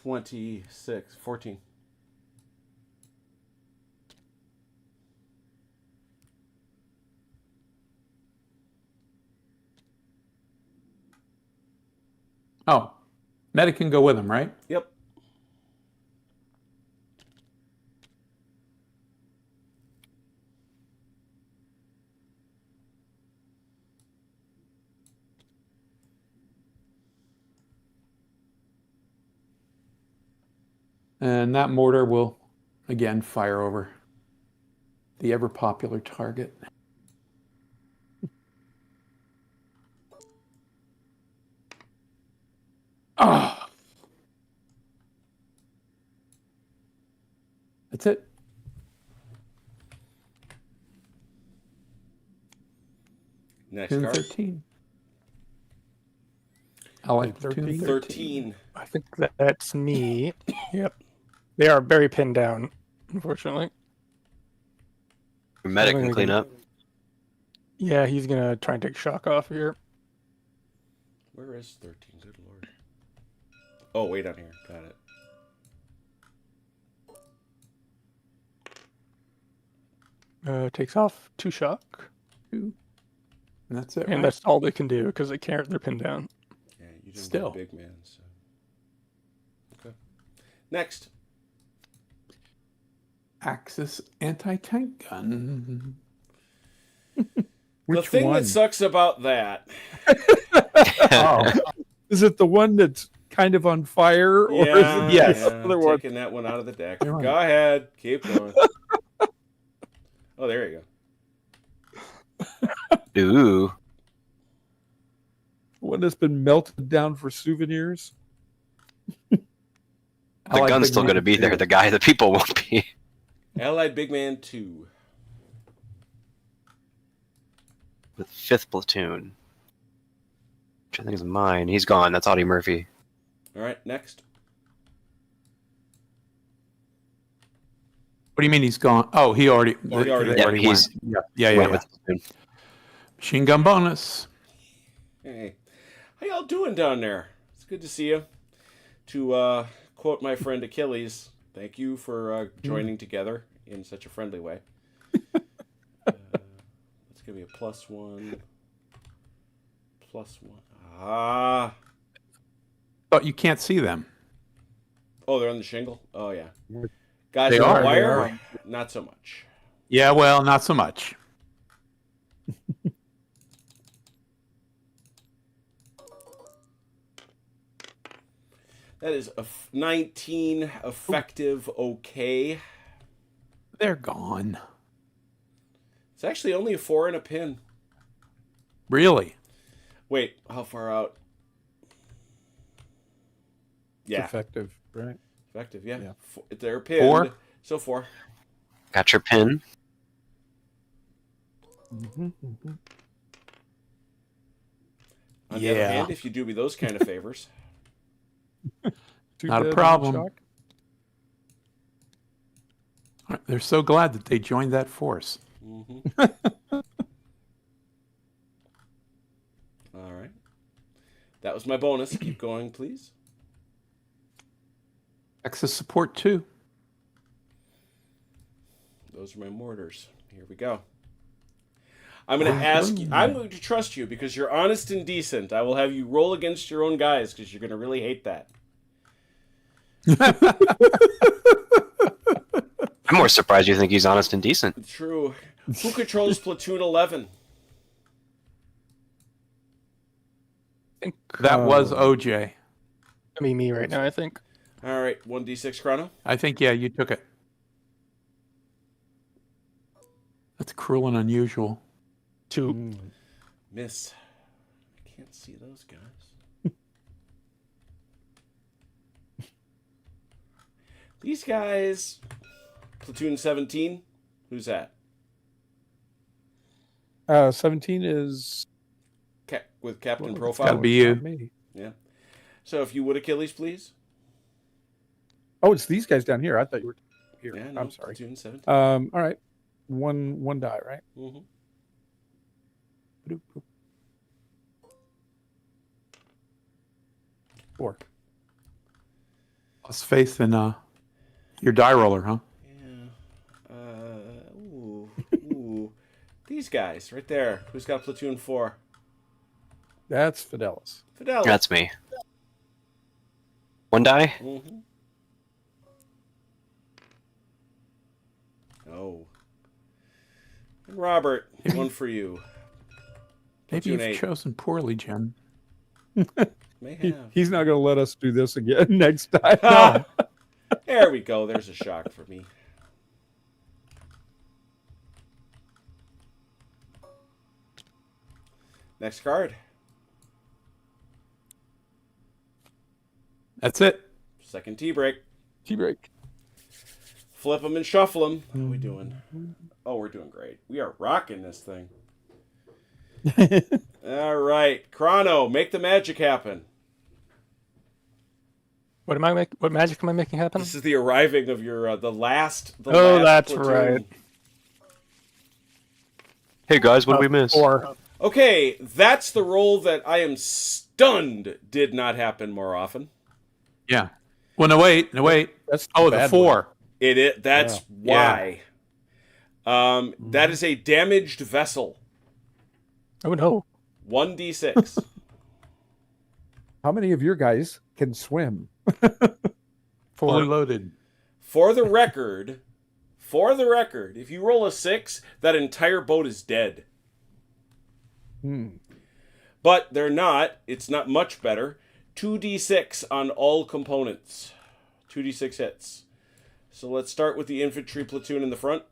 $26, 14. Oh, medic can go with him, right? Yep. And that mortar will, again, fire over the ever-popular target. Ah! That's it. Next Platoon card. 13. Allied Platoon 13. I think that's me. Yep. They are very pinned down, unfortunately. Your medic can clean up. Yeah, he's going to try and take shock off here. Where is 13? Good lord. Oh, way down here. Got it. Takes off 2 shock. 2. And that's it, And right? that's all they can do because they can't. They're pinned down. Yeah, you didn't Still. get big man, so. Okay. Next. Axis anti-tank gun. The thing that sucks about that. Oh. Is it the one that's kind of on fire? Or is it the other one? Taking that one out of the deck. Go ahead. Keep going. Oh, there you go. Ooh. One that's been melted down for souvenirs? The gun's still going to be there. The people won't be. Allied Big Man 2. With 5th Platoon. Which I think is mine. He's gone. That's Audie Murphy. All right, next. What do you mean he's gone? Oh, he already. He already Yeah, went. he's Yeah. with the platoon. Machine gun bonus. Hey. How y'all doing down there? It's good to see you. To quote my friend Achilles, thank you for joining together in such a friendly way. Let's give me a +1. +1. Ah. But you can't see them. Oh, they're on the shingle? Oh, yeah. Guys They on are, the they wire? are. Not so much. Yeah, well, not so much. That is a 19 effective. Okay. They're gone. It's actually only a 4 and a pin. Really? Wait, how far out? Yeah, Effective, right? effective. Yeah, Yeah. They're pinned. 4? So 4. Got your pin. Mm-hmm, mm-hmm. On the other Yeah. hand, if you do me those kind of favors, Too Not a dead, one problem. shock. They're so glad that they joined that force. all right. That was my bonus. Keep going, please. Texas support too. Those are my mortars. Here we go. I'm going to ask you, I'm going to trust you because you're honest and decent. I will have you roll against your own guys because you're going to really hate that. I'm more surprised you think he's honest and decent. True. Who controls platoon 11? That was OJ. I mean, me right now, I think. All right, 1d6 chrono. I think, yeah, you took it. That's cruel and unusual. 2. Miss. I can't see those guys. These guys. Platoon 17. Who's that? 17 is With Captain well, Profile? gotta be you. not me. Yeah. So if you would, Achilles, please. Oh, it's these guys down here. I thought you were here. Yeah, no, I'm sorry. Platoon 17. All right. One die, right? Mm-hmm. Boop, boop. 4. Lost faith in your die roller, huh? Yeah. Ooh. These guys right there. Who's got platoon 4? That's Fidelis. Fidelis. That's me. 1 die. Mm-hmm. Oh. And Robert, one for you. Maybe Platoon you've 8. chosen poorly, Jen. May have. He's not going to let us do this again next time. Ah, there we go. There's a shock for me. Next card. That's it. Second tea break. Tea break. Flip them and shuffle them. How are we doing? Oh, we're doing great. We are rocking this thing. All right. Chrono, make the magic happen. What magic am I making happen? This is the arriving of your the last. Oh, last that's platoon. right. Hey guys, what did we miss? 4. Okay, that's the roll that I am stunned did not happen more often. Yeah. Well, no, wait. That's Oh, the bad 4. That's why. That is a damaged vessel. Oh no. 1d6. How many of your guys can swim? Fully loaded. For the record, if you roll a 6, that entire boat is dead. But they're not. It's not much better. 2d6 on all components. 2d6 hits. So let's start with the infantry platoon in the front.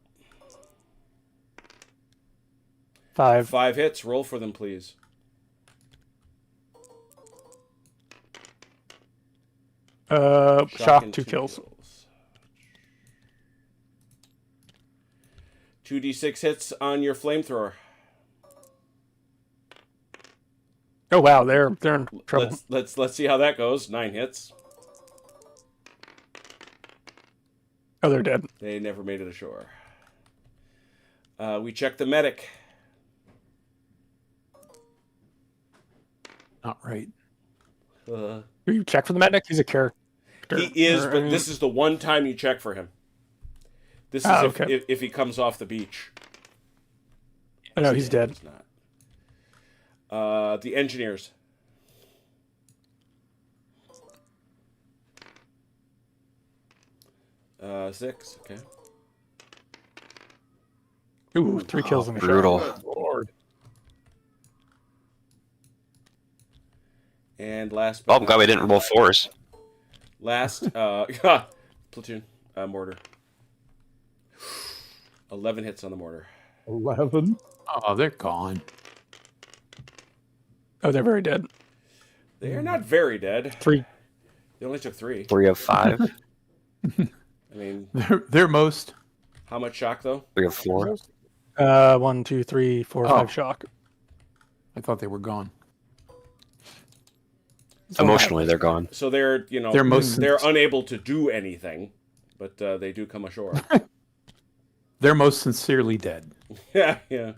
5. 5 hits. Roll for them, please. Shock and 2 kills. 2d6 hits on your flamethrower. Oh wow, they're in trouble. Let's see how that goes. 9 hits. Oh, they're dead. They never made it ashore. We check the medic. Not right. You check for the medic? He's a character. He is, but this is the one time you check for him. This is okay. if he comes off the beach. Oh, no, he's dead. He's not. The engineers. Six. Okay. Ooh, 3 kills in a brutal. shot. Good Lord. And last Well, but I'm glad we didn't roll 4s. last, platoon, mortar. 11 hits on the mortar. 11. Oh, they're gone. Oh, they're very dead. They are not very dead. 3. They only took 3. 3 of 5. I mean, They're most. how much shock though? 3 of 4. 1, 2, 3, 4, 5 shock. I thought they were gone. Emotionally, they're gone. So they're they're unable to do anything, but they do come ashore. They're most sincerely dead. Yeah, yeah.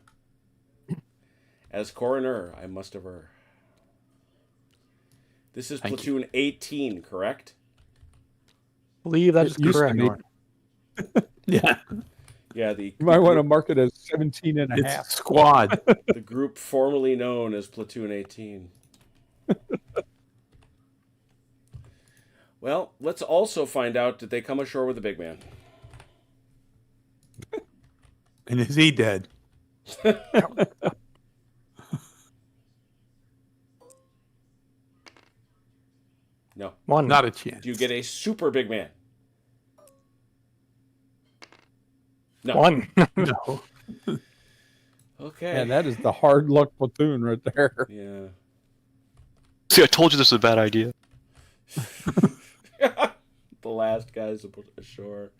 As coroner, I must aver. This is Thank platoon 18, correct? I believe that is It used to correct. be. Yeah. Yeah, the You might want to mark it as 17 and a It's half. squad. the group formerly known as platoon 18. Well, let's also find out, did they come ashore with a big man? And is he dead? No. 1. Not a chance. Do you get a super big man? No. 1. No. Okay. Man, that is the hard luck platoon right there. Yeah. See, I told you this was a bad idea. The last guys ashore.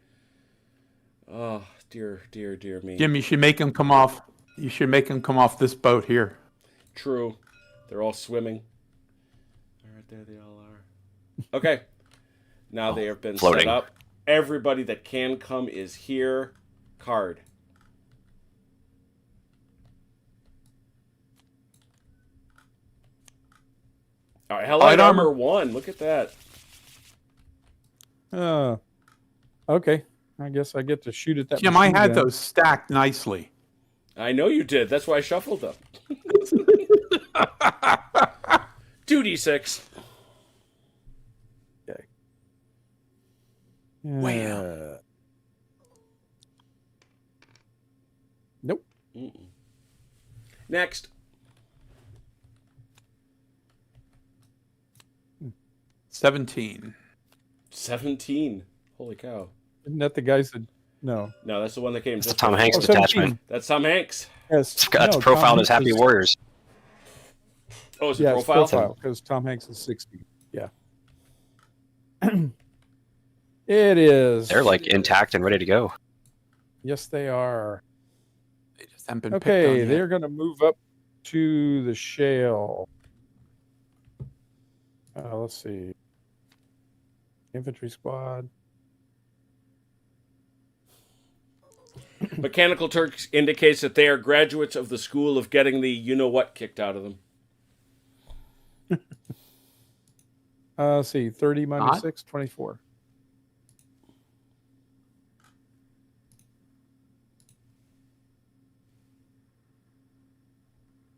Oh, dear, dear, dear me. Jim, you should make him come off. You should make him come off this boat here. True. They're all swimming. Right there they all are. Okay. Now they have been floating. set up. Everybody that can come is here. Card. All right, Light armor 1. Look at that. Okay. I guess I get to shoot at that. Jim, I machine had gun. those stacked nicely. I know you did. That's why I shuffled them. 2d6. Okay. Wow. Nope. Mm-mm. Next. 17. 17. Holy cow. Isn't that the guys that? No. No, that's the one that came It's just Tom before. Hanks' 17. detachment. That's Tom Hanks. Yes. That's no, profiled Tom as Happy Hanks is- Warriors. Oh, is it Yeah, it's profile? profile because Tom Hanks is 60. Yeah. It is. They're like intact and ready to go. Yes, they are. They just haven't been Okay, picked on yet. they're going to move up to the shale. Let's see. Infantry squad. Mechanical Turks indicates that they are graduates of the school of getting the you-know-what kicked out of them. Let's see. 30 minus Odd. 6, 24.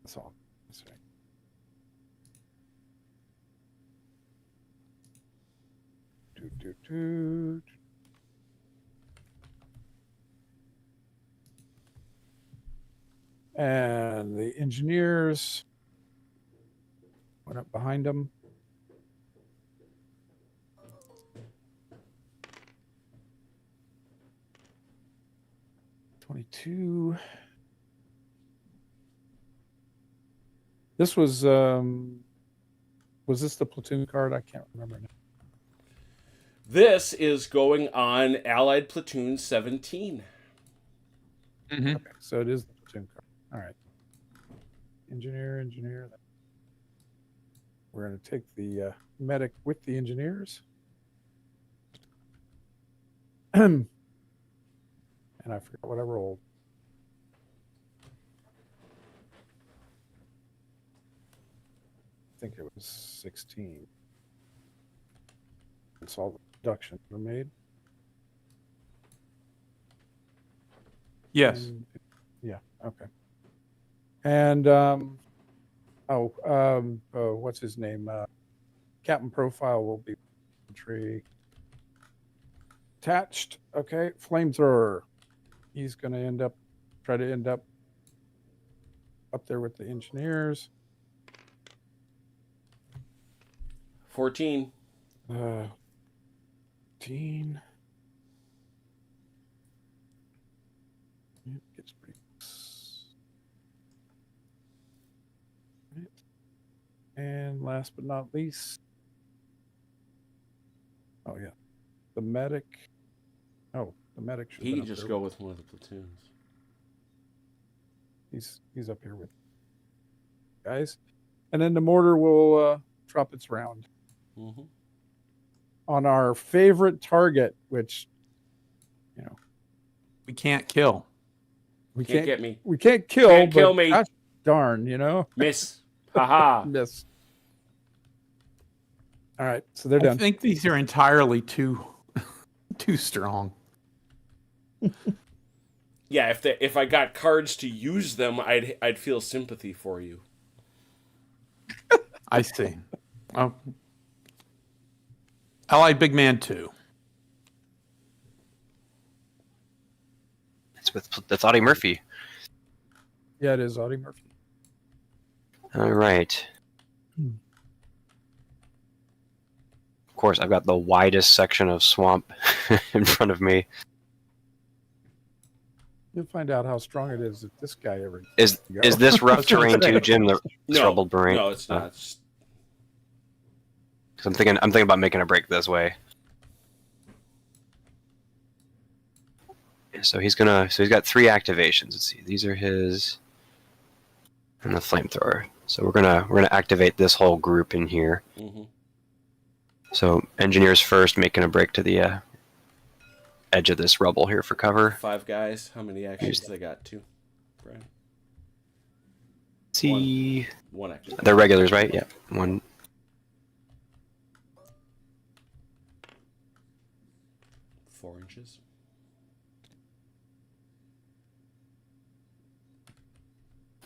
That's all. That's right. Do. And the engineers went up behind them. $22. This was this the platoon card? I can't remember now. This is going on Allied Platoon 17. Mm-hmm. Okay, so it is the platoon card. All right. Engineer. We're going to take the medic with the engineers. And I forgot what I rolled. I think it was 16. That's all the deductions were made. Yes. Yeah. Okay. And what's his name? Captain profile will be tree attached. Okay. Flamethrower. He's going to end up try to end up there with the engineers. 14. 15. Gets pretty right. And last but not least, oh yeah, the medic. Oh, the medic should. He can just go with one of the platoons. He's up here with guys, and then the mortar will drop its round on our favorite target, which We can't kill. we Can't get me. We can't kill. Can't but kill me. Gosh darn, Miss. Haha. Miss. All right, so they're I done. think these are entirely too strong. Yeah, if I got cards to use them, I'd feel sympathy for you. I see. Oh. Allied Big Man 2. That's Audie Murphy. Yeah, it is Audie Murphy. All right. Of course, I've got the widest section of swamp in front of me. You'll find out how strong it is if this guy ever Is this rough terrain too, Jim? The troubled terrain. No, it's not. Because I'm thinking about making a break this way. So he's got 3 activations. Let's see, these are his, and the flamethrower. So we're gonna activate this whole group in here. So engineers first, making a break to the edge of this rubble here for cover. 5 guys. How many actions they got? 2. Brian. See, One action. they're regulars, right? Yeah, 1. Four inches.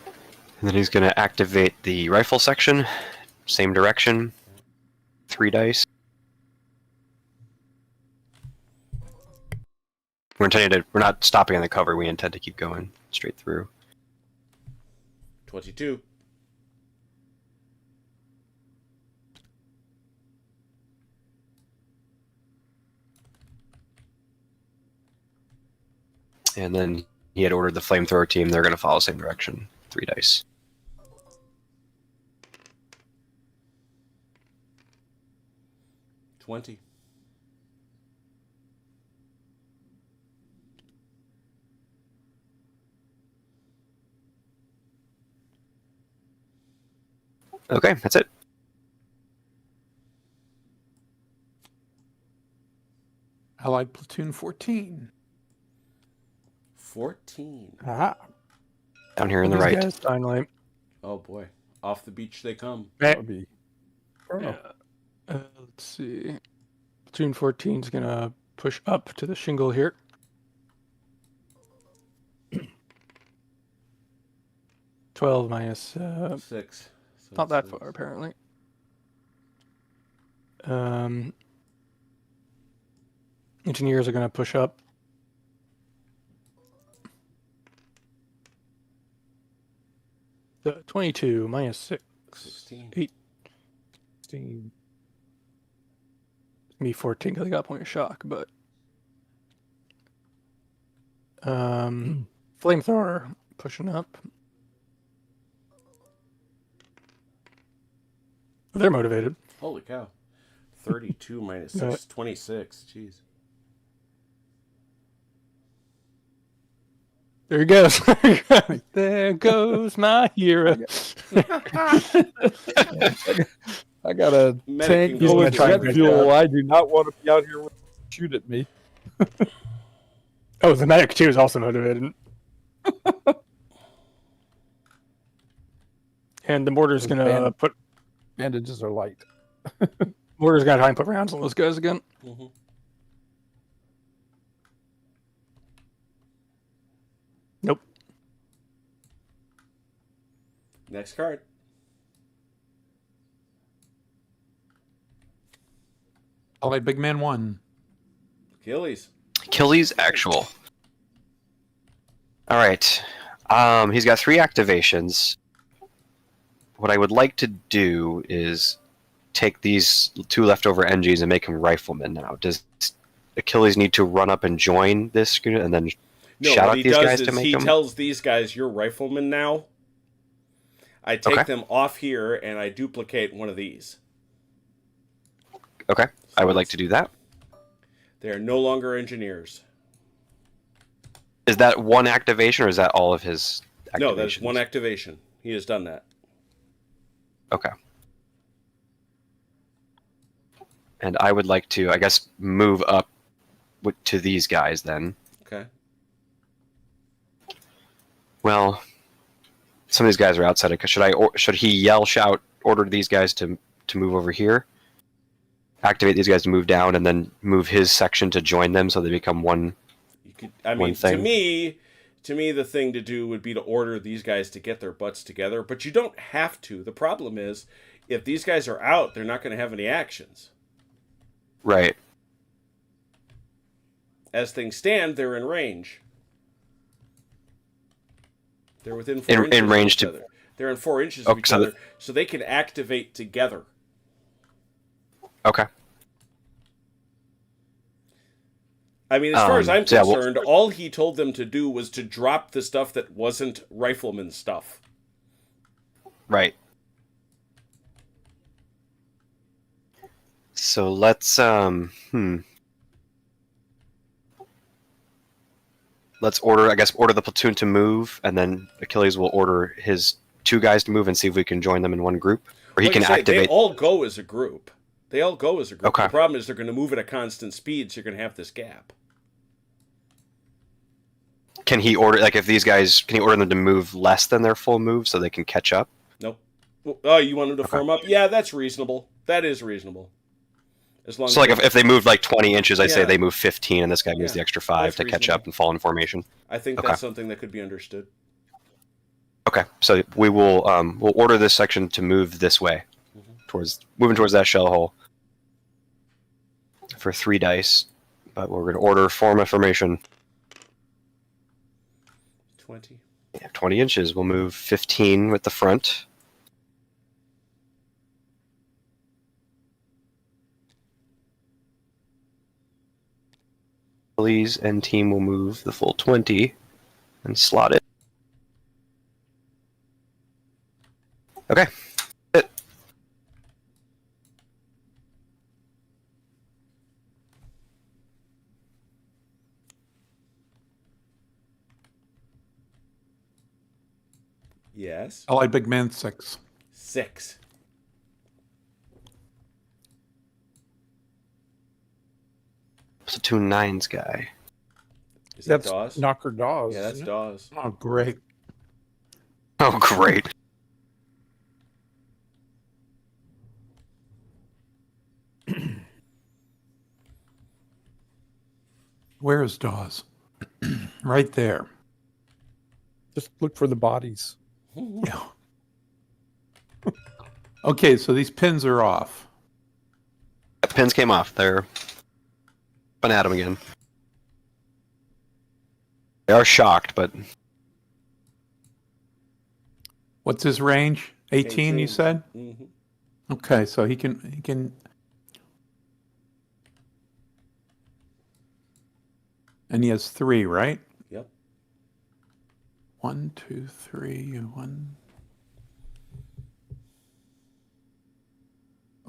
And then he's going to activate the rifle section, same direction, 3 dice. We're not stopping on the cover. We intend to keep going straight through. 22. And then he had ordered the flamethrower team. They're going to follow the same direction, 3 dice. 20. Okay, that's it. Allied Platoon 14. 14. Aha. Down here in the right. Guys, finally. Oh boy. Off the beach they come. That would be. Let's see. Platoon 14 is going to push up to the shingle here. $12 minus 6. So not that it's- far apparently. Engineers are going to push up. The 22 minus 6. 16. 8. 16. Me 14 because I got a point of shock, but flamethrower pushing up. They're motivated. Holy cow. 32 minus 6. 26. Jeez. There he goes. There goes my hero. I got a Medic tank can full go of in. Try and jet break fuel. out. I do not want to be out here when you shoot at me. Oh, the medic too is also motivated. And the mortar's Those gonna put Bandages are light. mortar's gonna try and put rounds on those guys again. Mm-hmm. Nope. Next card. Allied Big Man 1. Achilles. Achilles actual. All right. He's got 3 activations. What I would like to do is take these 2 leftover NGs and make him riflemen now. Does Achilles need to run up and join this unit and then No, shout what out he these does guys is to make he them? tells these guys, "You're riflemen now." I take Okay. them off here and I duplicate one of these. Okay. So I would like to do that. They are no longer engineers. Is that one activation or is that all of his activations? No, that is one activation. He has done that. Okay. And I would like to, I guess, move up to these guys then. Okay. Well, some of these guys are outside. Should he yell, shout, order these guys to move over here? Activate these guys to move down, and then move his section to join them, so they become one. You could. I mean, One thing. to me, the thing to do would be to order these guys to get their butts together. But you don't have to. The problem is, if these guys are out, they're not going to have any actions. Right. As things stand, they're in range. They're within 4 In inches range of each to- other. They're in 4 inches of each so other, so they can activate together. Okay. I mean, as far as I'm so yeah, concerned, all he told them to do was to drop the stuff that wasn't rifleman stuff. Right. So let's let's order the platoon to move, and then Achilles will order his 2 guys to move and see if we can join them in one group, or he Like can I say, activate. They all go as a group. Okay. The problem is they're going to move at a constant speed, so you're going to have this gap. Can he order, like, if these guys, can he order them to move less than their full move so they can catch up? Nope. Oh, you want them to form up? Yeah, that's reasonable. That is reasonable. As long So, like, if they moved like 20 inches, I say Yeah. they move 15, and this guy moves Yeah, the extra 5 that's to catch reasonable. up and fall in formation. I think Okay. that's something that could be understood. Okay, so we will we'll order this section to move this way, moving towards that shell hole for 3 dice. But we're going to order form a formation. 20. Yeah, 20 inches. We'll move 15 with the front. Please, and team will move the full 20 and slot it. Okay. It. Yes. Allied Big Man 6. 6. Platoon 9's guy. Is that That's Dawes? Knocker Dawes. Yeah, that's isn't it? Dawes. Oh, great. Oh, great. Where is Dawes? Right there. Just look for the bodies. Yeah. Okay, so these pins are off. The pins came off. They're up and at 'em again. They are shocked, but What's his range? 18, you 18. said? Mm-hmm. Okay, so he can. And he has 3, right? Yep. 1, 2, 3, 1.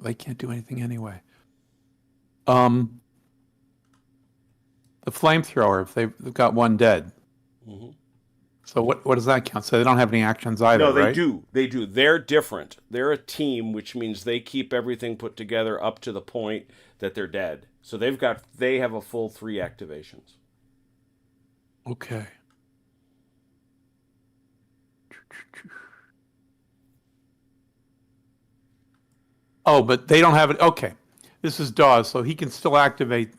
They can't do anything anyway. The flamethrower, if they've got 1 dead. Mm-hmm. So what does that count? So they don't have any actions either, No, they right? do. They do. They're different. They're a team, which means they keep everything put together up to the point that they're dead. So they have a full 3 activations. Okay. Oh, but they don't have it. Okay. This is Dawes, so he can still activate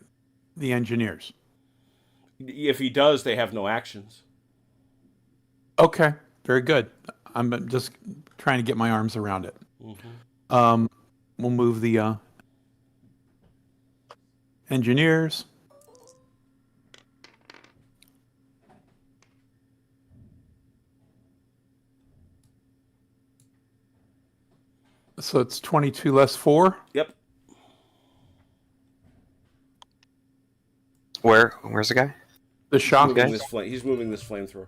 the engineers. If he does, they have no actions. Okay. Very good. I'm just trying to get my arms around it. Mm-hmm. We'll move the engineers. So it's 22 less 4. Yep. Where's the guy? The shock Moving guy. this he's moving this flamethrower.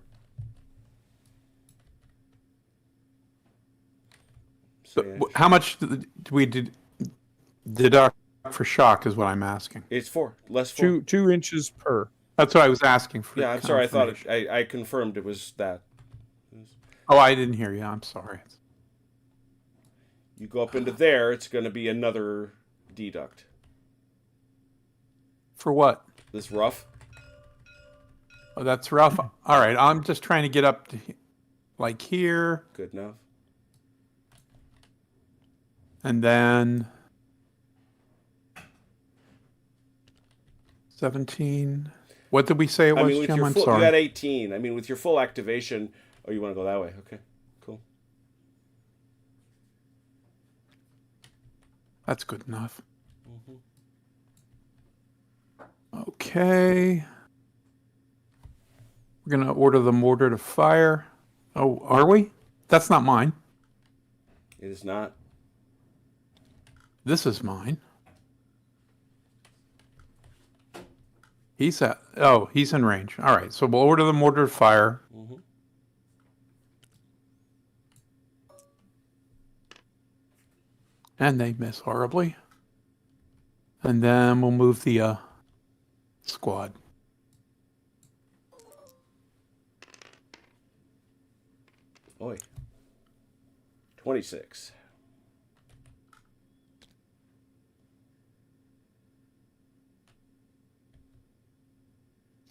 So, yeah, How much do we deduct for shock is what I'm asking. it's 4. Less 4. 2 inches per. That's what I was asking for. Yeah, I'm sorry. I thought confirmation. I confirmed it was that. Oh, I didn't hear you. I'm sorry. You go up into there, it's going to be another deduct. For what? This rough. Oh, that's rough. All right, I'm just trying to get up to like here, Good enough. and then 17. What did we say it was, with Jim? your I'm full, sorry. you had 18. I mean, with your full activation. Oh, you want to go that way? Okay, cool. That's good enough. Okay. We're going to order the mortar to fire. Oh, are we? That's not mine. It is not. This is mine. He's in range. All right, so we'll order the mortar to fire. And they miss horribly. And then we'll move the squad. Oi. 26.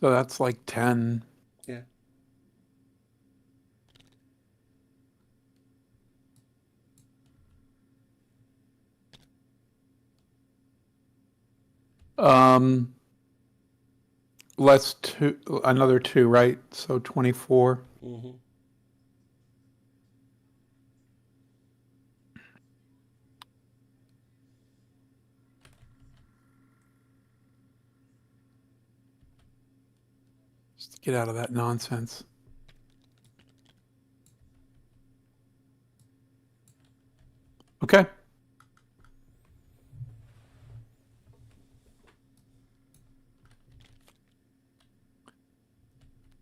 So that's like 10. Yeah. Less another 2, right? So 24. Mm-hmm. Just to get out of that nonsense. Okay.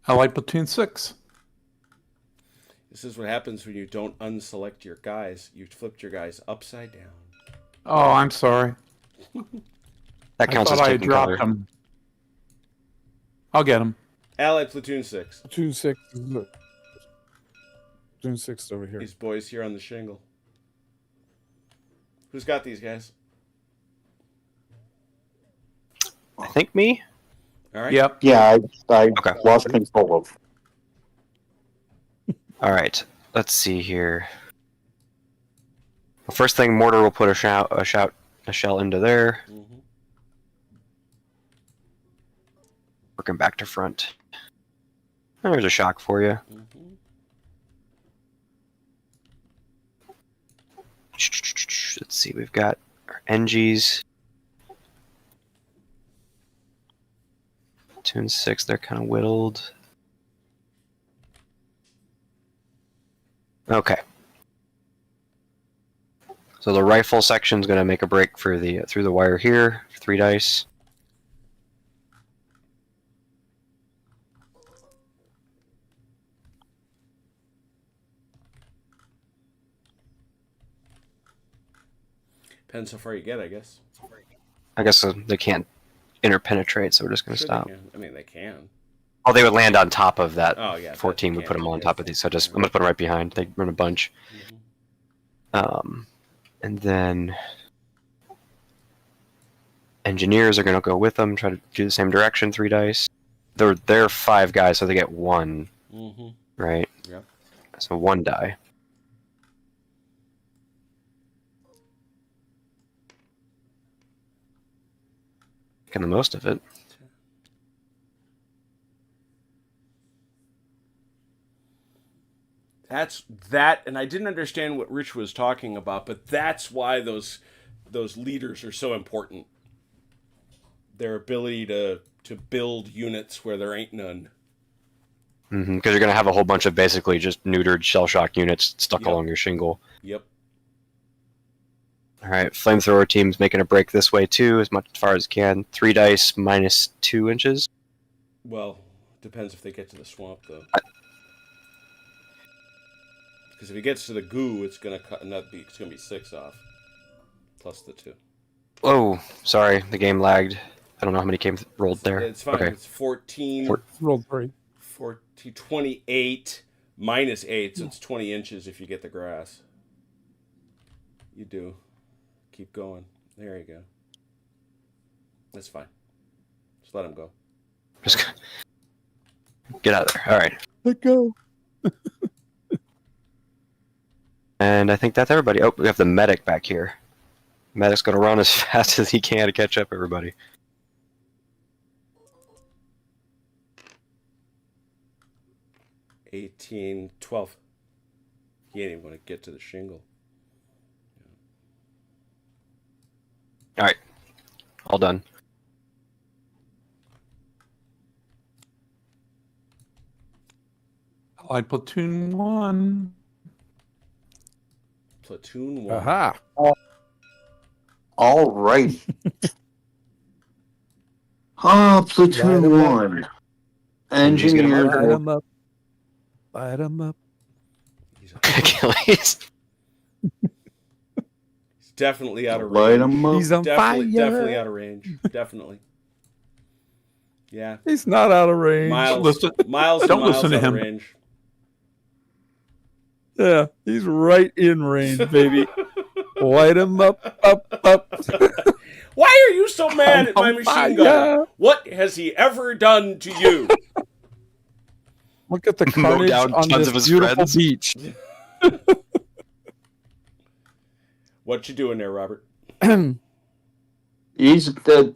Allied Platoon 6. This is what happens when you don't unselect your guys. You flipped your guys upside down. Oh, I'm sorry. That counts I as thought I taking dropped cover. him. I'll get him. Allied Platoon 6. Platoon 6. Look. Platoon 6 over here. These boys here on the shingle. Who's got these guys? I think me. All right. Yep. Yeah, I Okay. lost control of. All right. Let's see here. The first thing, mortar will put a shell into there. Mm-hmm. Working back to front. There's a shock for you. Mm-hmm. Let's see. We've got our NGs. Platoon 6. They're kind of whittled. Okay. So the rifle section is going to make a break for the through the wire here. 3 dice. Depends how far you get, I guess. I guess they can't interpenetrate, so we're just going to Sure stop. they can. I mean, they can. Oh, they would land on top of that. Oh, yeah. 14 would put them on top of these, so I'm going to put them right behind. They run a bunch. Mm-hmm. And then engineers are going to go with them, try to do the same direction, 3 dice. They're 5 guys, so they get 1, Mm-hmm. right? Yep. So 1 die. Making the most of it. That's that, and I didn't understand what Rich was talking about, but that's why those leaders are so important. Their ability to build units where there ain't none. Because you're going to have a whole bunch of basically just neutered shell shock units stuck Yep. along your shingle. Yep. All right, flamethrower team's making a break this way too, as much as far as can. 3 dice -2 inches. Well, depends if they get to the swamp though. Because if he gets to the goo, it's gonna it's gonna be 6 off, plus the 2. Oh, sorry, the game lagged. I don't know how many came rolled there. It's fine. Okay. It's 14, Rolled 3. 28 minus 8, so it's 20 inches if you get the grass. You do. Keep going. There you go. That's fine. Just let him go. Just get out of there. All right. Let go. And I think that's everybody. Oh, we have the medic back here. Medic's going to run as fast as he can to catch up everybody. $18, $12. He ain't even going to get to the shingle. All right. All done. Allied Platoon 1. Platoon 1. Aha. All right. Platoon Light 'em up. 1. Engineers get 'em Engineer. Light 'em up. Light 'em up. Achilles. He's definitely out of Light range. 'em up. He's on Definitely, fire. definitely out of range. Definitely. Yeah. He's not out of range. Miles, Listen- miles and don't miles listen to out of him. range. Yeah, he's right in range, baby. Light him up, up. Why are you so mad at my I'm machine fire. gun? What has he ever done to you? Look at the Mow carnage down on tons this of his beautiful friends. beach. What you doing there, Robert? The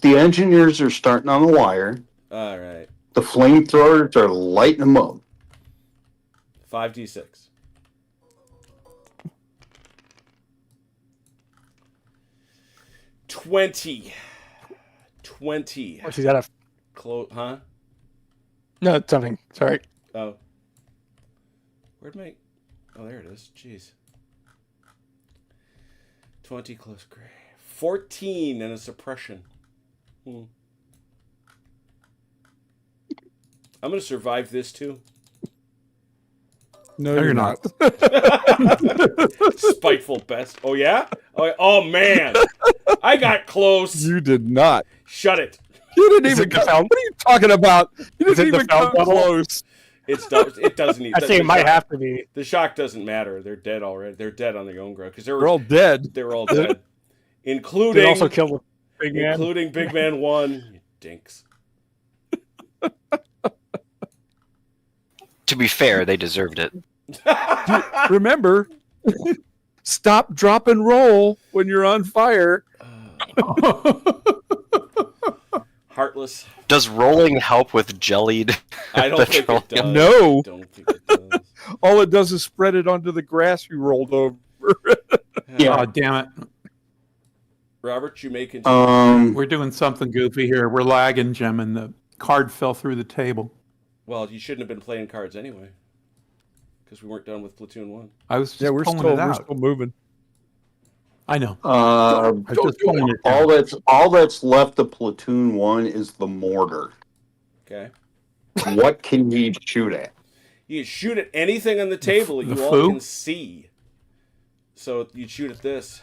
engineers are starting on the wire. All right. The flamethrowers are lighting them up. 5d6. $20. Oh, she's got a. Huh? No, it's something. Sorry. Oh. Where'd my... Oh, there it is. Jeez. 20 close gray. 14 and a suppression. I'm going to survive this, too. No, No, you're you're not. Spiteful best. Oh, yeah? Oh, man. I got close. You did not. Shut it. You didn't Is even it the come. foul- What are you talking about? You Is didn't it the even foul come bubble? close. It doesn't even... I say it might have to be. The shock doesn't matter. They're dead already. They're dead on their own ground. Because They're all dead. They were all dead. Did Including... it also kill the big man? Including Big Man 1. You dinks. To be fair, they deserved it. Remember, stop, drop, and roll when you're on fire. Heartless. Does rolling help with jellied? I don't think it does. No. I don't think it does. All it does is spread it onto the grass you rolled over. Yeah. Oh, damn it. Robert, you may continue. We're doing something goofy here. We're lagging, Jim, and the card fell through the table. Well, you shouldn't have been playing cards anyway. Because we weren't done with Platoon 1. I was just Yeah, we're pulling still it out. moving. I know. Uh, I was just pulling it down. all that's left of Platoon 1 is the mortar. Okay? What can he shoot at? You can shoot at anything on the table that the you all foo? can see. So you'd shoot at this.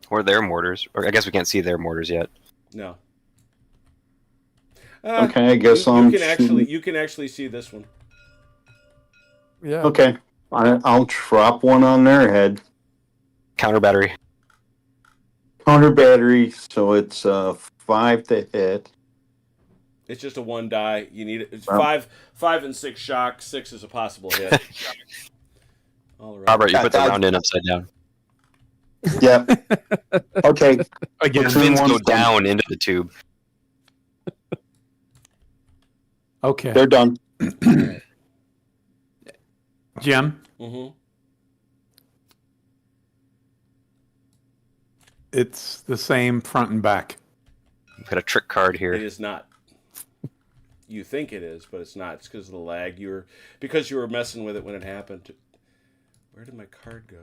Or their mortars. Or I guess we can't see their mortars yet. No. Okay, I guess you I'm can actually shooting. you can actually see this one. Yeah. Okay, I'll drop one on their head. Counter battery. Counter battery, so it's 5 to hit. It's just a 1 die. You need it. It's Wow. 5 and 6 shock. 6 is a possible hit. All right. Robert, you put the That- round in upside down. Yep. Okay. Again. The Platoon fins go one's done. down into the tube. Okay. They're done. Jim, Mm-hmm. it's the same front and back. We've got a trick card It here. is not. You think it is, but it's not. It's because of the lag. Because you were messing with it when it happened. Where did my card go?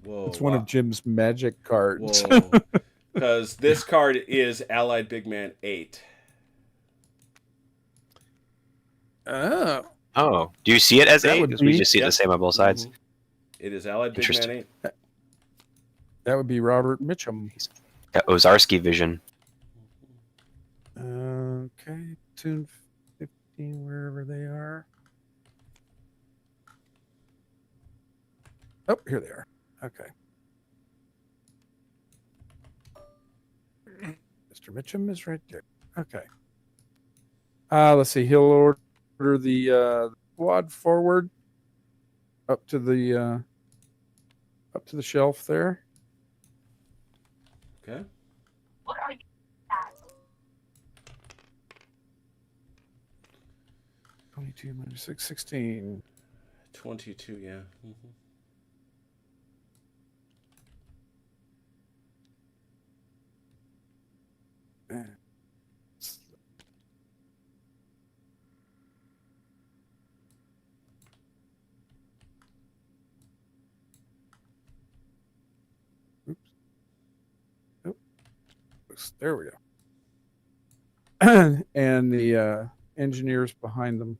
Whoa. It's one of Jim's magic cards. Whoa. Because this card is Allied Big Man 8. Oh. Oh, do you see it as That 8? would Because we be- just see it Yep. the same on both sides. Mhm. It is Allied Big Man Interesting. 8. That would be Robert Mitchum. Got Ozarski vision. Okay, tune 15, wherever they are. Oh, here they are. Okay. Mr. Mitchum is right there. Okay. Let's see. He'll order the quad forward up to the shelf there. Okay. -22 minus 6, 16. 22, yeah. Oops. There we go. And the engineers behind them.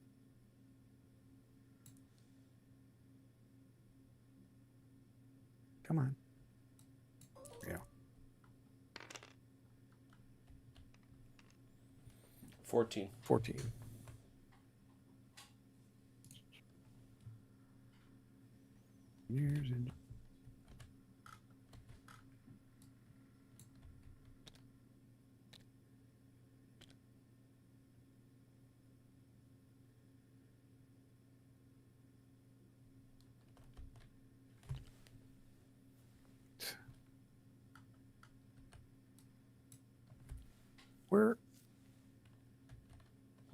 Come on. Yeah. 14. 14. Years in. Where?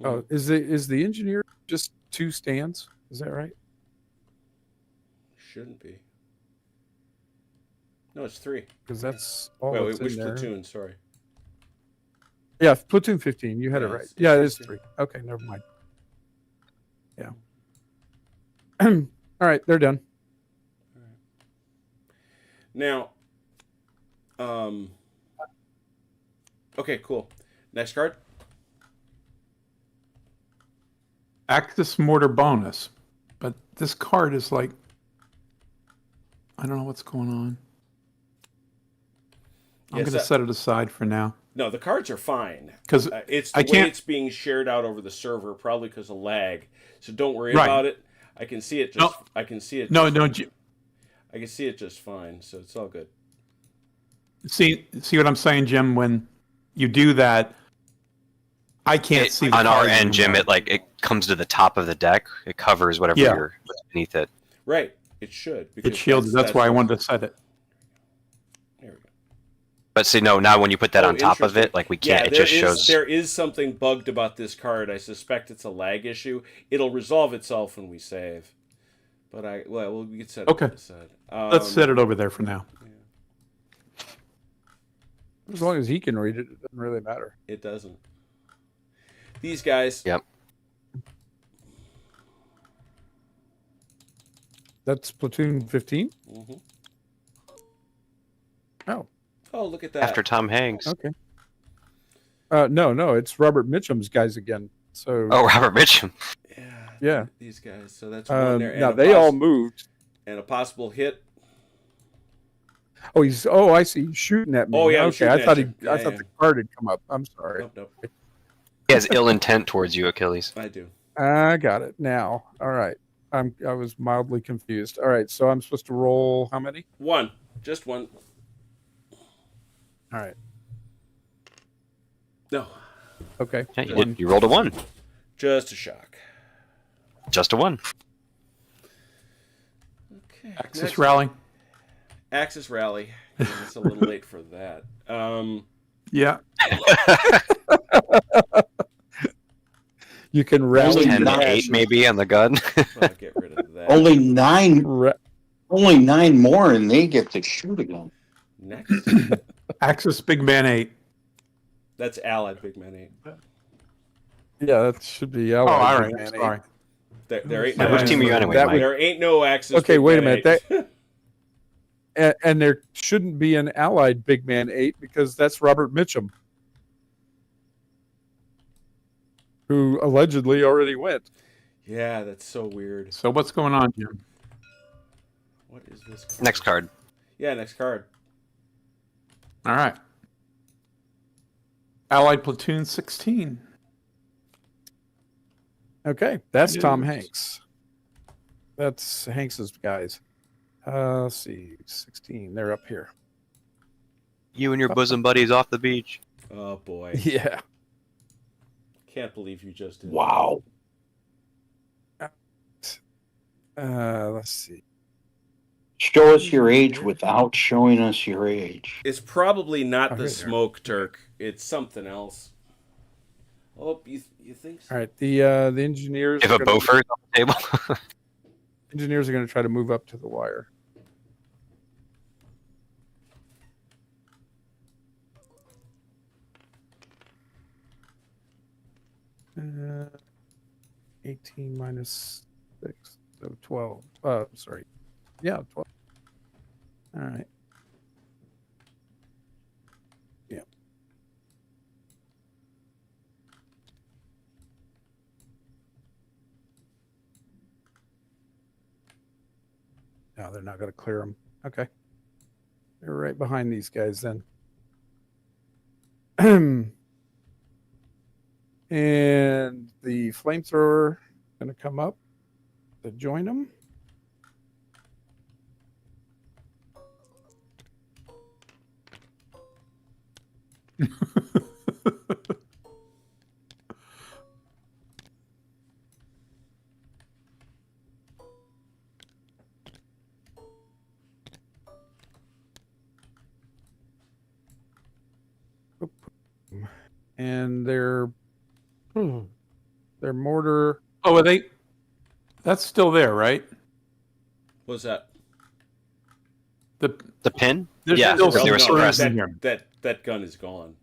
Oh, is the engineer just 2 stands? Is that right? Shouldn't be. No, it's 3. Because that's all Wait, that's which in there. platoon? Sorry. Yeah, platoon 15. You had it Yeah, right. it's Yeah, it is 15. 3. Okay, never mind. Yeah. All right, they're done. Now, okay, cool. Next card. Axis mortar bonus. But this card is like, I don't know what's going on. I'm Yes, going to set it aside for now. No, the cards are fine. 'Cause it's the I way can't- it's being shared out over the server, probably because of lag. So don't worry Right. about it. I can see it. No. I can see it. No, just, no. I can see it just fine. So it's all good. See what I'm saying, Jim? When you do that, I can't see the on our cards end, Jim. anymore. It comes to the top of the deck. It covers whatever Yeah. you're beneath it. Right. It should. It shields. That's why I wanted to set it. There we go. But see, no, now when you put that Oh, on top of interesting. it, like we can't. Yeah, it just shows. there is something bugged about this card. I suspect it's a lag issue. It'll resolve itself when we save. But we can set it Okay. aside. Let's set it over there for now. As long as he can read it, it doesn't really matter. It doesn't. These guys. Yep. That's platoon 15? Mm-hmm. Oh, Oh, look at that. After Tom Hanks. okay. No, it's Robert Mitchum's guys again. So Oh, Robert Mitchum. yeah. These guys. So that's one there. Now And they all moved. and a possible hit. Oh, I see. He's shooting at me. Oh, yeah, I'm okay. shooting I at thought you. I Yeah, thought yeah. the card had come up. I'm sorry. Nope. He has ill intent towards you, Achilles. I do. I got it now. All right. I was mildly confused. All right, so I'm supposed to roll how many? One. Just one. All right. No. Okay. Yeah, you rolled a 1. Just a shock. Just a 1. Okay. Axis next. rally. Axis rally. Yeah, it's a little late for that. Yeah. You can rally 10 not- to 8 maybe on the gun. I'll get rid of that. Only nine Ra- more, and they get to shoot again. Next. Axis big man 8. That's Allied Big Man 8. Yeah, that should be. Oh, all right. Man. Sorry. There ain't Now, no which team are you anyway, That Mike? would- There ain't no Axis. Okay, Big wait a Man minute. 8. And there shouldn't be an allied big man 8 because that's Robert Mitchum, who allegedly already went. Yeah, that's so weird. So what's going on, Jim? What is this card? Next card. Yeah, next card. All right. Allied Platoon 16. Okay, that's Tom News. Hanks. That's Hanks's guys. Let's see, 16. They're up here. You and your bosom buddies off the beach. Oh boy. Yeah. Can't believe you just did. Wow. Let's see. Show us your age without showing us your age. It's probably not Oh, the here they are. smoke Turk. It's something else. Oh, you think so? All right, the engineers. If are a gonna- Beaufort on the table. Engineers are going to try to move up to the wire. Uh, 18 minus 6, so 12. Sorry. Yeah, 12. All right. Yeah. No, they're not going to clear them. Okay. They're right behind these guys then. And the flamethrower going to come up to join them. And their mortar. Oh, are they? That's still there, right? What's that? The pin? There's Yeah, still they were some suppressed. in here. That gun is gone.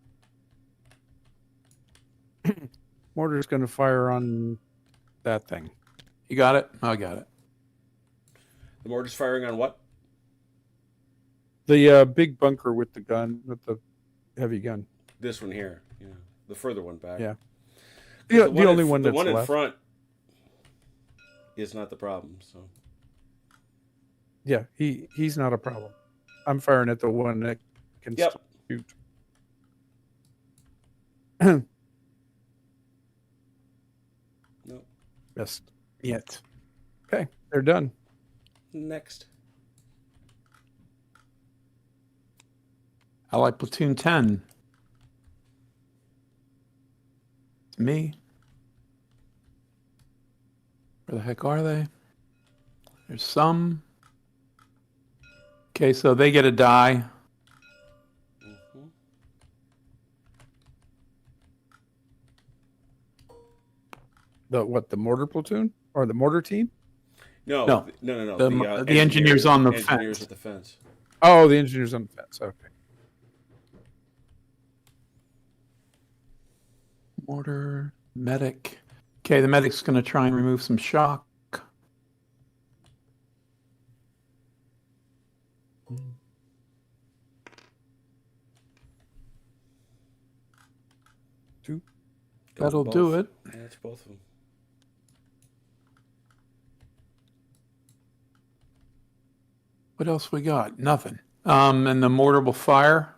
Mortar's going to fire on that thing. You got it? I got it. The mortar's firing on what? The big bunker with the gun, with the heavy gun. This one here. Yeah, the further one back. Yeah. 'Cause The only one the that's one in left. front is not the problem. So Yeah, he's not a problem. I'm firing at the one that can Yep. still shoot. no. Missed. Yet. Okay, they're done. Next. Allied Platoon 10. It's me. Where the heck are they? There's some. Okay, so they get a die. Mm-hmm. The mortar platoon or the mortar team? No, No. no. The engineers on the engineers fence. at the fence. Oh, the engineers on the fence. Okay. Mortar, medic. Okay, the medic's going to try and remove some shock. Two. That'll do it. Yeah, that's both of them. What else we got? Nothing. And the mortar will fire.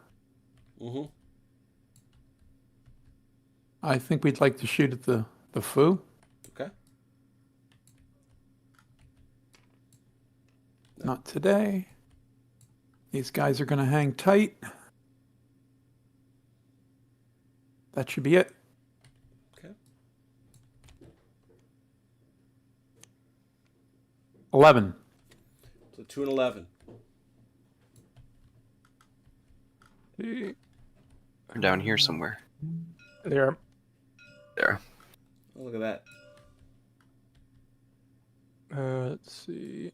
Mm-hmm. I think we'd like to shoot at the foo. Okay. Not today. These guys are going to hang tight. That should be it. Okay. 11. Platoon 11. They're down here somewhere. There. There. Oh, look at that. Let's see.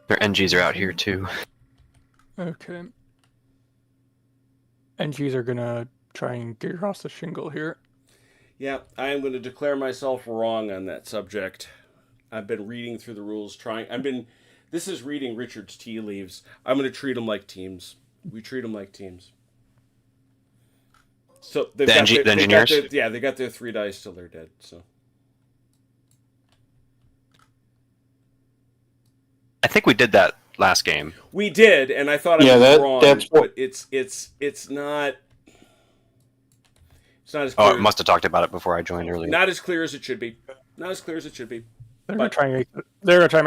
Their NGs are out here too. Okay. NGs are gonna try and get across the shingle here. Yeah, I am going to declare myself wrong on that subject. I've been reading through the rules, This is reading Richard's tea leaves. I'm going to treat them like teams. We treat them like teams. So they've The got their, engineers? they got their 3 dice till they're dead. So I think we did that last game. we did, and I thought I Yeah, was wrong. that's what. But it's not. It's not as clear. Oh, I must have talked about it before I joined earlier. Not as clear as it should be. Not as clear as it should be. They're gonna try and make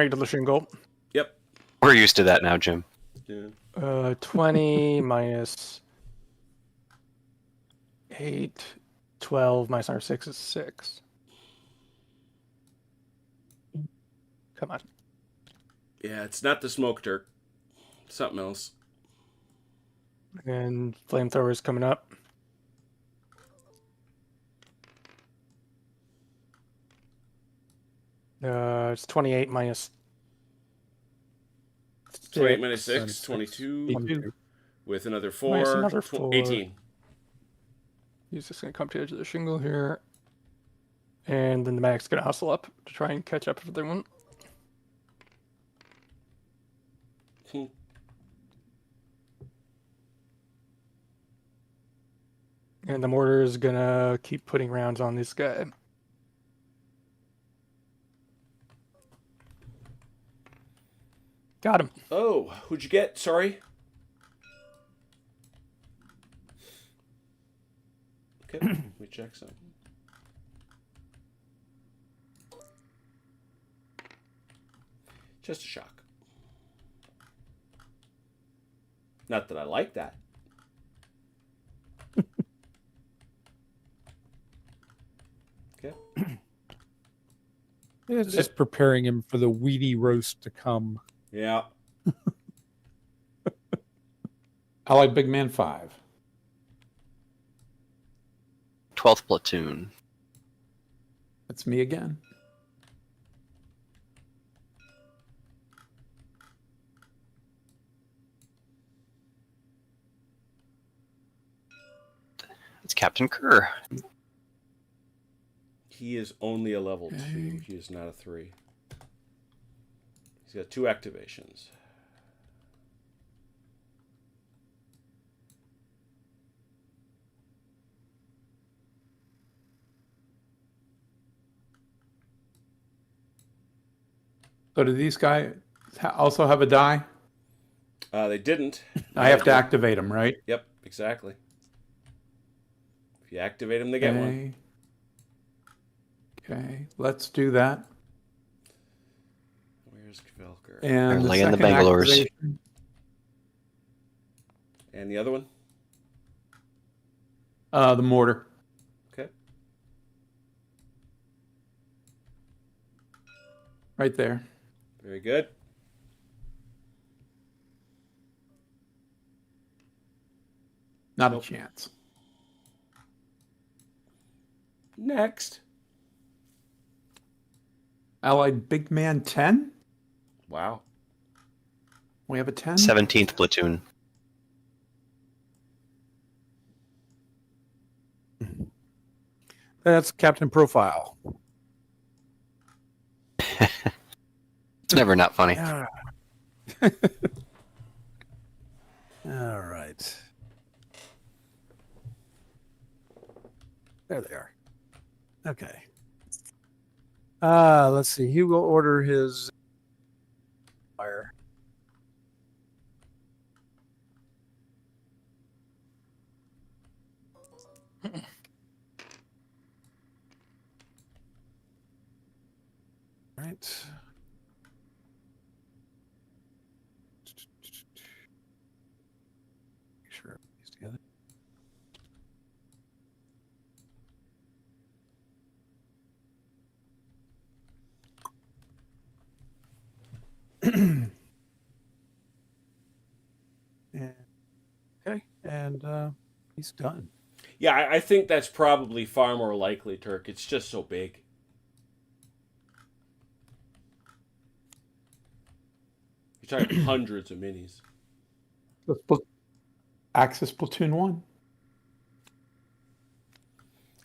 it to the shingle. Yep. We're used to that now, Jim. Yeah. 20 minus 8, 12 minus our 6 is 6. Come on. Yeah, it's not the smoke Turk. Something else. And flamethrower is coming up. It's 28 minus 28 minus 6, Minus 22. 22. With another 4. Minus another 4. 18. He's just going to come to the edge of the shingle here. And then the mag's going to hustle up to try and catch up to the one. And the mortar is going to keep putting rounds on this guy. Got him. Oh, who'd you get? Sorry. Okay, let me check something. Just a shock. Not that I like that. Okay. It's just preparing him for the weedy roast to come. Yeah. Allied Big Man 5. 12th platoon. That's me again. It's Captain Kerr. He is only a level 2. He is not a 3. He's got 2 activations. So do these guys also have a die? They didn't. I have to activate them, right? Yep, exactly. If you activate them, they get one. Okay, let's do that. Where's Kvelker? And They're the laying the second Bangalores. activation- And the other one? The mortar. Okay. Right there. Very good. Not Nope. a chance. Next. Allied Big Man 10? Wow. We have a 10? 17th platoon. That's Captain Profile. It's never not funny. Yeah. All right. There they are. Okay. Let's see. He will order his fire. Right. Make sure everything's together. Okay, and he's done. Yeah, I think that's probably far more likely, Turk. It's just so big. You're talking hundreds of minis. Axis Platoon 1.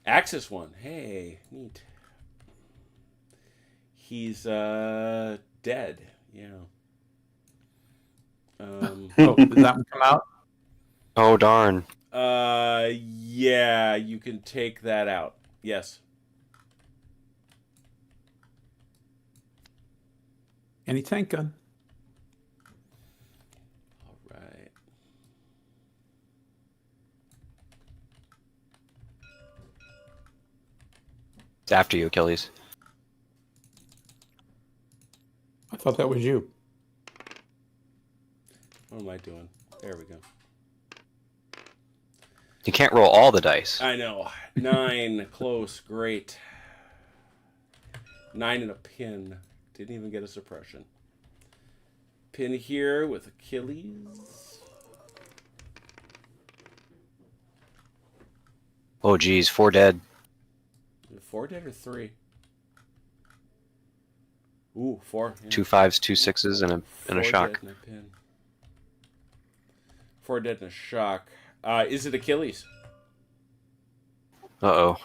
Axis one. Hey, neat. He's dead. Yeah. Oh, did that one come out? Oh darn! Yeah, you can take that out. Yes. Any tank gun? All right. It's after you, Achilles. I thought that was you. What am I doing? There we go. You can't roll all the dice. I know. 9. Close. Great. 9 and a pin. Didn't even get a suppression. Pin here with Achilles. Oh geez, 4 dead. 4 dead or 3? Ooh, 4. Yeah. 2 5s, 2 6s, and a 4 shock. dead and a pin. 4 dead and a shock. Is it Achilles? Uh oh.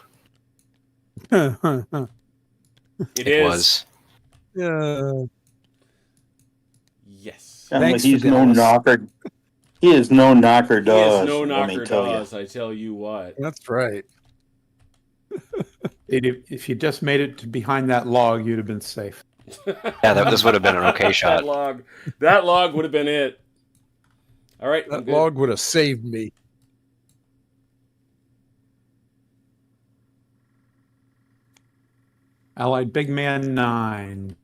It It is. was. Yes. And Thanks, he's no Fidelis. knocker. He is no knocker He does. is no let me knocker tell does, I tell you what. That's right. If you just made it to behind that log, you'd have been safe. Yeah, this would have been an okay shot. That log would have been it. All right. I'm That good. log would have saved me. Allied Big Man 9.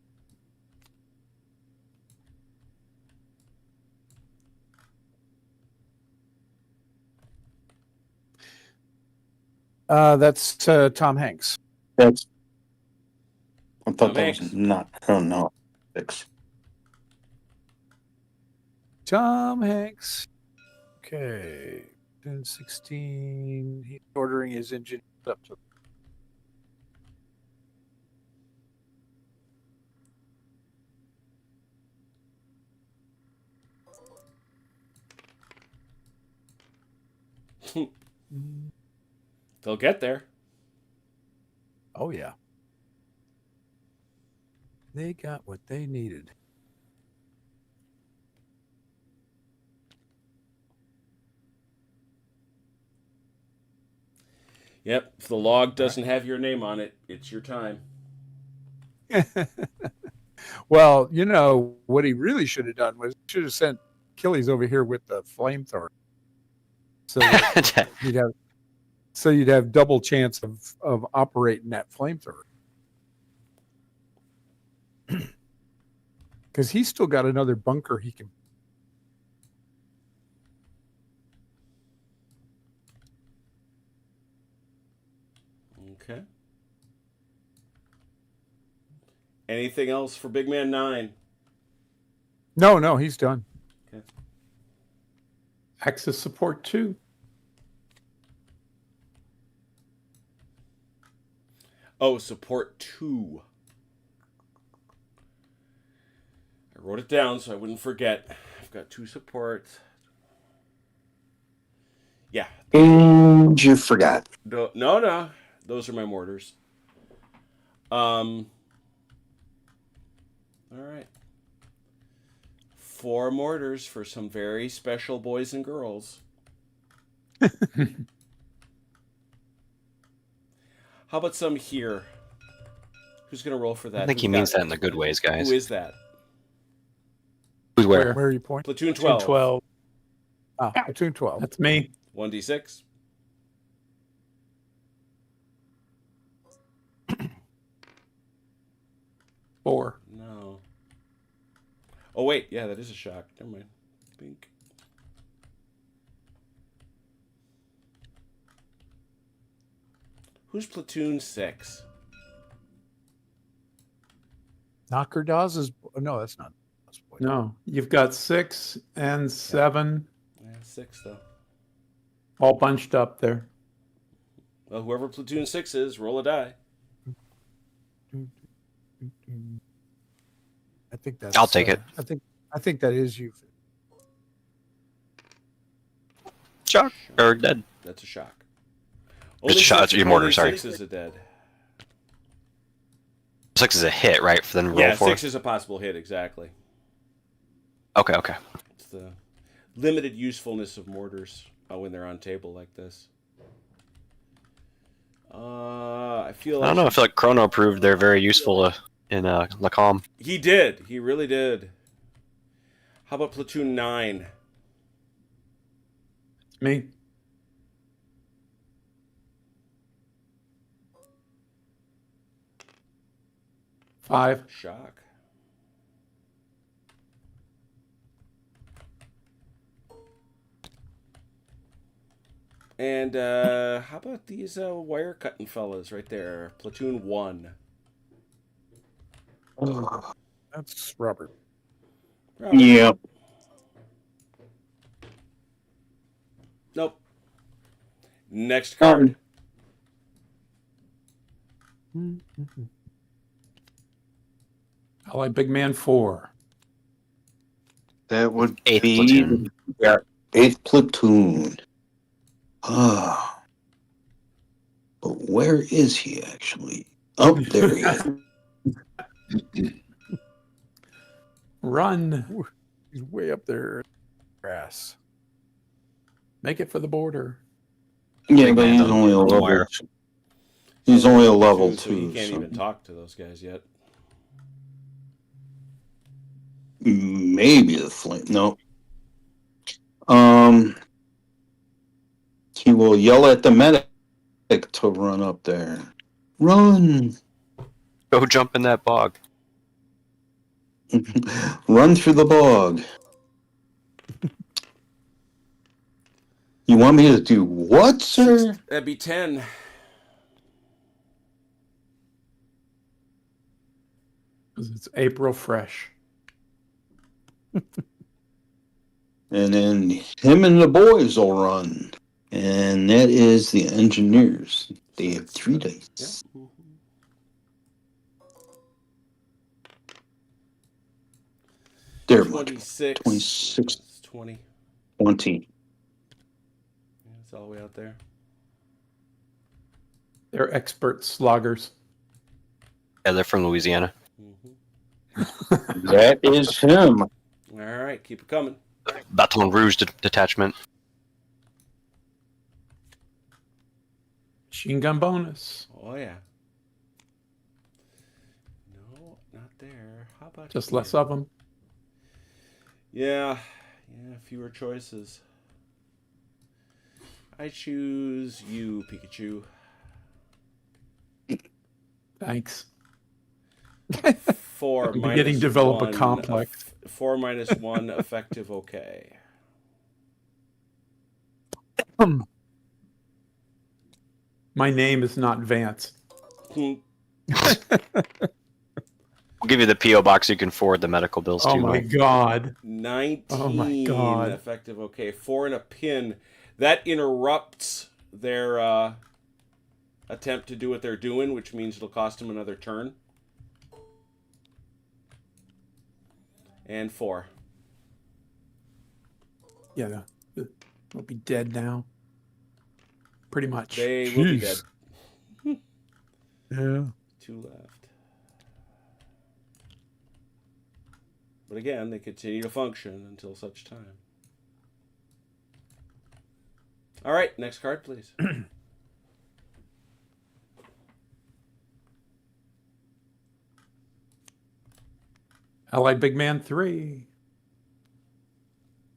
That's Tom Hanks. That's. I Tom thought that Hanks. was not. I don't know. 6. Tom Hanks. Okay. 10, 16. He's ordering his engine up to. They'll get there. Oh, yeah. They got what they needed. Yep. If the log doesn't have your name on it, it's your time. Well, you know, what he really should have done was should have sent Achilles over here with the flamethrower. So that you'd have double chance of operating that flamethrower. Because he's still got another bunker he can. Okay. Anything else for Big Man 9? No, he's done. Okay. Axis support 2. Oh, support 2. I wrote it down so I wouldn't forget. I've got 2 supports. Yeah. And you forgot. No. Those are my mortars. All right. 4 mortars for some very special boys and girls. How about some here? Who's going to roll for that? I think he Who's means got that in the good ways, guys. Who is that? Who's where? Where are you pointing? Platoon 12. 12. Ah, Platoon 12. That's me. 1d6. Four. No. Oh, wait. Yeah, that is a shock. Never mind. Bink. Who's platoon 6? Knocker Dawes is. No, that's not. No, you've got 6 and 7 Yeah, 6, though. all bunched up there. Well, whoever platoon 6 is, roll a die. I think that's. I'll take it. I think that is you. Shock or dead? That's a shock. It's a shot. It's your mortar, sorry. 6 is a dead. 6 is a hit, right? For then roll Yeah, 4. 6 is a possible hit, exactly. Okay. the limited usefulness of mortars when they're on table like this. I feel like I don't know. I feel like Chrono proved they're very useful in Lacombe. he did. He really did. How about Platoon 9? Me. Five. Shock. And how about these wire cutting fellas right there? Platoon 1. That's Robert. Robert. Yeah. Nope. Next card. Allied Big Man 4. That would Eighth be platoon. Yeah, 8th platoon. Ah. But where is he actually? Oh, there he is. Run. He's way up there. Grass. Make it for the border. Yeah, Big but man he's on only a the level. wire. He's only a level Platoon, so he 2. can't so even talk to those guys yet. maybe the flame. No. He will yell at the medic to run up there. Run! Go jump in that bog. Run through the bog. You want me to do what, sir? That'd be 10. Because it's April fresh. And then him and the boys will run. And that is the engineers. They have 3 dice. Yeah. They're much. 26. 26. It's 20. 20. Yeah, it's all the way out there. They're expert sloggers. Yeah, they're from Louisiana. That is him. All right, keep it coming. Baton Rouge detachment. Machine gun bonus. Oh, yeah. No, not there. How about Just here? less of them. Yeah, fewer choices. I choose you, Pikachu. Thanks. 4 I'm minus beginning to develop a 1 complex. 4 minus 1 effective okay. My name is not Vance. Hmm. We'll give you the P.O. box so you can forward the medical bills Oh to. my god. 19 Oh my God. effective okay. 4 and a pin. That interrupts their attempt to do what they're doing, which means it'll cost them another turn. And 4. Yeah, they'll be dead now. Pretty much. They will be dead. Jeez. Yeah. 2 left. But again, they continue to function until such time. All right, next card, please. Allied Big Man 3.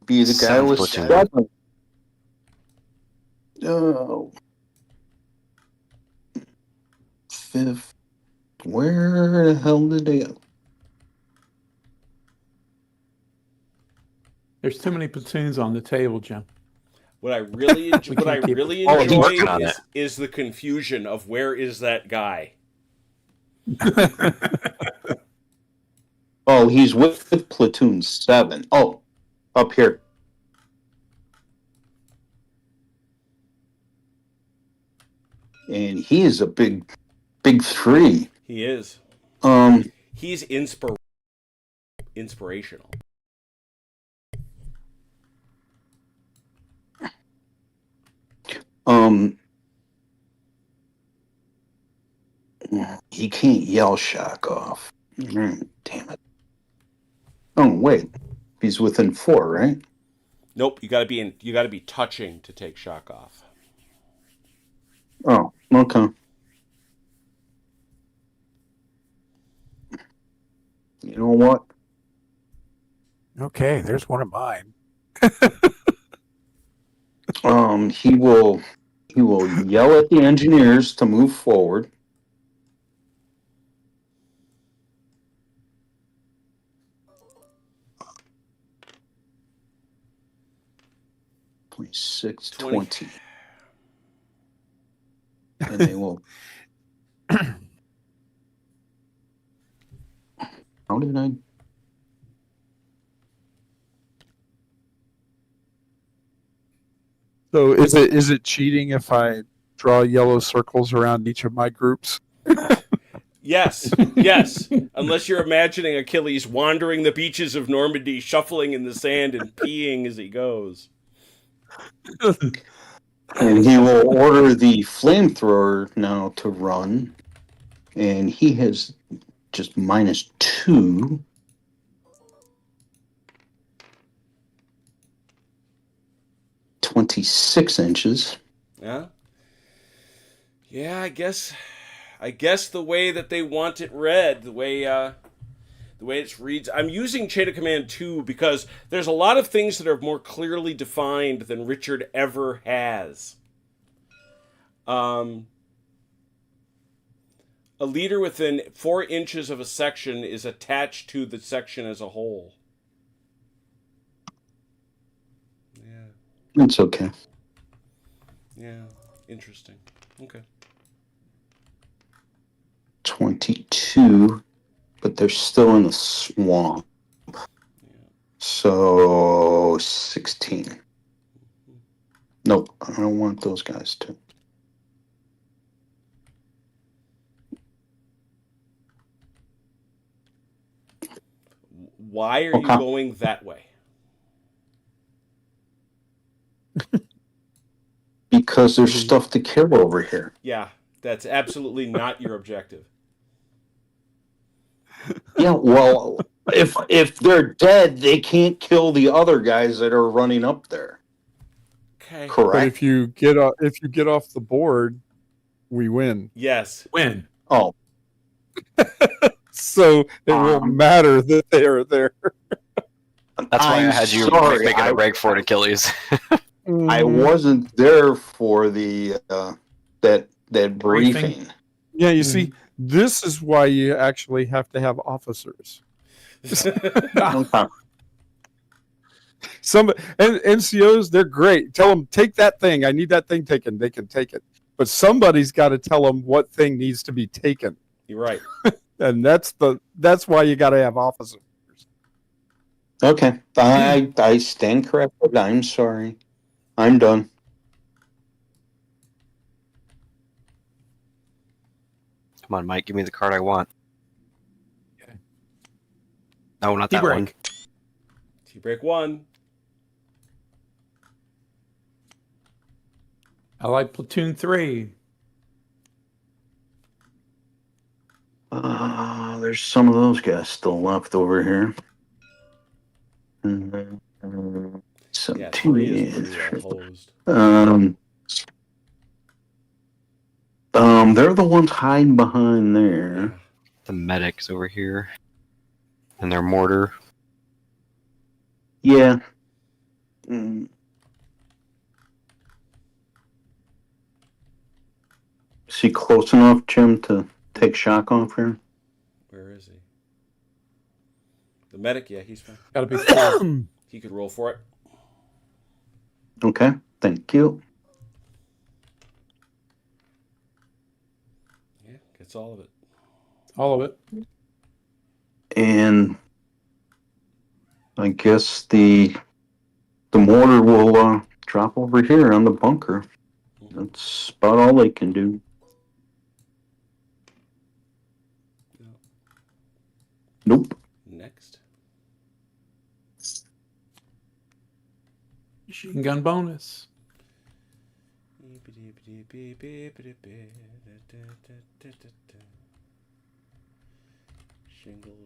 Be the guy Seventh with platoon. 7. Oh. 5th. Where the hell did they go? There's too many platoons on the table, Jim. What I really enjoy, what I can't keep- really Oh, he's enjoy working on is the confusion of where is that guy. Oh, he's with platoon 7. Oh, up here. And he is a big 3. He is. Um, He's inspirational. he can't yell shock off. Damn it. Oh, wait. He's within 4, right? Nope, you gotta be touching to take shock off. Oh, okay. You know what? Okay, there's one of mine. He will yell at the engineers to move forward. Six 20. And they will. How did I? So is it cheating if I draw yellow circles around each of my groups? Yes, yes. Unless you're imagining Achilles wandering the beaches of Normandy, shuffling in the sand and peeing as he goes. And he will order the flamethrower now to run. And he has just -2. -26 inches. Yeah. Yeah, I guess the way that they want it read, the way it reads. I'm using Chain of Command 2 because there's a lot of things that are more clearly defined than Richard ever has. A leader within 4 inches of a section is attached to the section as a whole. Yeah. It's okay. Yeah. Interesting. Okay. 22, but they're still in the swamp. So 16. Nope, I don't want those guys to. Why are you going that way? Because there's stuff to kill over here. Yeah, that's absolutely not your objective. Yeah, well, if they're dead, they can't kill the other guys that are running up there. Okay. Correct. But if you get off the board, we win. Yes. Win. Oh. So it won't matter that they are there. That's why I had you make it a break for it, Achilles. I wasn't there for the that briefing. Yeah, you see, this is why you actually have to have officers. Some and NCOs, they're great. Tell them, take that thing. I need that thing taken. They can take it. But somebody's got to tell them what thing needs to be taken. You're right. And that's why you got to have officers. Okay. I stand corrected. I'm sorry. I'm done. Come on, Mike, give me the card I want. Okay. No, not that one. T-break 1. I like Platoon 3. There's some of those guys still left over here. Yeah, 3 is pretty well hosed. They're the ones hiding behind there. Yeah. The medics over here. And their mortar. Yeah. Is he close enough, Jim, to take shock off here? Where is he? The medic, yeah, he's fine. Gotta be 4. He could roll for it. Okay, thank you. Yeah, gets all of it. All of it. And I guess the mortar will drop over here on the bunker. That's about all they can do. No. Nope. Next. Machine gun bonus.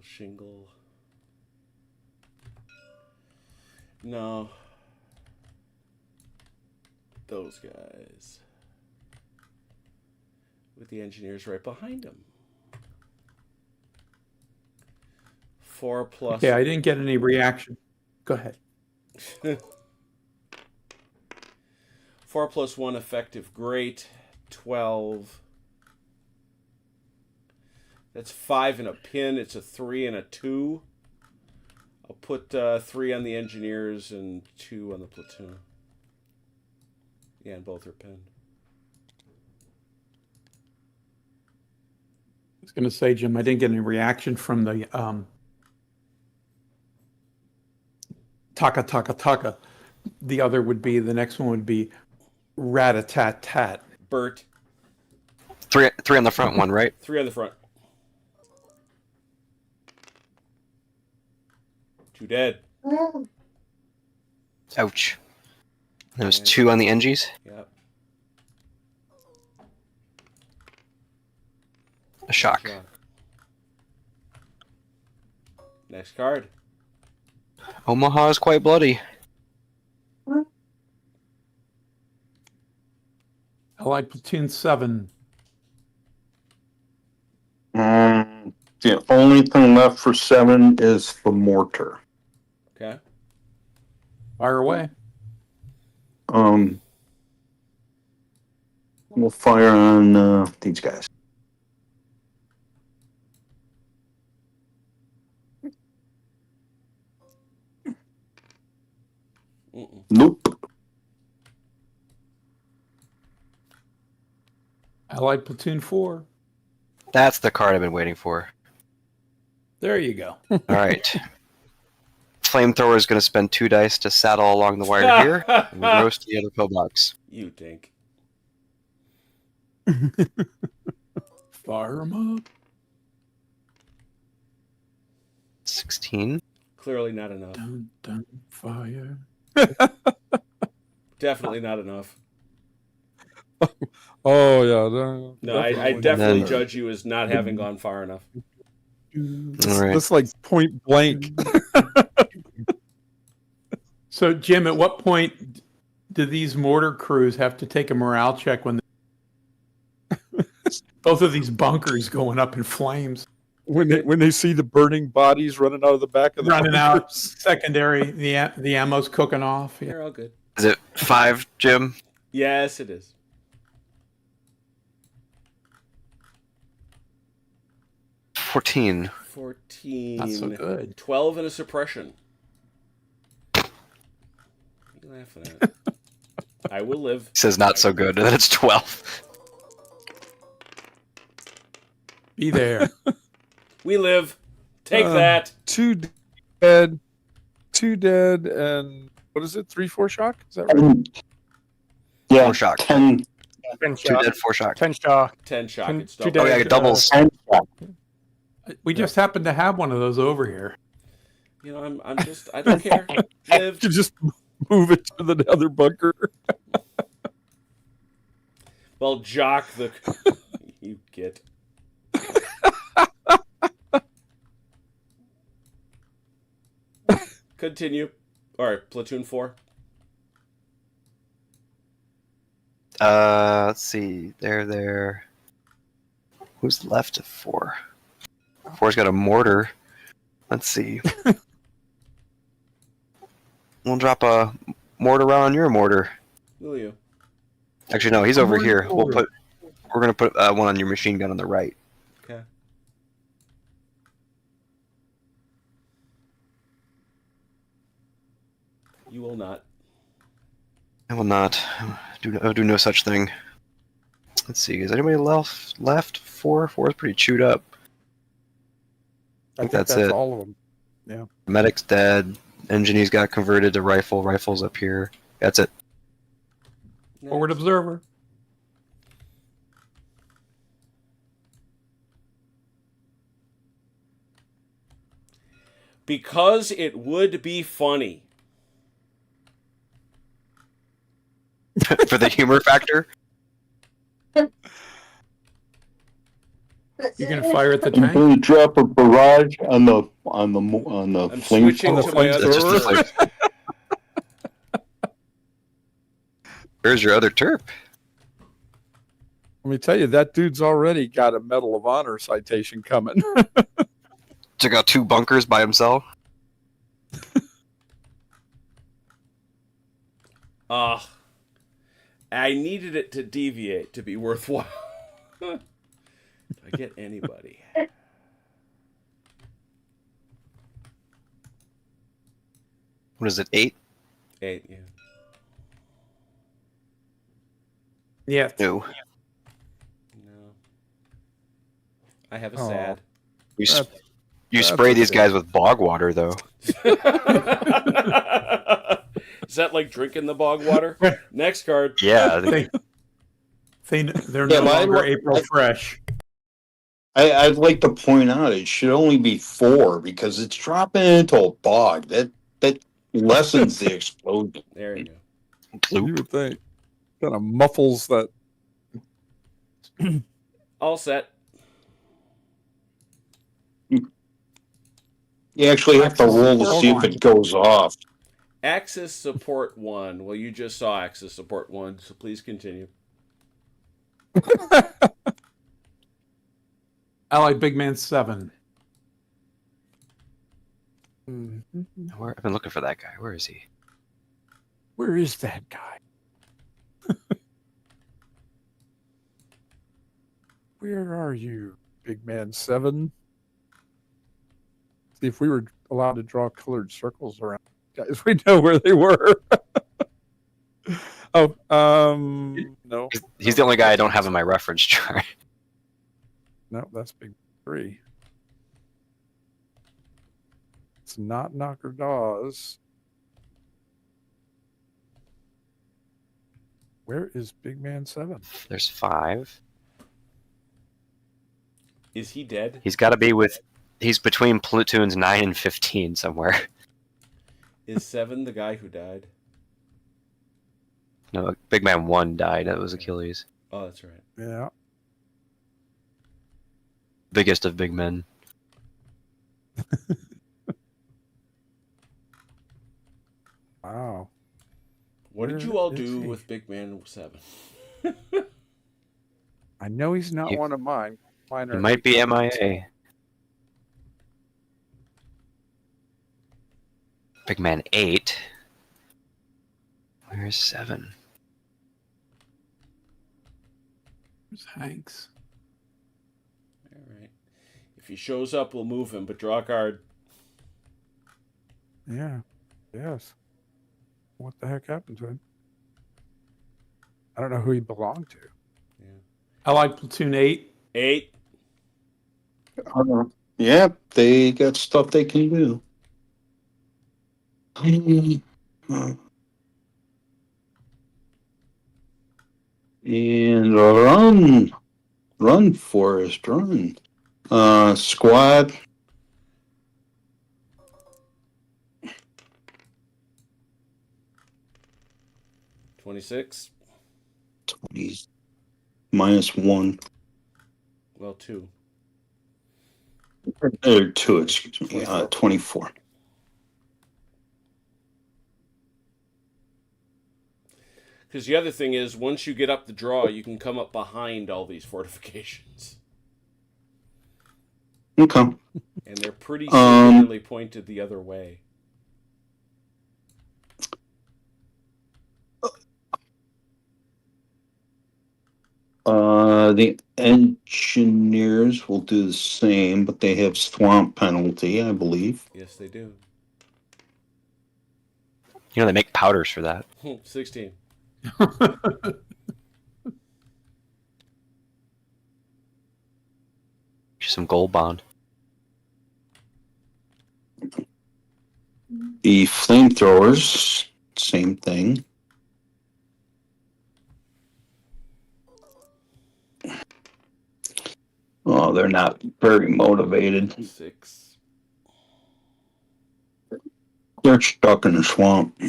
Shingle. No. Those guys. With the engineers right behind them. 4 plus. Okay, I didn't get any reaction. Go ahead. 4 plus 1 effective. Great. 12. That's 5 and a pin. It's a 3 and a 2. I'll put 3 on the engineers and 2 on the platoon. Yeah, and both are pinned. I was going to say, Jim, I didn't get any reaction from the taka. The other would be, the next one would be rat-a-tat-tat. Bert. 3 on the front one, right? 3 on the front. 2 dead. Ouch. There's 2 on the NGs. Yep. A shock. Next card. Omaha is quite bloody. Allied Platoon 7. The only thing left for 7 is the mortar. Okay. Fire away. We'll fire on these guys. Nope. Allied Platoon 4. That's the card I've been waiting for. There you go. All right. Flamethrower is going to spend 2 dice to saddle along the wire here and roast the other pillbox. You dink. Fire them up. 16. Clearly not enough. Dun, dun, fire. Definitely not enough. Oh yeah. No, I definitely judge you as not having gone far enough. All right. That's like point blank. So, Jim, at what point do these mortar crews have to take a morale check when both of these bunkers going up in flames? When they see the burning bodies running out of the back of the Running out, bunkers. secondary, the ammo's cooking off. Yeah. They're all good. Is it 5, Jim? Yes, it is. 14. 14. Not so good. 12 and a suppression. What are you laughing at? I will live. He says not so good, and then it's 12. Be there. We live. Take that. 2 dead, 2 dead, and what is it? 3-4 shock? Is that right? Yeah, 4 shock. 10. 10 2 shock. dead, 4 shock. 10 shock. 10 shock. 10 It's two double. Oh, yeah, dead, doubles. 10 shock. We just happen to have one of those over here. You know, I'm just, I don't care. Live. You just move it to the other bunker. Well, Jock the... You get... Continue. All right, platoon 4. Let's see. They're there. Who's left of 4? 4's got a mortar. Let's see. We'll drop a mortar on your mortar. Will you? Actually, no, he's over here. We're gonna put one on your machine gun on the right. Okay. You will not. I will not. I'll do no such thing. Let's see. Is anybody left? 4? 4 is pretty chewed up. I think that's it. all of them. Medic's dead. Engineers got converted to rifle. Rifle's up here. That's it. Forward observer. Because it would be funny. For the humor factor. You're gonna fire at the I'm tank. going to drop a barrage on the I'm flame. switching to my flamethrower. other That's just the server. flame. Where's your other terp? Let me tell you, that dude's already got a Medal of Honor citation coming. Took out 2 bunkers by himself. I needed it to deviate to be worthwhile. If I get anybody. What is it, 8? 8, yeah. Yeah. No. No. I have a Aw. sad. You That's spray these okay. guys with bog water, though. Is that like drinking the bog water? Next card. Yeah. They're Yeah, no but longer April fresh. I'd like to point out it should only be 4 because it's dropping into a bog. That lessens the explosion. There you go. You would think. Kind of muffles that. All set. You actually have to roll to see if it goes off. Axis support 1. Well, you just saw Axis support 1, so please continue. Allied Big Man 7. I've been looking for that guy. Where is he? Where is that guy? Where are you, Big Man 7? See, if we were allowed to draw colored circles around guys, we'd know where they were. No. He's the only guy I don't have in my reference chart. No, that's Big 3. It's not Knocker Dawes. Where is Big Man 7? There's 5. Is he dead? He's got to be with... He's between platoons 9 and 15 somewhere. Is 7 the guy who died? No, Big Man 1 died. That was Achilles. Oh, that's right. Yeah. Biggest of big men. Wow. What did Where you all is do he? with Big Man 7? I know he's not You- one of mine. Mine He are might be 8. MIA. Big Man 8. Where's 7? Where's Hanks? All right. If he shows up, we'll move him, but draw a card. Yeah. Yes. What the heck happened to him? I don't know who he belonged to. Allied Platoon 8. 8. Yeah, they got stuff they can do. And run, Forrest, run. Squad. $26. 20 -1. Well, 2. Or 2, excuse me. 24. 24. Because the other thing is, once you get up the draw, you can come up behind all these fortifications. Okay. And they're pretty singularly pointed the other way. The engineers will do the same, but they have swamp penalty, I believe. Yes, they do. You know, they make powders for that. 16. Some gold bond. The flamethrowers, same thing. Oh, they're not very motivated. 6. They're stuck in the swamp. I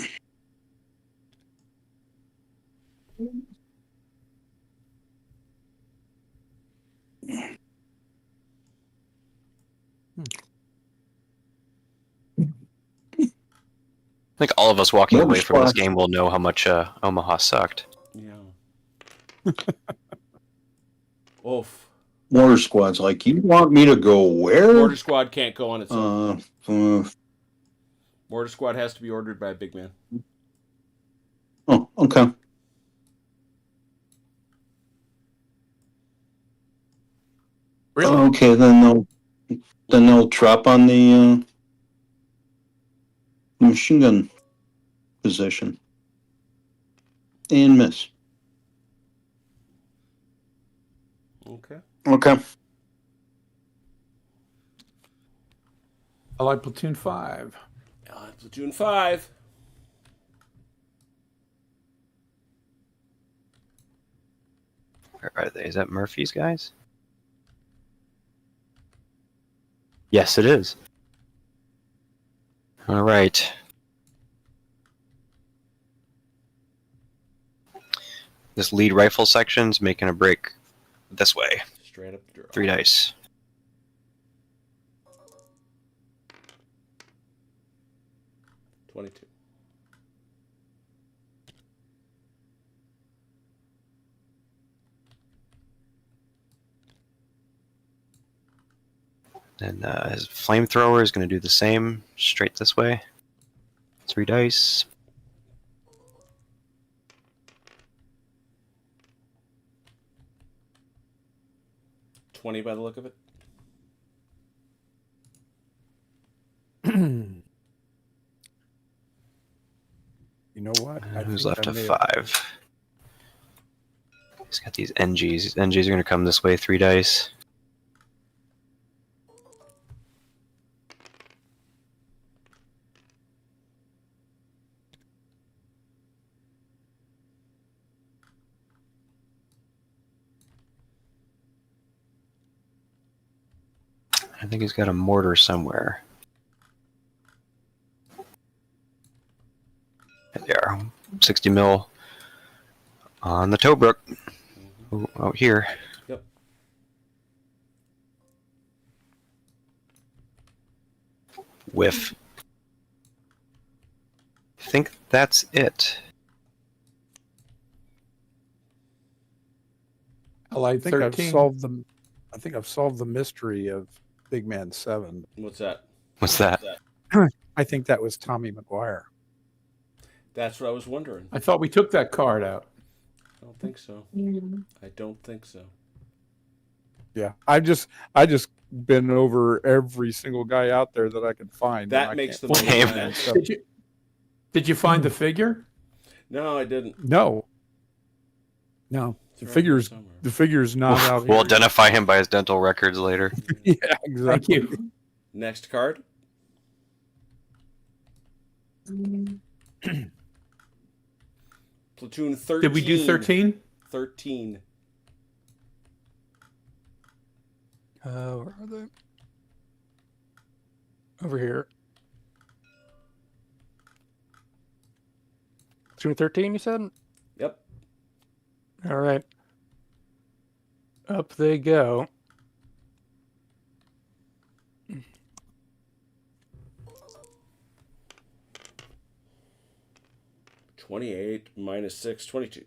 think all of us walking What away was from this fun? game will know how much Omaha sucked. Oof. Mortar squad's like, you want me to go where? Mortar squad can't go on its own. Uh, Mortar squad has to be ordered by a big man. oh, okay. Really? Okay, then they'll drop on the machine gun position and miss. Okay. Okay. Allied Platoon 5. Platoon 5. Where are they? Is that Murphy's guys? Yes, it is. All right. This lead rifle section's making a break this way. Straight up the draw. 3 dice. $22. And his flamethrower is going to do the same, straight this way. 3 dice. $20 by the look of it. You know what? Who's think left I of may have- 5? He's got these NGs. NGs are going to come this way, 3 dice. I think he's got a mortar somewhere. There they are. 60 mil on the Tobruk. Ooh, out here. Yep. Whiff. I think that's it. Allied I think 13. I think I've solved the mystery of Big Man 7. What's that? What's that? I think that was Tommy McGuire. That's what I was wondering. I thought we took that card out. I don't think so. I don't think so. Yeah, I just been over every single guy out there that I could find. That and I makes can't the find most Hey, Big Man sense. 7. Did you find the figure? No, I didn't. No, the It's around figure's here somewhere. the figure's not out We'll here. identify him by his dental records later. Yeah, Thank exactly. you. Next card. Platoon 13. Did we do 13? 13. Where are they? Over here. June 13, you said? Yep. All right. Up they go. $28 minus 6, $22.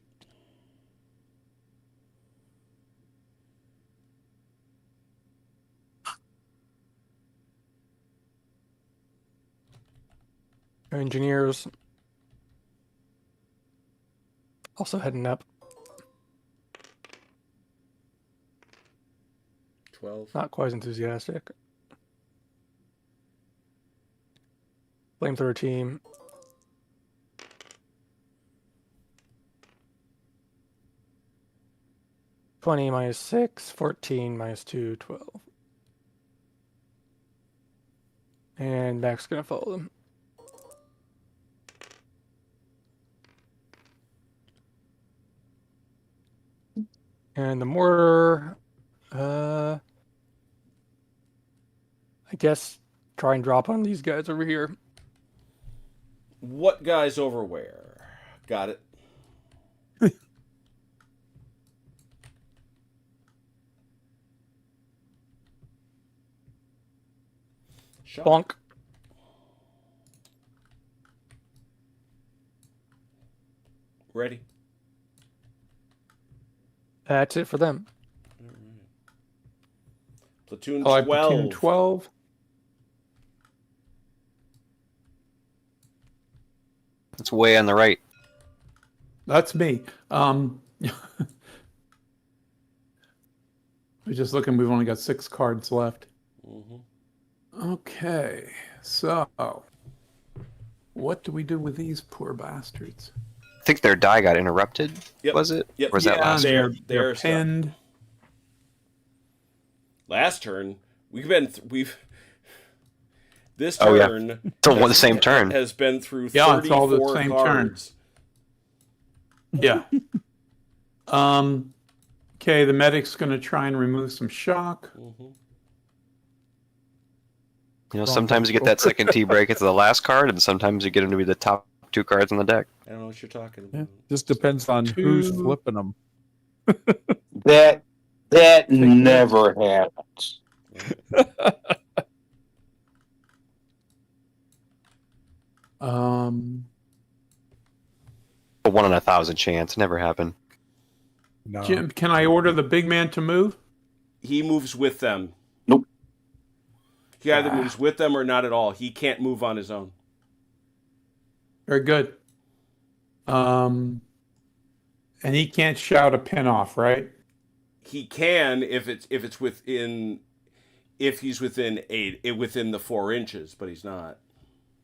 Engineers. Also heading up. 12. Not quite as enthusiastic. Flamethrower team. $20 minus 6, 14 minus 2, 12. And Mac's gonna follow them. And the mortar, I guess try and drop on these guys over here. What guys over where? Got it. Shot. Bonk. Ready. That's it for them. Platoon Allied 12. Platoon 12. It's way on the right. That's me. We're just looking. We've only got 6 cards left. Okay, so what do we do with these poor bastards? I think their die got interrupted. Yep. Was it? Yep. Or was that Yeah, last? they're They're stuck. pinned. Last turn, we've this Oh, yeah. turn It's all the same turn. has been through Yeah, 34 it's all the same turn. cards. Yeah. Okay, the medic's going to try and remove some shock. You know, sometimes you get that second T break at the last card, and sometimes you get them to be the top 2 cards on the deck. I don't know what you're talking about. Yeah. Just depends on who's flipping them. That never happens. A 1 in 1,000 chance. Never happened. No. Jim, can I order the big man to move? He moves with them. Nope. He either moves with them or not at all. He can't move on his own. Very good. And he can't shout a pin off, right? He can if he's within within the 4 inches, but he's not.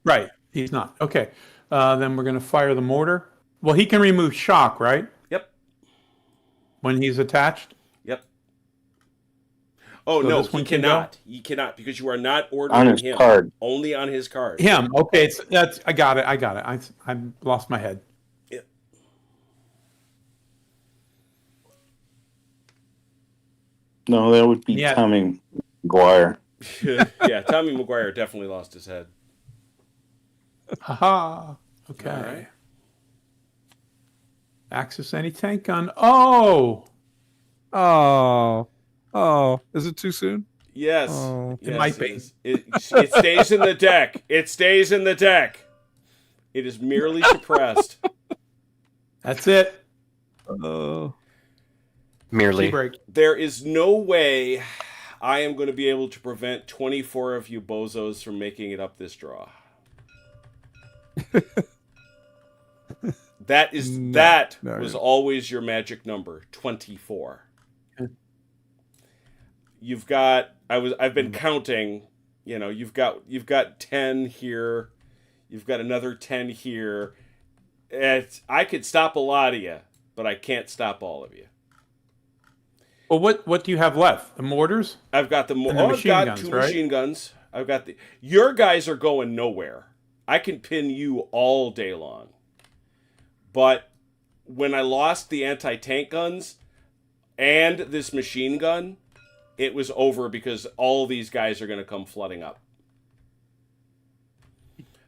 Right. He's not. Okay. Then we're going to fire the mortar. Well, he can remove shock, right? Yep. When he's attached? Yep. Oh, So no, this he one can cannot. He cannot because you are not ordering On his him. card. Only on his card. Him. Okay. I got it. I lost my head. Yep. No, that would be Yeah. Tommy McGuire. Yeah, Tommy McGuire definitely lost his head. Haha. Okay. All right. Access any tank gun. Oh! Oh, is it too soon? Yes. Oh. Yes, might be. is. It stays in the deck. It stays in the deck. It is merely suppressed. That's it. Oh, Merely. Tea break. There is no way I am going to be able to prevent 24 of you bozos from making it up this draw. That was always your magic number, 24. You've got I've been counting, you know, you've got 10 here. You've got another 10 here. I could stop a lot of you, but I can't stop all of you. Well, what do you have left? The mortars? I've got the I've machine got guns, 2 right? machine guns. I've got your guys are going nowhere. I can pin you all day long. But when I lost the anti-tank guns and this machine gun, it was over because all these guys are going to come flooding up.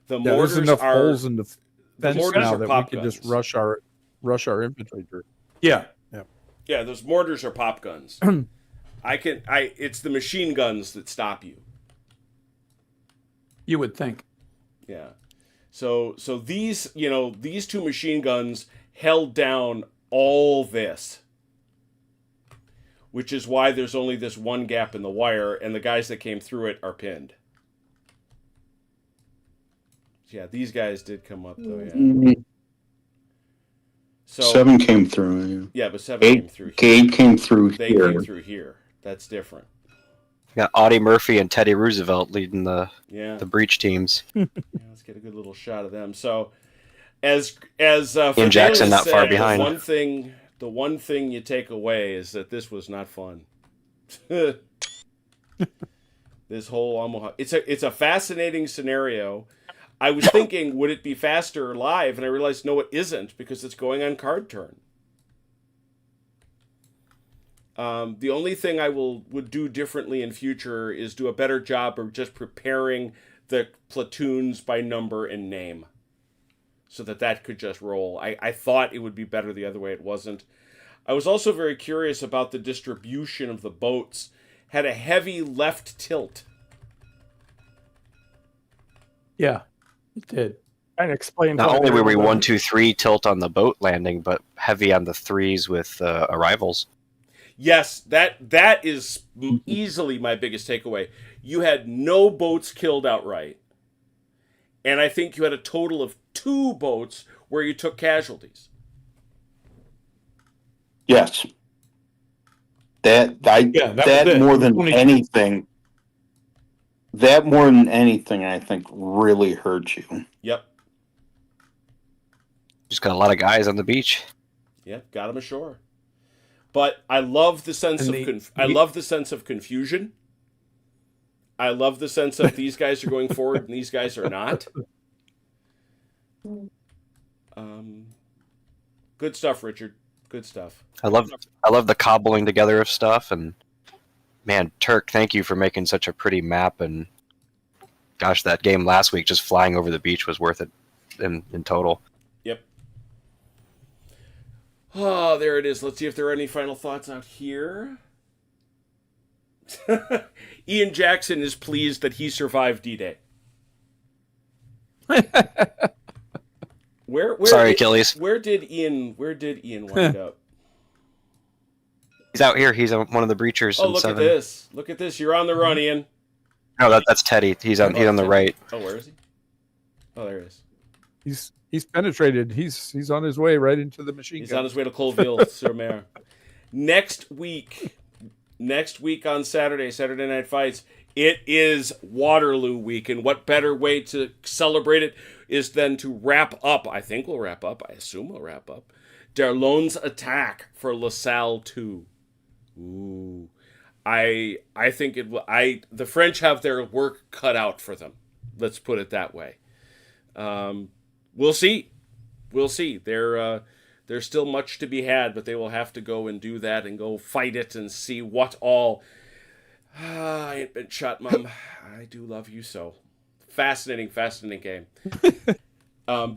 The yeah, there's mortars enough are holes in the fence mortars now are that we pop can just guns. rush our infantry through. Yeah. Yeah, those mortars are pop guns. It's the machine guns that stop you. You would think. Yeah. So these 2 machine guns held down all this. Which is why there's only this one gap in the wire, and the guys that came through it are pinned. Yeah, these guys did come up though, yeah. So 7 came through. yeah, but 7 8 came through here. came through They here. came through here. That's different. Got Audie Murphy and Teddy Roosevelt leading the breach teams. Yeah, let's get a good little shot of them. So, as Ian Jackson Fidelis not far said, behind. The one thing you take away is that this was not fun. This whole Omaha, it's a fascinating scenario. I was thinking, would it be faster live? And I realized, no, it isn't because it's going on card turn. The only thing I would do differently in future is do a better job of just preparing the platoons by number and name, so that could just roll. I thought it would be better the other way. It wasn't. I was also very curious about the distribution of the boats. Had a heavy left tilt. Yeah, it did. And explain. Not only were we 1, 2, 3 tilt on the boat landing, but heavy on the 3s with arrivals. Yes, that is easily my biggest takeaway. You had no boats killed outright. And I think you had a total of 2 boats where you took casualties. Yes. Yeah, that was it. More than 20 anything. That more than anything, I think, really hurt you. Yep. Just got a lot of guys on the beach. Yep, got them ashore. But I love the sense And of I love the sense of confusion. I love the sense of these guys are going forward and these guys are not. Good stuff, Richard. Good stuff. I love the cobbling together of stuff, and man, Turk, thank you for making such a pretty map. And gosh, that game last week, just flying over the beach, was worth it in total. Yep. Oh, there it is. Let's see if there are any final thoughts out here. Ian Jackson is pleased that he survived D-Day. Sorry, Achilles. Where did Ian wind up? He's out here. He's one of the breachers. Oh, in look 7. at this! Look at this! You're on the run, Ian. No, that's Teddy. He's on the right. Oh, where is he? Oh, there he is. He's penetrated. He's on his way right into the machine He's gun. on his way to Colville-sur-Mer. Next week on Saturday Night Fights, it is Waterloo week, and what better way to celebrate it is then to wrap up. I think we'll wrap up. I assume we'll wrap up. Darlon's Attack for LaSalle 2. Ooh, I think it will. The French have their work cut out for them. Let's put it that way. We'll see. There's still much to be had, but they will have to go and do that and go fight it and see what all. I ain't been shot, Mom. I do love you so. Fascinating game.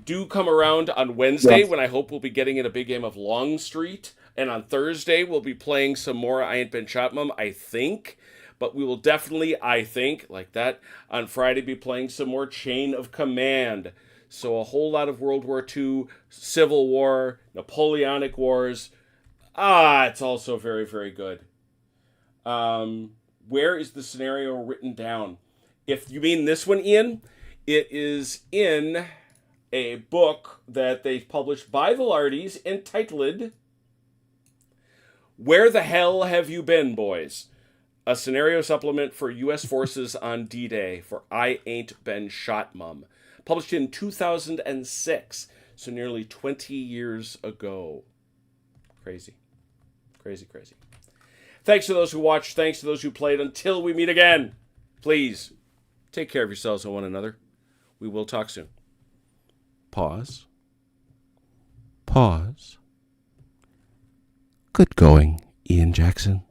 Do come around on Wednesday when I hope we'll be getting in a big game of Longstreet. And on Thursday, we'll be playing some more I Ain't Been Shot, Mom, I think. But we will definitely, I think, like that, on Friday be playing some more Chain of Command. So a whole lot of World War II, Civil War, Napoleonic Wars. It's also very, very good. Where is the scenario written down? If you mean this one, Ian, it is in a book that they published by the Lardys entitled Where the Hell Have You Been, Boys? A scenario supplement for U.S. forces on D-Day for I Ain't Been Shot, Mum. Published in 2006, so nearly 20 years ago. Crazy. Thanks to those who watched. Thanks to those who played. Until we meet again, please take care of yourselves and one another. We will talk soon. Pause. Good going, Ian Jackson.